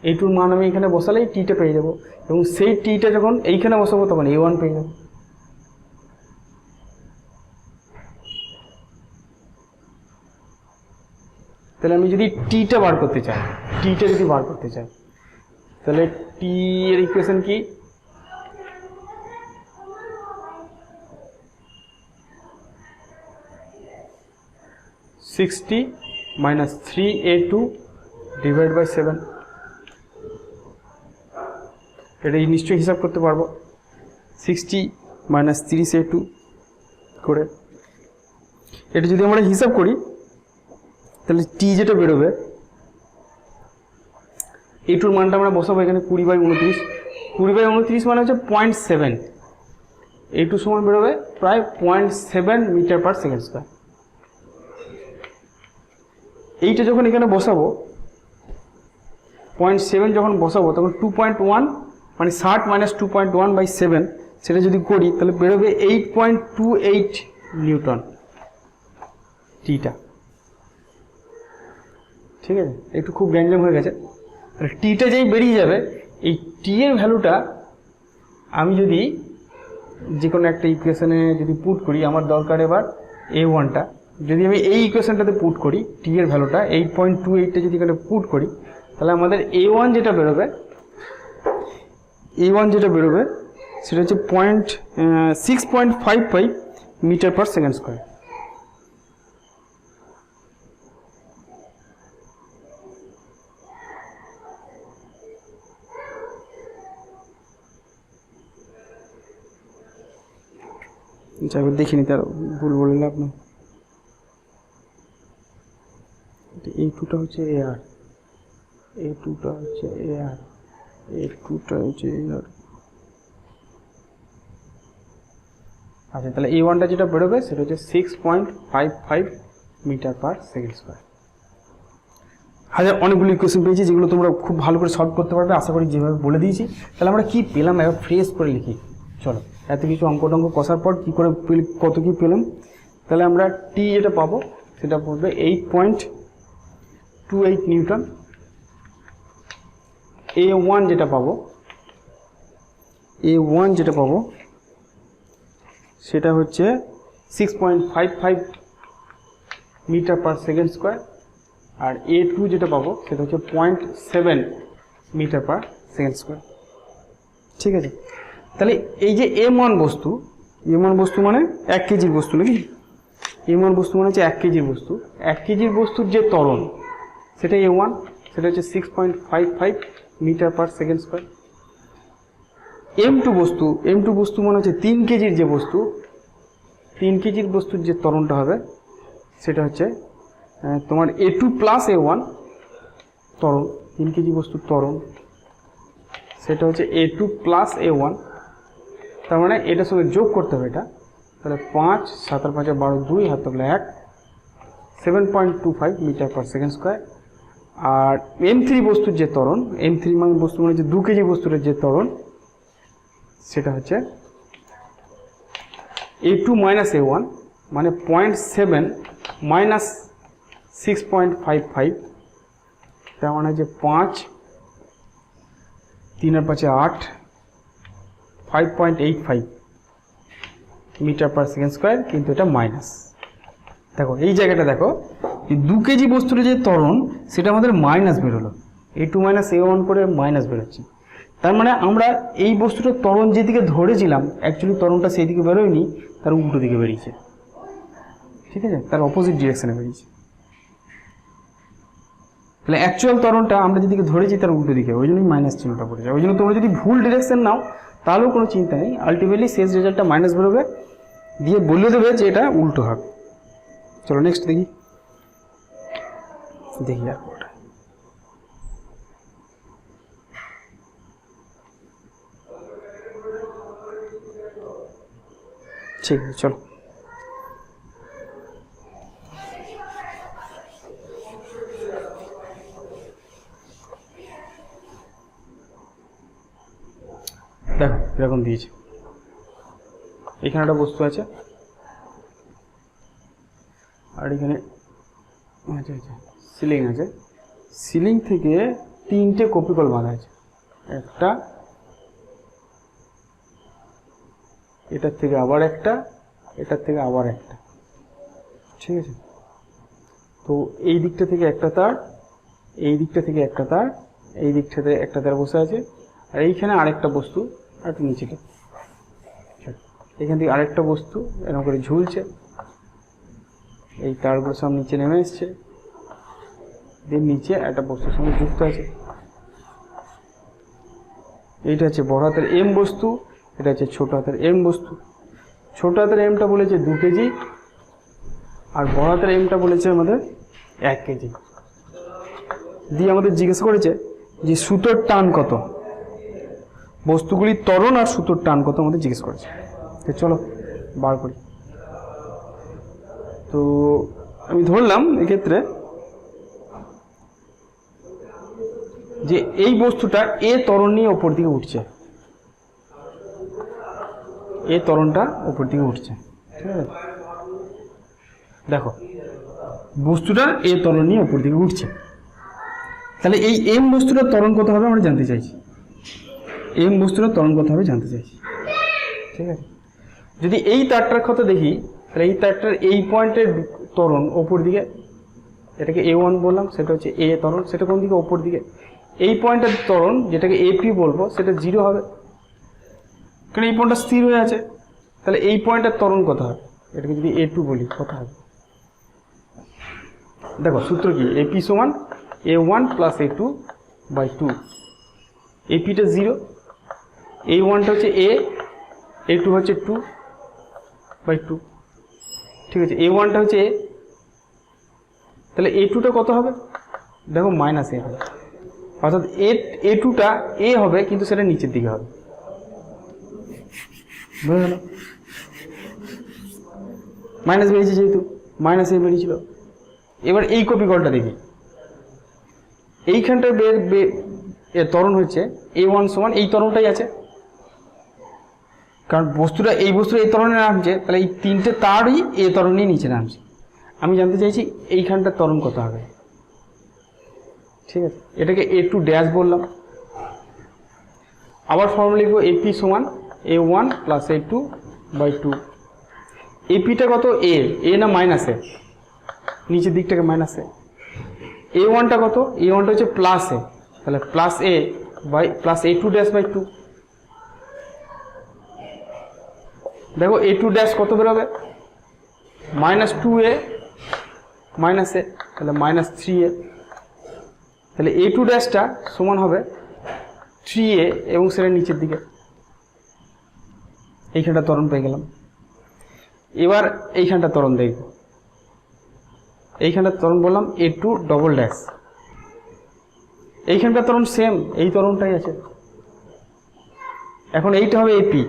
a2 মান আমি এখানে বসালেই টিটা পেয়ে যাব, এবং সেই টিটা যখন এইখানে বসাবো তখন a1 পেয়ে যাব। তাহলে আমি যদি টিটা বার করতে চাই, তাহলে টি এর ইকুয়েশন কি, (60 minus 3a2 divided by 7) এটা নিশ্চয়ই হিসাব করতে পারবো, 60 minus 30a2 করে। এটা যদি আমরা হিসাব করি তাহলে টি যেটা বেরোবে, a2 মানটা আমরা বসাবো এখানে 20/29, 20/29 মানে হচ্ছে 0.7, a2 সমান বেরোবে প্রায় 0.7 মিটার পার সেকেন্ড স্কোয়ার। এইটা যখন এখানে বসাবো 0.7 যখন বসাবো তখন 2.1 মানে 60 মাইনাস 2.1/7 সেটা যদি করি তাহলে বেরোবে 8.28 নিউটন টিটা। ঠিক আছে, একটু খুব গ্যাঞ্জাম হয়ে গেছে। তাহলে টিটা যেই বেরিয়ে যাবে, এই টি এর ভ্যালুটা আমি যদি যে কোনো একটা ইকুয়েশনে যদি পুট করি, আমার দরকার এবার a1টা, যদি আমি এই ইকুয়েশনটাতে পুট করি টি এর ভ্যালুটা 8.28টা যদি এখানে পুট করি তাহলে আমাদের a1 যেটা বেরোবে সেটা হচ্ছে 6.55 মিটার পার সেকেন্ড স্কোয়ার। আচ্ছা, এবার দেখিনি, তার ভুল বলে লাভ না। a2টা হচ্ছে ar, a2টা হচ্ছে ar, a2টা হচ্ছে ar। আচ্ছা, তাহলে a1টা যেটা বেরোবে সেটা হচ্ছে 6.55 মিটার পার সেকেন্ড স্কোয়ার। হাজার অনেকগুলো ইকুয়েশন পেয়েছি যেগুলো তোমরা খুব ভালো করে সলভ করতে পারবে আশা করি, যেভাবে বলে দিয়েছি। তাহলে আমরা কি পেলাম এবার ফ্রেশ করে লিখি। চলো, এত কিছু অঙ্ক কষার পর কী করে কত কী পেলাম। তাহলে আমরা টি যেটা পাবো সেটা পড়বে 8.28 নিউটন, A1 যেটা পাবো, A1 যেটা পাবো সেটা হচ্ছে 6.55 মিটার পার সেকেন্ড স্কোয়ার, আর A2 যেটা পাবো সেটা হচ্ছে 0.7 মিটার পার সেকেন্ড স্কোয়ার। ঠিক আছে, তাহলে এই যে M1 বস্তু, M1 বস্তু মানে 1 কেজির বস্তু নাকি, M1 বস্তু মানে হচ্ছে 1 কেজির বস্তু, 1 কেজির বস্তুর যে ত্বরণ সেটা A1, সেটা হচ্ছে 6.55 metre per second square. M2 বস্তু মানে হচ্ছে 3 কেজির যে বস্তু, 3 কেজির বস্তুর যে ত্বরণটা হবে সেটা হচ্ছে তোমার A2 প্লাস A1 ত্বরণ, 3 কেজি বস্তুর ত্বরণ সেটা হচ্ছে A2 প্লাস A1, তার মানে এটার সঙ্গে যোগ করতে হবে এটা, তাহলে 5 7 আর 5 12 2 হাত থাকলে 1, 7.25 মিটার পার সেকেন্ড স্কোয়ার। আর M3 বস্তুর যে ত্বরণ, M3 মানে বস্তু মানে যে 2 কেজি বস্তুর যে ত্বরণ সেটা হচ্ছে A2 মাইনাস A1 মানে 0.7 মাইনাস 6.55, তার মানে যে 5 3 আর 5 8, 5.85 মিটার পার সেকেন্ড স্কোয়ার, কিন্তু এটা মাইনাস। দেখো এই জায়গাটা দেখো, 2 কেজি বস্তুর যে ত্বরণ সেটা আমাদের মাইনাস বেরোলো, A2 মাইনাস A1 করে মাইনাস বেরোচ্ছে, তার মানে আমরা এই বস্তুটার ত্বরণ যেদিকে ধরেছিলাম অ্যাকচুয়ালি ত্বরণটা সেই দিকে বেরোয়নি, তার উল্টো দিকে বেরিয়েছে। ঠিক আছে, তার অপোজিট ডিরেকশনে বেরিয়েছে, তাহলে অ্যাকচুয়াল ত্বরণটা আমরা যেদিকে ধরেছি তার উল্টো দিকে, ওই জন্যই মাইনাস চিহ্নটা পড়েছে। ওই জন্য তোমরা যদি ভুল ডিরেকশন নাও তাহলেও কোনো চিন্তা নেই, আলটিমেটলি শেষ রেজাল্টটা মাইনাস বেরোবে, দিয়ে বলে দেবে যে এটা উল্টো হবে। চলো নেক্সট দেখি আর কোনটা। ঠিক আছে চলো, দেখো এরকম দিয়েছে, এখানে একটা বস্তু আছে আর এখানে সিলিং আছে, সিলিং থেকে 3টে কপিকল বাঁধা আছে, একটা এটার থেকে আবার একটা, এটার থেকে আবার একটা। ঠিক আছে, তো এই দিকটা থেকে একটা তার, এই দিকটা থেকে একটা তার, এই দিকটা থেকে একটা তার বসে আছে, আর এইখানে আরেকটা বস্তু আর একটু নিচে, এখান থেকে আরেকটা বস্তু এরকম করে ঝুলছে, এই তারগুলো সব নিচে নেমে এসছে, দিয়ে নিচে একটা বস্তুর সঙ্গে যুক্ত আছে। এইটা হচ্ছে বড় হাতের M বস্তু, এটা হচ্ছে ছোট হাতের M বস্তু। ছোট হাতের Mটা বলেছে 2 কেজি আর বড় হাতের Mটা বলেছে আমাদের 1 কেজি। দিয়ে আমাদের জিজ্ঞেস করেছে যে সুতোর টান কত, বস্তুগুলির ত্বরণ আর সুতোর টান কত আমাদের জিজ্ঞেস করেছে। তো চলো বার করি। তো আমি ধরলাম এক্ষেত্রে যে এই বস্তুটা এ ত্বরণ নিয়ে ওপর দিকে উঠছে, এ ত্বরণটা ওপর দিকে উঠছে। ঠিক আছে, দেখো বস্তুটা এ ত্বরণ নিয়ে ওপর দিকে উঠছে, তাহলে এই M বস্তুটার ত্বরণ কত হবে আমরা জানতে চাইছি, M বস্তুটার ত্বরণ কত হবে জানতে চাইছি। ঠিক আছে, যদি এই তারটার কথা দেখি তাহলে এই তারটার এই পয়েন্টের ত্বরণ ওপর দিকে, এটাকে A1 বললাম, সেটা হচ্ছে A ত্বরণ, সেটা কোন দিকে ওপর দিকে। এই পয়েন্টের ত্বরণ যেটাকে AP বলবো সেটা 0 হবে, কারণ এই পয়েন্টটা স্থির হয়ে আছে। তাহলে এই পয়েন্টের ত্বরণ কত হবে, এটাকে যদি A2 বলি কত হবে, দেখো সূত্র কি, AP সমান A1 প্লাস A2 বাই 2, APটা 0, A1টা হচ্ছে A, A2 হচ্ছে 2 বাই 2। ঠিক আছে, A1টা হচ্ছে A, তাহলে A2টা কত হবে, দেখো মাইনাস A হবে, অর্থাৎ A2টা A হবে কিন্তু সেটা নিচের দিকে হবে। বুঝে গেল, মাইনাস বেরিয়েছে যেহেতু, মাইনাস A বেরিয়েছিল। এবার এই কপিকলটা দেখি, এইখানটার ত্বরণ হচ্ছে A1 সমান এই ত্বরণটাই আছে, কারণ বস্তুটা এই ত্বরণে নামছে, তাহলে এই 3টে তারই এ ত্বরণেই নিচে নামছে। আমি জানতে চাইছি এইখানটার ত্বরণ কত হবে। ঠিক আছে, এটাকে A2 ড্যাশ বললাম, আবার ফর্মুলা লিখবো এপি সমান A1 প্লাস A2 বাই 2। এপিটা কত এ না মাইনাস এ, নিচের দিকটাকে মাইনাস এ। A1টা কত, A1টা হচ্ছে প্লাস এ, তাহলে plus A by plus A2 dash by 2। দেখো A2 ড্যাশ কত বেরোবে, মাইনাস 2a মাইনাস এ, তাহলে মাইনাস 3a। তাহলে A2 ড্যাশটা সমান হবে 3a এবং সেটা নিচের দিকে। এইখানটা ত্বরণ পেয়ে গেলাম। এবার এইখানটা ত্বরণ দেখব, এইখানটা ত্বরণ বললাম A2 ডবল ড্যাশ। এইখানটা ত্বরণ সেম, এই ত্বরণটাই আছে। এখন এইটা হবে এপি,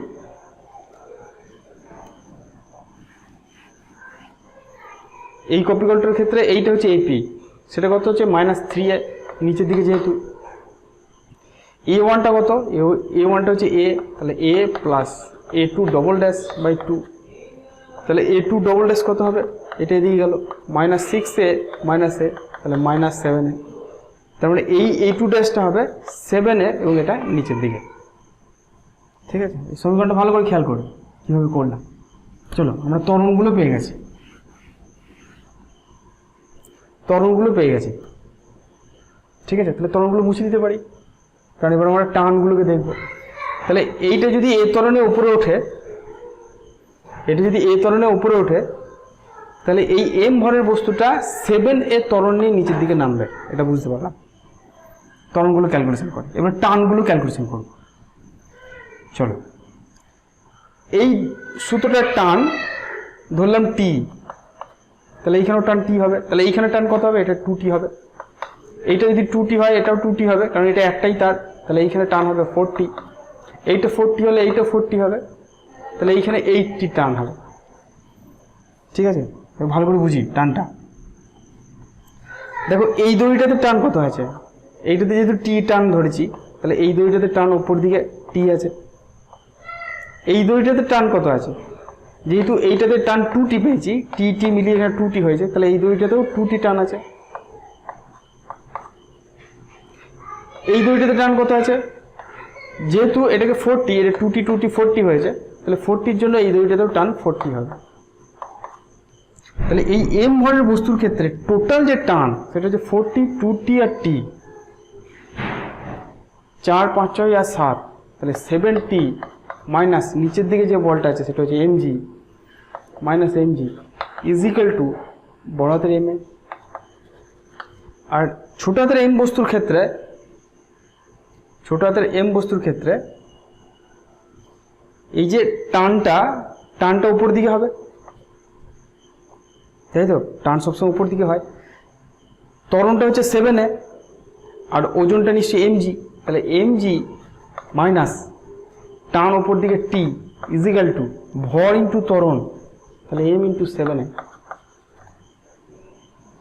এই কপিকলটার ক্ষেত্রে এইটা হচ্ছে এপি, সেটা কত হচ্ছে মাইনাস 3a নিচের দিকে যেহেতু। A1টা কত, A1টা হচ্ছে এ, তাহলে A plus A2 double dash by 2। তাহলে A2 ডবল ড্যাশ কত হবে, এটা এদিকে গেল মাইনাস 6a মাইনাস এ, তাহলে মাইনাস 7a। তার মানে এই A2 ড্যাশটা হবে 7a এবং এটা নিচের দিকে। ঠিক আছে, এই সমীকরণটা ভালো করে খেয়াল করো কীভাবে করলাম। চলো আমরা ত্বরণগুলো পেয়ে গেছি, ত্বরণগুলো পেয়ে গেছি। ঠিক আছে, তাহলে ত্বরণগুলো মুছে দিতে পারি, কারণ এবার আমরা টানগুলোকে দেখব। তাহলে এইটা যদি এ ত্বরণের উপরে ওঠে, এটা যদি এ ত্বরণের উপরে ওঠে, তাহলে এই এম ভরের বস্তুটা 7a ত্বরণ নিয়ে নিচের দিকে নামবে, এটা বুঝতে পারলাম। ত্বরণগুলো ক্যালকুলেশন করে, এবার টানগুলো ক্যালকুলেশন করব। চলো, এই সুতোটার টান ধরলাম টি, তাহলে এইখানেও টান টি হবে, তাহলে এইখানে টান কত হবে, এটা 2t হবে। এইটা যদি 2t হয় এটাও 2t হবে, কারণ এটা একটাই তার, তাহলে এইখানে টান হবে 4t। এইটা 4t হলে এইটা 4t হবে, তাহলে এইখানে 8t টান হবে। ঠিক আছে, ভালো করে বুঝি টানটা। দেখো এই দড়িটাতে টান কত আছে, এইটাতে যেহেতু টি টান ধরেছি, তাহলে এই দড়িটাতে টান উপর দিকে টি আছে। এই দড়িটাতে টান কত আছে, যেহেতু এইটাতে টান 2t পেয়েছি, টি মিলিয়ে এখানে 2t হয়েছে, তাহলে এই দড়িটাতেও 2t টান আছে। এই দড়িটাতে টান কত আছে, যেহেতু এটাকে 40, এটা 2t 40 হয়েছে, তাহলে 40-র জন্য এই দড়িটাতেও টান 40 হবে। তাহলে এই এম ভরের বস্তুর ক্ষেত্রে টোটাল যে টান সেটা হচ্ছে 40, 2t আর t, 4, 5, 6 আর 7, তাহলে 7t মাইনাস নিচের দিকে যে বলটা আছে সেটা হচ্ছে mg minus mg is equal two বড় হাতের m। আর ছোট হাতের m বস্তুর ক্ষেত্রে, ছোট হাতের m বস্তুর ক্ষেত্রে এই যে টানটা উপর দিকে হবে, তাই তো, টান সবসময় উপর দিকে হয়। ত্বরণটা হচ্ছে 7a আর ওজনটা নিশ্চয়ই mg, তাহলে mg মাইনাস টান উপর দিকে t ইজ ইকুয়াল টু ভর ইন্টু ত্বরণ, তাহলে m ইন্টু 7a।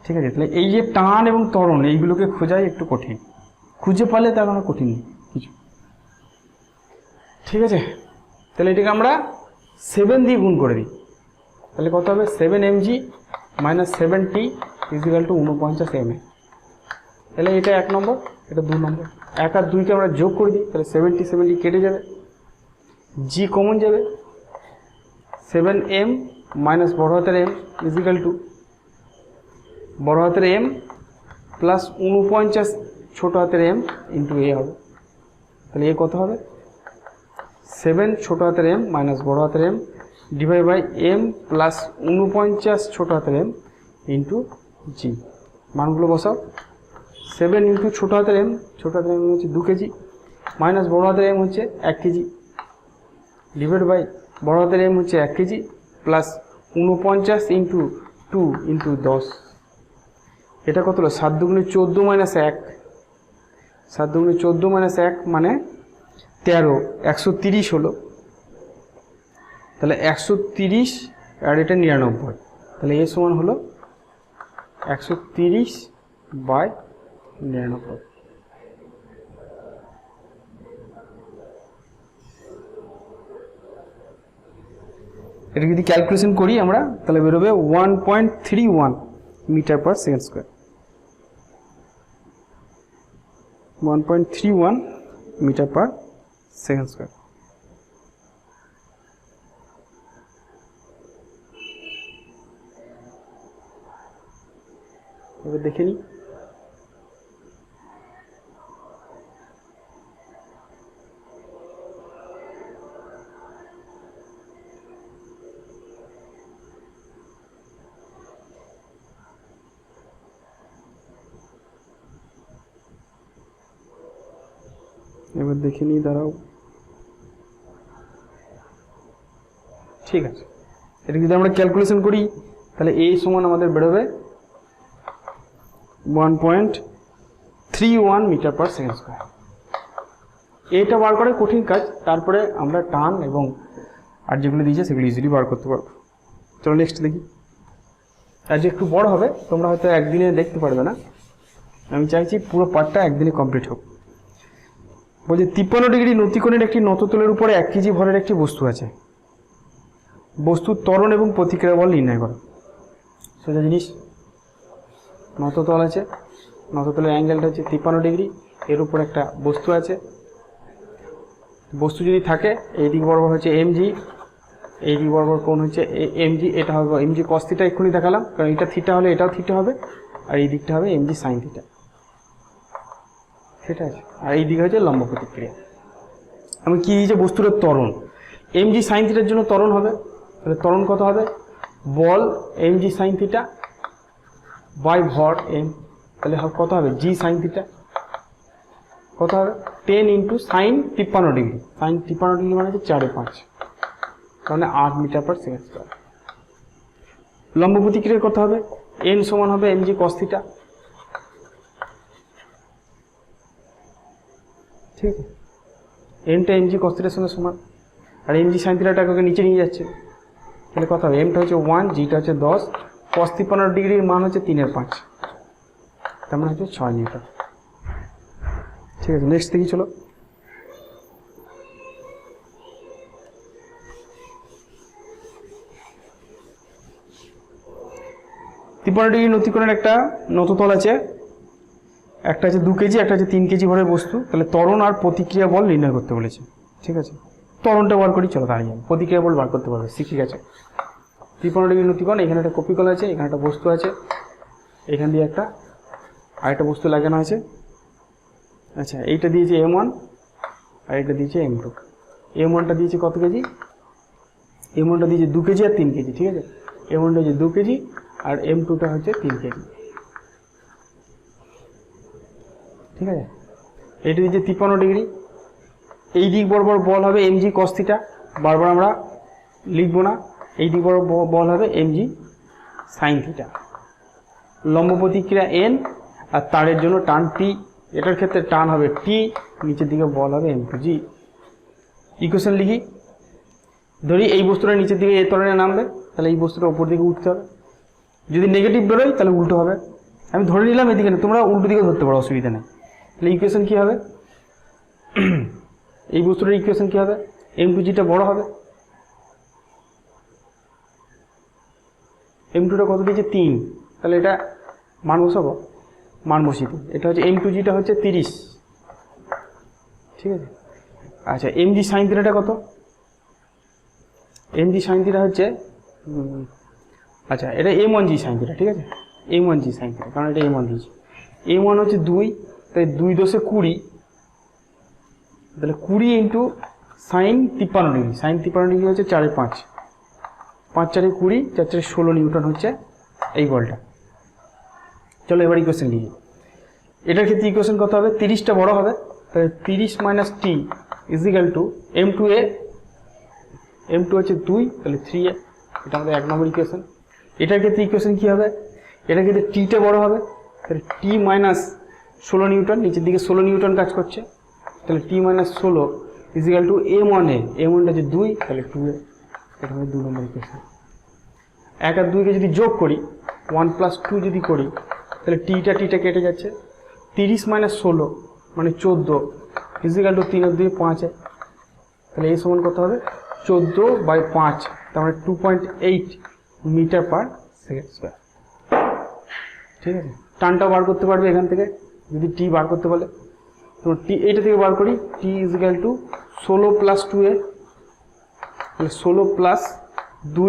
ঠিক আছে, তাহলে এই যে টান এবং ত্বরণ এইগুলোকে খোঁজাই একটু কঠিন, খুঁজে পালে তার কোনো কঠিন নেই কিছু। ঠিক আছে, তাহলে এটাকে আমরা 7 দিয়ে গুণ করে দিই, তাহলে কত হবে 7mg minus 7t is equal two 49 ma। তাহলে এটা 1 নম্বর, এটা 2 নম্বর। 1 আর 2কে আমরা যোগ করে দিই, তাহলে 70 কেটে যাবে, g কমন যাবে, 7m মাইনাস বড় হাতের m ইজ ইকুয়াল টু বড় হাতের m প্লাস 49 ছোট হাতের m ইন্টু a হবে। তাহলে এ কত হবে, 7 ছোট হাতের m মাইনাস বড় হাতের m divide by m plus 49 ছোট হাতের m ইন্টু g। মানগুলো বসাও, 7 ইন্টু ছোট হাতের m, ছোট হাতের m হচ্ছে 2 কেজি, মাইনাস বড় হাতের m হচ্ছে 1 কেজি, ডিভাইড বাই বড় হাতের m হচ্ছে 1 কেজি প্লাস 49 ইন্টু 2 ইন্টু 10। এটা কত হলো, 7 দুগুণে 14 মাইনাস 1, 7 দুগুণে 14 মাইনাস 1 মানে 13, 130 হলো। তাহলে 130 আর এটা 99, তাহলে এ সমান হলো 130/99। এটা যদি ক্যালকুলেশন করি আমরা, তাহলে বেরোবে 1.31 metre per second square, 1.31 metre per second square. এবার দেখে নিই, দাঁড়াও, ঠিক আছে। এটা যদি আমরা ক্যালকুলেশন করি তাহলে এ সমান আমাদের বেরোবে 1.31 মিটার পার সেকেন্ড স্কোয়ার। এটা বার করে কঠিন কাজ, তারপরে আমরা টান এবং আর যেগুলো দিয়েছে সেগুলো ইজিলি বার করতে পারবো। চলো নেক্সট দেখি। আর যে একটু বড় হবে, তোমরা হয়তো একদিনে দেখতে পারবে না, আমি চাইছি পুরো পার্টটা একদিনে কমপ্লিট হোক। বলছি 53 ডিগ্রি নতিকোণের একটি নততলের উপরে 1 কেজি ভরের একটি বস্তু আছে। বস্তুর ত্বরণ এবং প্রতিক্রিয়া বল নির্ণয় করো। সোজা জিনিস, নততল আছে, নততলের অ্যাঙ্গেলটা হচ্ছে 53 ডিগ্রি, এর উপর একটা বস্তু আছে। বস্তু যদি থাকে, এই দিক বরাবর হচ্ছে এমজি, এই দিক বরাবর কোণ হচ্ছে এমজি, এটা হবে এমজি কস থিটা, এক্ষুনি দেখালাম, কারণ এটা থিটা হলে এটাও থিটা হবে, আর এই দিকটা হবে এমজি সাইন থিটা, ঠিক আছে। আর এই দিকে হচ্ছে লম্ব প্রতিক্রিয়া। আমি কি দিয়েছে, বস্তুর ত্বরণ, এমজি সাইন থিটার জন্য ত্বরণ হবে, তাহলে ত্বরণ কত হবে, বল এমজি সাইন থিটা বাই ভর এম, তাহলে কত হবে জি সাইন থিটা, কত হবে 10 into sine 53 degree, sine 53 degree মানে হচ্ছে 4/5, মানে 8 মিটার পার সেকেন্ড স্কোয়ার। লম্ব প্রতিক্রিয়া কত হবে, এন সমান হবে এমজি কস থিটা, ঠিক আছে। এনটা এমজি কস থিটার সঙ্গে সমান, আর এমজি সাইন থিটাটাকে নিচে নিয়ে যাচ্ছে, তাহলে কত হবে, এমটা হচ্ছে 1, জিটা হচ্ছে 10, কস 53 ডিগ্রির মান হচ্ছে 3/5, তার মানে হচ্ছে 6 নিউটন, ঠিক আছে। নেক্সট দেখি চলো। তিপ্পান্ন ডিগ্রি নতিকোণের একটা নততল আছে, একটা আছে 2 কেজি, একটা আছে 3 কেজি ভরের বস্তু, তাহলে ত্বরণ আর প্রতিক্রিয়া বল নির্ণয় করতে বলেছে, ঠিক আছে। ত্বরণটা বার করি, চলো দাঁড়িয়ে যাবে, প্রতিক্রিয়া বল বার করতে পারবে, শিখে গেছে। 53 ডিগ্রি নতিকোণ, এখানে একটা কপিকল আছে, এখানে একটা বস্তু আছে, এখান দিয়ে একটা আরেকটা বস্তু লাগানো আছে, আচ্ছা। এইটা দিয়েছে M1 আর এটা দিয়েছে M2। M1টা দিয়েছে কত কেজি, M1টা দিয়েছে 2 কেজি আর 3 কেজি, ঠিক আছে। M1টা হচ্ছে 2 কেজি আর M2টা হচ্ছে 3 কেজি, ঠিক আছে। এটা দিয়েছে 53 ডিগ্রি, এই দিক বরাবর বল হবে এমজি কস থিটা, বারবার আমরা লিখবো না, এই দিক বরাবর বল হবে এমজি সাইন থিটা। লম্ব প্রতিক্রিয়া এন, আর তারের জন্য টান টি, এটার ক্ষেত্রে টান হবে টি, নিচের দিকে বল হবে M2G। ইকুয়েশন লিখি, ধরি এই বস্তুটা নিচের দিকে এ ত্বরণে নামবে, তাহলে এই বস্তুটা উপর দিকে উঠতে হবে, যদি নেগেটিভ বেরোয় তাহলে উল্টো হবে। আমি ধরে নিলাম এদিকে না, তোমরা উল্টো দিকে ধরতে পারো, অসুবিধা নেই। তাহলে ইকুয়েশন কী হবে, এই বস্তুটার ইকুয়েশন কী হবে, M2Gটা বড় হবে, M2টা কত দিয়েছে 3, তাহলে এটা মান বসাবো, মান বসিয়ে দিই, এটা হচ্ছে M2Gটা হচ্ছে 30, ঠিক আছে। আচ্ছা, এমজি সাইন থিটাটা কত, এমজি সাইন থিটা হচ্ছে আচ্ছা এটা M1G সাইন থিটা, ঠিক আছে, M1G সাইন থিটা, কারণ এটা M1 দিয়েছে। M1 হচ্ছে 2, তাই 2 × 20, তাহলে 20 into sine 53 degree, sine 53 degree হচ্ছে 4/5, 5 × 4 = 20, 4 × 4 = 16 নিউটন হচ্ছে এই বলটা। চলো এবার ইকুয়েশন লিখি, এটার ক্ষেত্রে ইকুয়েশন কত হবে, 30টা বড় হবে, তাহলে 30 - T = M2A, M2 হচ্ছে 2, তাহলে 3A, এটা আমাদের 1 নম্বর ইকুয়েশন। এটার ক্ষেত্রে ইকুয়েশন কী হবে, এটার ক্ষেত্রে টিটা বড় হবে, তাহলে T - 16 নিউটন, নিচের দিকে 16 নিউটন কাজ করছে, তাহলে T - 16 = M1A, M1টা হচ্ছে 2, তাহলে 2A, এটা আমাদের 2 নম্বর ইকুয়েশন। 1 আর 2কে যদি যোগ করি, 1 + 2 যদি করি, তাহলে টিটা কেটে যাচ্ছে, 30 - 16 মানে 14 = 3 আর 2 5, তাহলে এই সমান কত হবে 14/5, তার মানে 2.8 মিটার পার সেকেন্ড স্কোয়ার, ঠিক আছে। টানটাও বার করতে পারবে এখান থেকে যদি টি বার করতে বলে, তোমার টি এইটা থেকে বার করি, T is equal to 16 plus 2a, তাহলে 16 প্লাস 2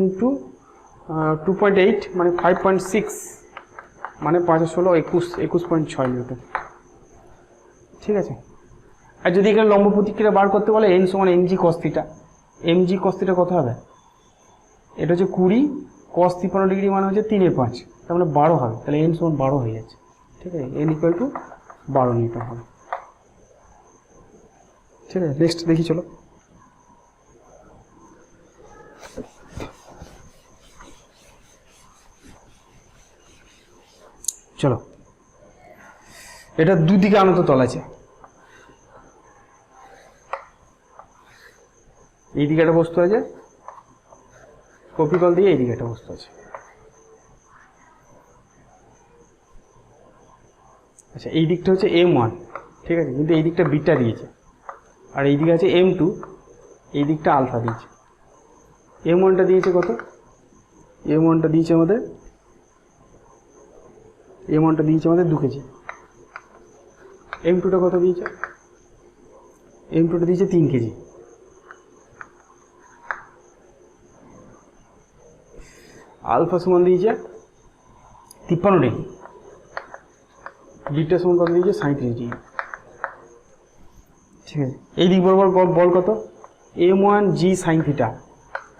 ইন্টু 2.8 মানে 5.6 মানে 5 আর 16 21.6 নিউটন। ঠিক আছে। আর যদি এখানে লম্ব প্রতিক্রিয়া বার করতে বলে n সমান mg cos theta, mg cos theta কত হবে? এটা হচ্ছে 20 cos 53 ডিগ্রি মানে হচ্ছে 3/5, তার মানে 12 হবে, তাহলে n সমান 12 হয়ে যাচ্ছে। ঠিক আছে, n ইকুয়াল টু 12 নিউটন হবে। ঠিক আছে, নেক্সট দেখি চলো। চলো, এটা দুদিকে আনত তল আছে, এইদিকে একটা বস্তু আছে, কপিকল দিয়ে এইদিকে একটা বস্তু আছে। আচ্ছা, এই দিকটা হচ্ছে M1, ঠিক আছে, কিন্তু এই দিকটা বিটা দিয়েছে, আর এই দিকে আছে M2, এই দিকটা আলফা দিয়েছে। M1টা দিয়েছে কত? M1টা দিয়েছে আমাদের 2 কেজি। M2টা কত দিয়েছে? M2টা দিয়েছে 3 কেজি। আলফা সমান দিয়েছে 53 ডিগ্রি, বিটা সমান কত দিয়েছে? 37 ডিগ্রি। ঠিক আছে, এই দিক বরাবর বল কত? m1g sine theta,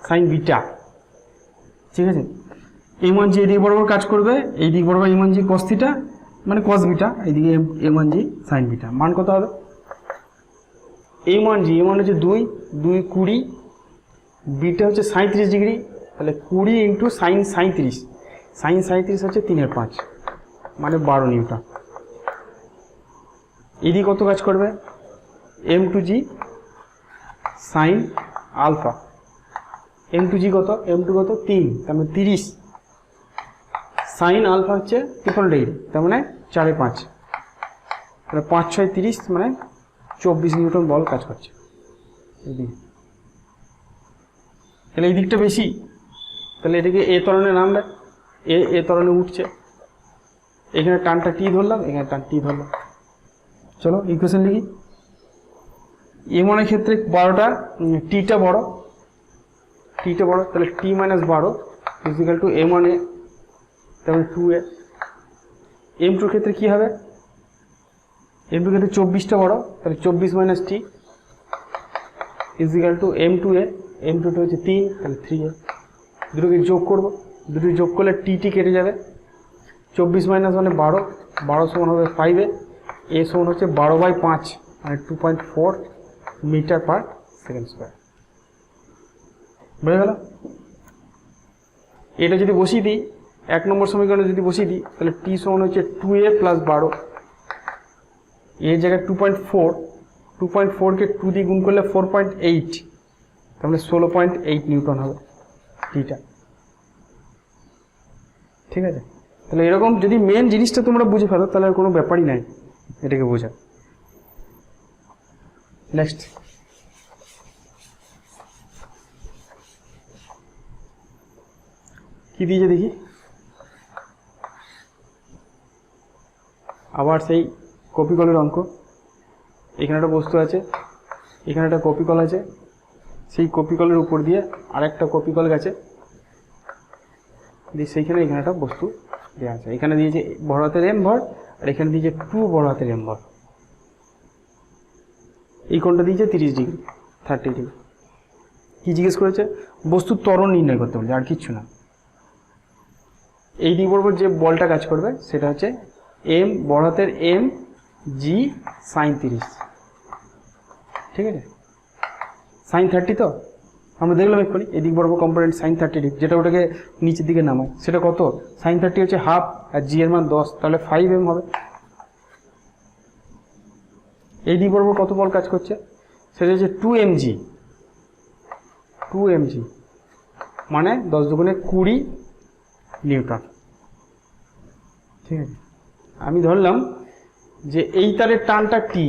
sign beta. ঠিক আছে, m1g এই দিক বরাবর কাজ করবে, এই দিক বরাবর m1g cos থিটা মানে cos বিটা, এইদিকে m1g সাইন বিটা। মান কত হবে? m1g হচ্ছে 2 20, বিটা হচ্ছে 37 ডিগ্রি, তাহলে 20 ইন্টু সাইন 37, সাইন 37 হচ্ছে 3/5 মানে 12 নিউটন। এদিকে কত কাজ করবে? m2g সাইন আলফা, m2g কত? m2 কত? 3, তার মানে 30, সাইন আলফা হচ্ছে 53 ডিগ্রি, তার মানে 4/5, তাহলে 5 6 30 মানে 24 নিউটন বল কাজ করছে এদিকে। তাহলে এই দিকটা বেশি, তাহলে এটাকে এ ত্বরণে নামবে, এ ত্বরণে উঠছে, এখানে টানটা টি ধরলাম, এখানে টান টি ধরলাম। চলো ইকুয়েশন লিখি। M1 এর ক্ষেত্রে 12টা, টিটা বড়, তাহলে t - 12 ইকুয়াল টু M1a, তাহলে 2a। M2 এর ক্ষেত্রে কি হবে? M2 এর ক্ষেত্রে 24টা বড়, তাহলে 24 - t ইকুয়াল টু M2a, M2টা হচ্ছে 3, তাহলে 3a। দুটোকে যোগ করব, দুটো যোগ করলে টি কেটে যাবে, 24 - 1 মানে 12, 12 সমান হবে 5a, a সমান হচ্ছে 12/5 মানে 2.4 মিটার পার সেকেন্ড স্কোয়ার। বুঝে গেল? এটা যদি বসিয়ে দিই, 1 নম্বর সমীকরণে যদি বসিয়ে দিই, তাহলে টি সমান হচ্ছে 2a প্লাস 12, এর জায়গায় 2.4কে 2 দিয়ে গুণ করলে 4.8, তাহলে 16.8 নিউটন হবে টিটা। ঠিক আছে, তাহলে এরকম যদি মেন জিনিসটা তোমরা বুঝে ফেলো তাহলে আর কোনো ব্যাপারই নাই এটাকে বোঝা। নেক্সট, কি দিয়েছে দেখি। আবার সেই কপিকলের অঙ্ক। এখানে একটা বস্তু আছে, এখানে একটা কপিকল আছে, সেই কপিকলের উপর দিয়ে আরেকটা কপিকল গেছে, দিয়ে সেইখানে এখানে একটা বস্তু দেওয়া আছে। এখানে দিয়েছে বড় হাতের এম ভর, আর এখানে দিয়েছে 2 বড় হাতের এম ভর। এই কোণটা দিয়েছে 30 ডিগ্রি, 30 ডিগ্রি। কি জিজ্ঞেস করেছে? বস্তুর ত্বরণ নির্ণয় করতে বলেছে, আর কিচ্ছু না। এই দিক বরাবর যে বলটা কাজ করবে সেটা হচ্ছে এম বড় হাতের এম জি সাইন 30। ঠিক আছে, সাইন 30 তো আমরা দেখলাম এক্ষুনি, এদিক বরাবর কম্পোনেন্ট সাইন 30 ডিগ্রি, যেটা ওটাকে নিচের দিকে নামায়, সেটা কত? সাইন 30 হচ্ছে হাফ, আর জি এর মান 10, তাহলে 5m হবে। এই দিক বরাবর কত বল কাজ করছে? সেটা হচ্ছে 2mg, মানে 10 দুগুণে 20 নিউটন। ঠিক আছে, আমি ধরলাম যে এই তারের টানটা টি,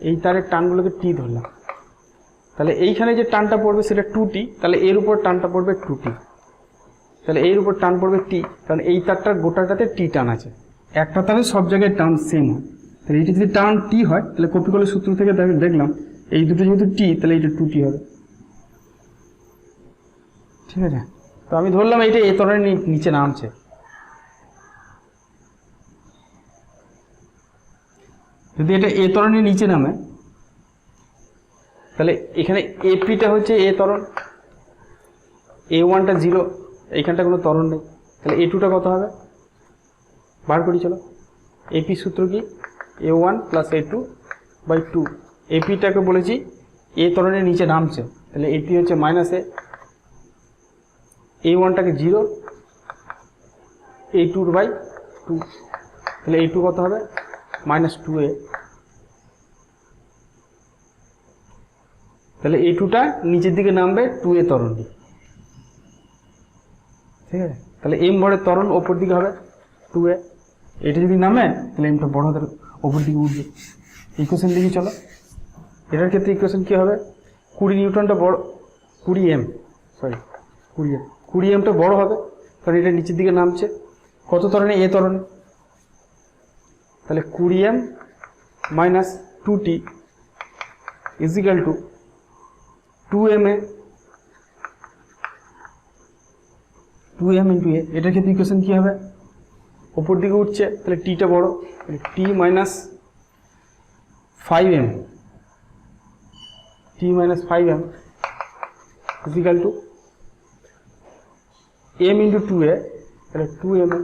এই তারের টানগুলোকে টি ধরলাম, তাহলে এইখানে যে টানটা পড়বে সেটা 2t, তাহলে এর উপর টানটা পড়বে 2t, তাহলে এর উপর টান পড়বে t, কারণ এই তারটার গোটাটাতে টি টান আছে। একটা তারে সব জায়গায় টান সেম হয়, তাহলে এইটা যদি টার্ন টি হয় তাহলে কপিকলের সূত্র থেকে দেখলাম এই দুটো যেহেতু টি তাহলে এইটা 2t হবে। ঠিক আছে, তো আমি ধরলাম এইটা এ তরণের নিচে নামছে। যদি এটা এ তরণের নিচে নামে তাহলে এখানে এপিটা হচ্ছে এ তরণ, A1টা 0, এইখানটা কোনো তরণ নেই, তাহলে A2টা কত হবে বার করি চলো। এপি সূত্র কি A1 + A2/2। এপিটাকে বলেছি এ তরণের নিচে নামছে, তাহলে এপি হচ্ছে -a, A1টাকে 0, A2/2, তাহলে A2 কত হবে -2a। তাহলে A2টা নিচের দিকে নামবে 2a তরণ দিয়ে। ঠিক আছে, তাহলে m ভরের ত্বরণ ওপর দিকে হবে 2a। এটা যদি নামে তাহলে mটা বড় হাতের ওপর দিকে উঠবে। ইকুয়েশন দিকে চলো, এটার ক্ষেত্রে ইকুয়েশন কী হবে, 20 নিউটনটা বড়, 20mটা বড় হবে কারণ এটা নিচের দিকে নামছে। কত ত্বরণে এ ত্বরণে, তাহলে 20m - 2t = 2ma, 2m × a। এটার ক্ষেত্রে ইকুয়েশন কী হবে, ওপর দিকে উঠছে তাহলে টিটা বড়, t - 5m, = m × 2a, তাহলে 2ma।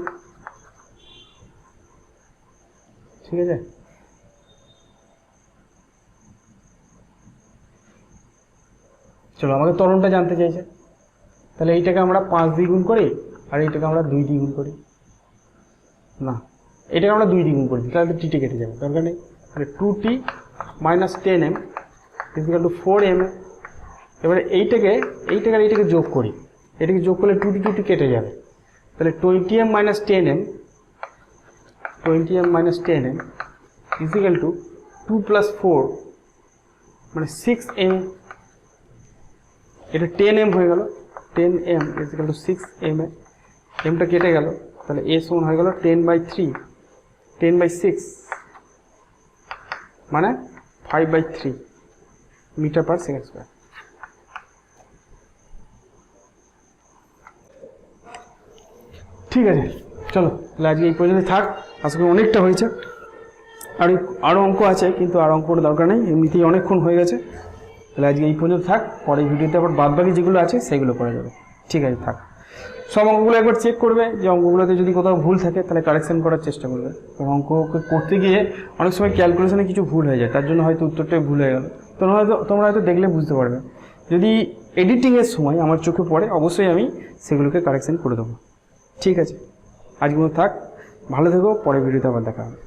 ঠিক আছে, চলো আমাকে ত্বরণটা জানতে চাইছে, তাহলে এইটাকে আমরা 5 দিয়ে গুণ করি আর এইটাকে আমরা 2 দিয়ে গুণ করি, না এটাকে আমরা 2 দিয়ে গুণ করি তাহলে টিটে কেটে যাবে, দরকার নেই। তাহলে 2t - 10m = 4ma। এবারে এইটাকে আর এইটাকে যোগ করি, এটাকে যোগ করলে 2t কেটে যাবে, তাহলে 20m - 10m = 2 + 4 মানে 6m। এটা 10m হয়ে গেল, 10m = 6ma। mটা কেটে গেল, তাহলে a সমান হয়ে গেল 10/3, 10/6 মানে 5/3 m/s²। ঠিক আছে, চলো তাহলে আজকে এই পর্যন্ত থাক, আশা করি অনেকটা হয়েছে। আরও অঙ্ক আছে কিন্তু আর অঙ্ক করে দরকার নেই, এমনিতেই অনেকক্ষণ হয়ে গেছে। তাহলে আজকে এই পর্যন্ত থাক, পরের ভিডিওতে আবার বাদবাকি যেগুলো আছে সেগুলো করা যাবে। ঠিক আছে, থাক। সব অঙ্কগুলো একবার চেক করবে, যে অঙ্কগুলোতে যদি কোথাও ভুল থাকে তাহলে কারেকশন করার চেষ্টা করবে। কারণ অঙ্ককে করতে গিয়ে অনেক সময় ক্যালকুলেশনে কিছু ভুল হয়ে যায়, তার জন্য হয়তো উত্তরটাই ভুল হয়ে গেল। তোমরা হয়তো দেখলে বুঝতে পারবে, যদি এডিটিংয়ের সময় আমার চোখে পড়ে অবশ্যই আমি সেগুলোকে কারেকশন করে দেবো। ঠিক আছে, আজকে থাক, ভালো থেকো, পরের ভিডিওতে আবার দেখা হবে।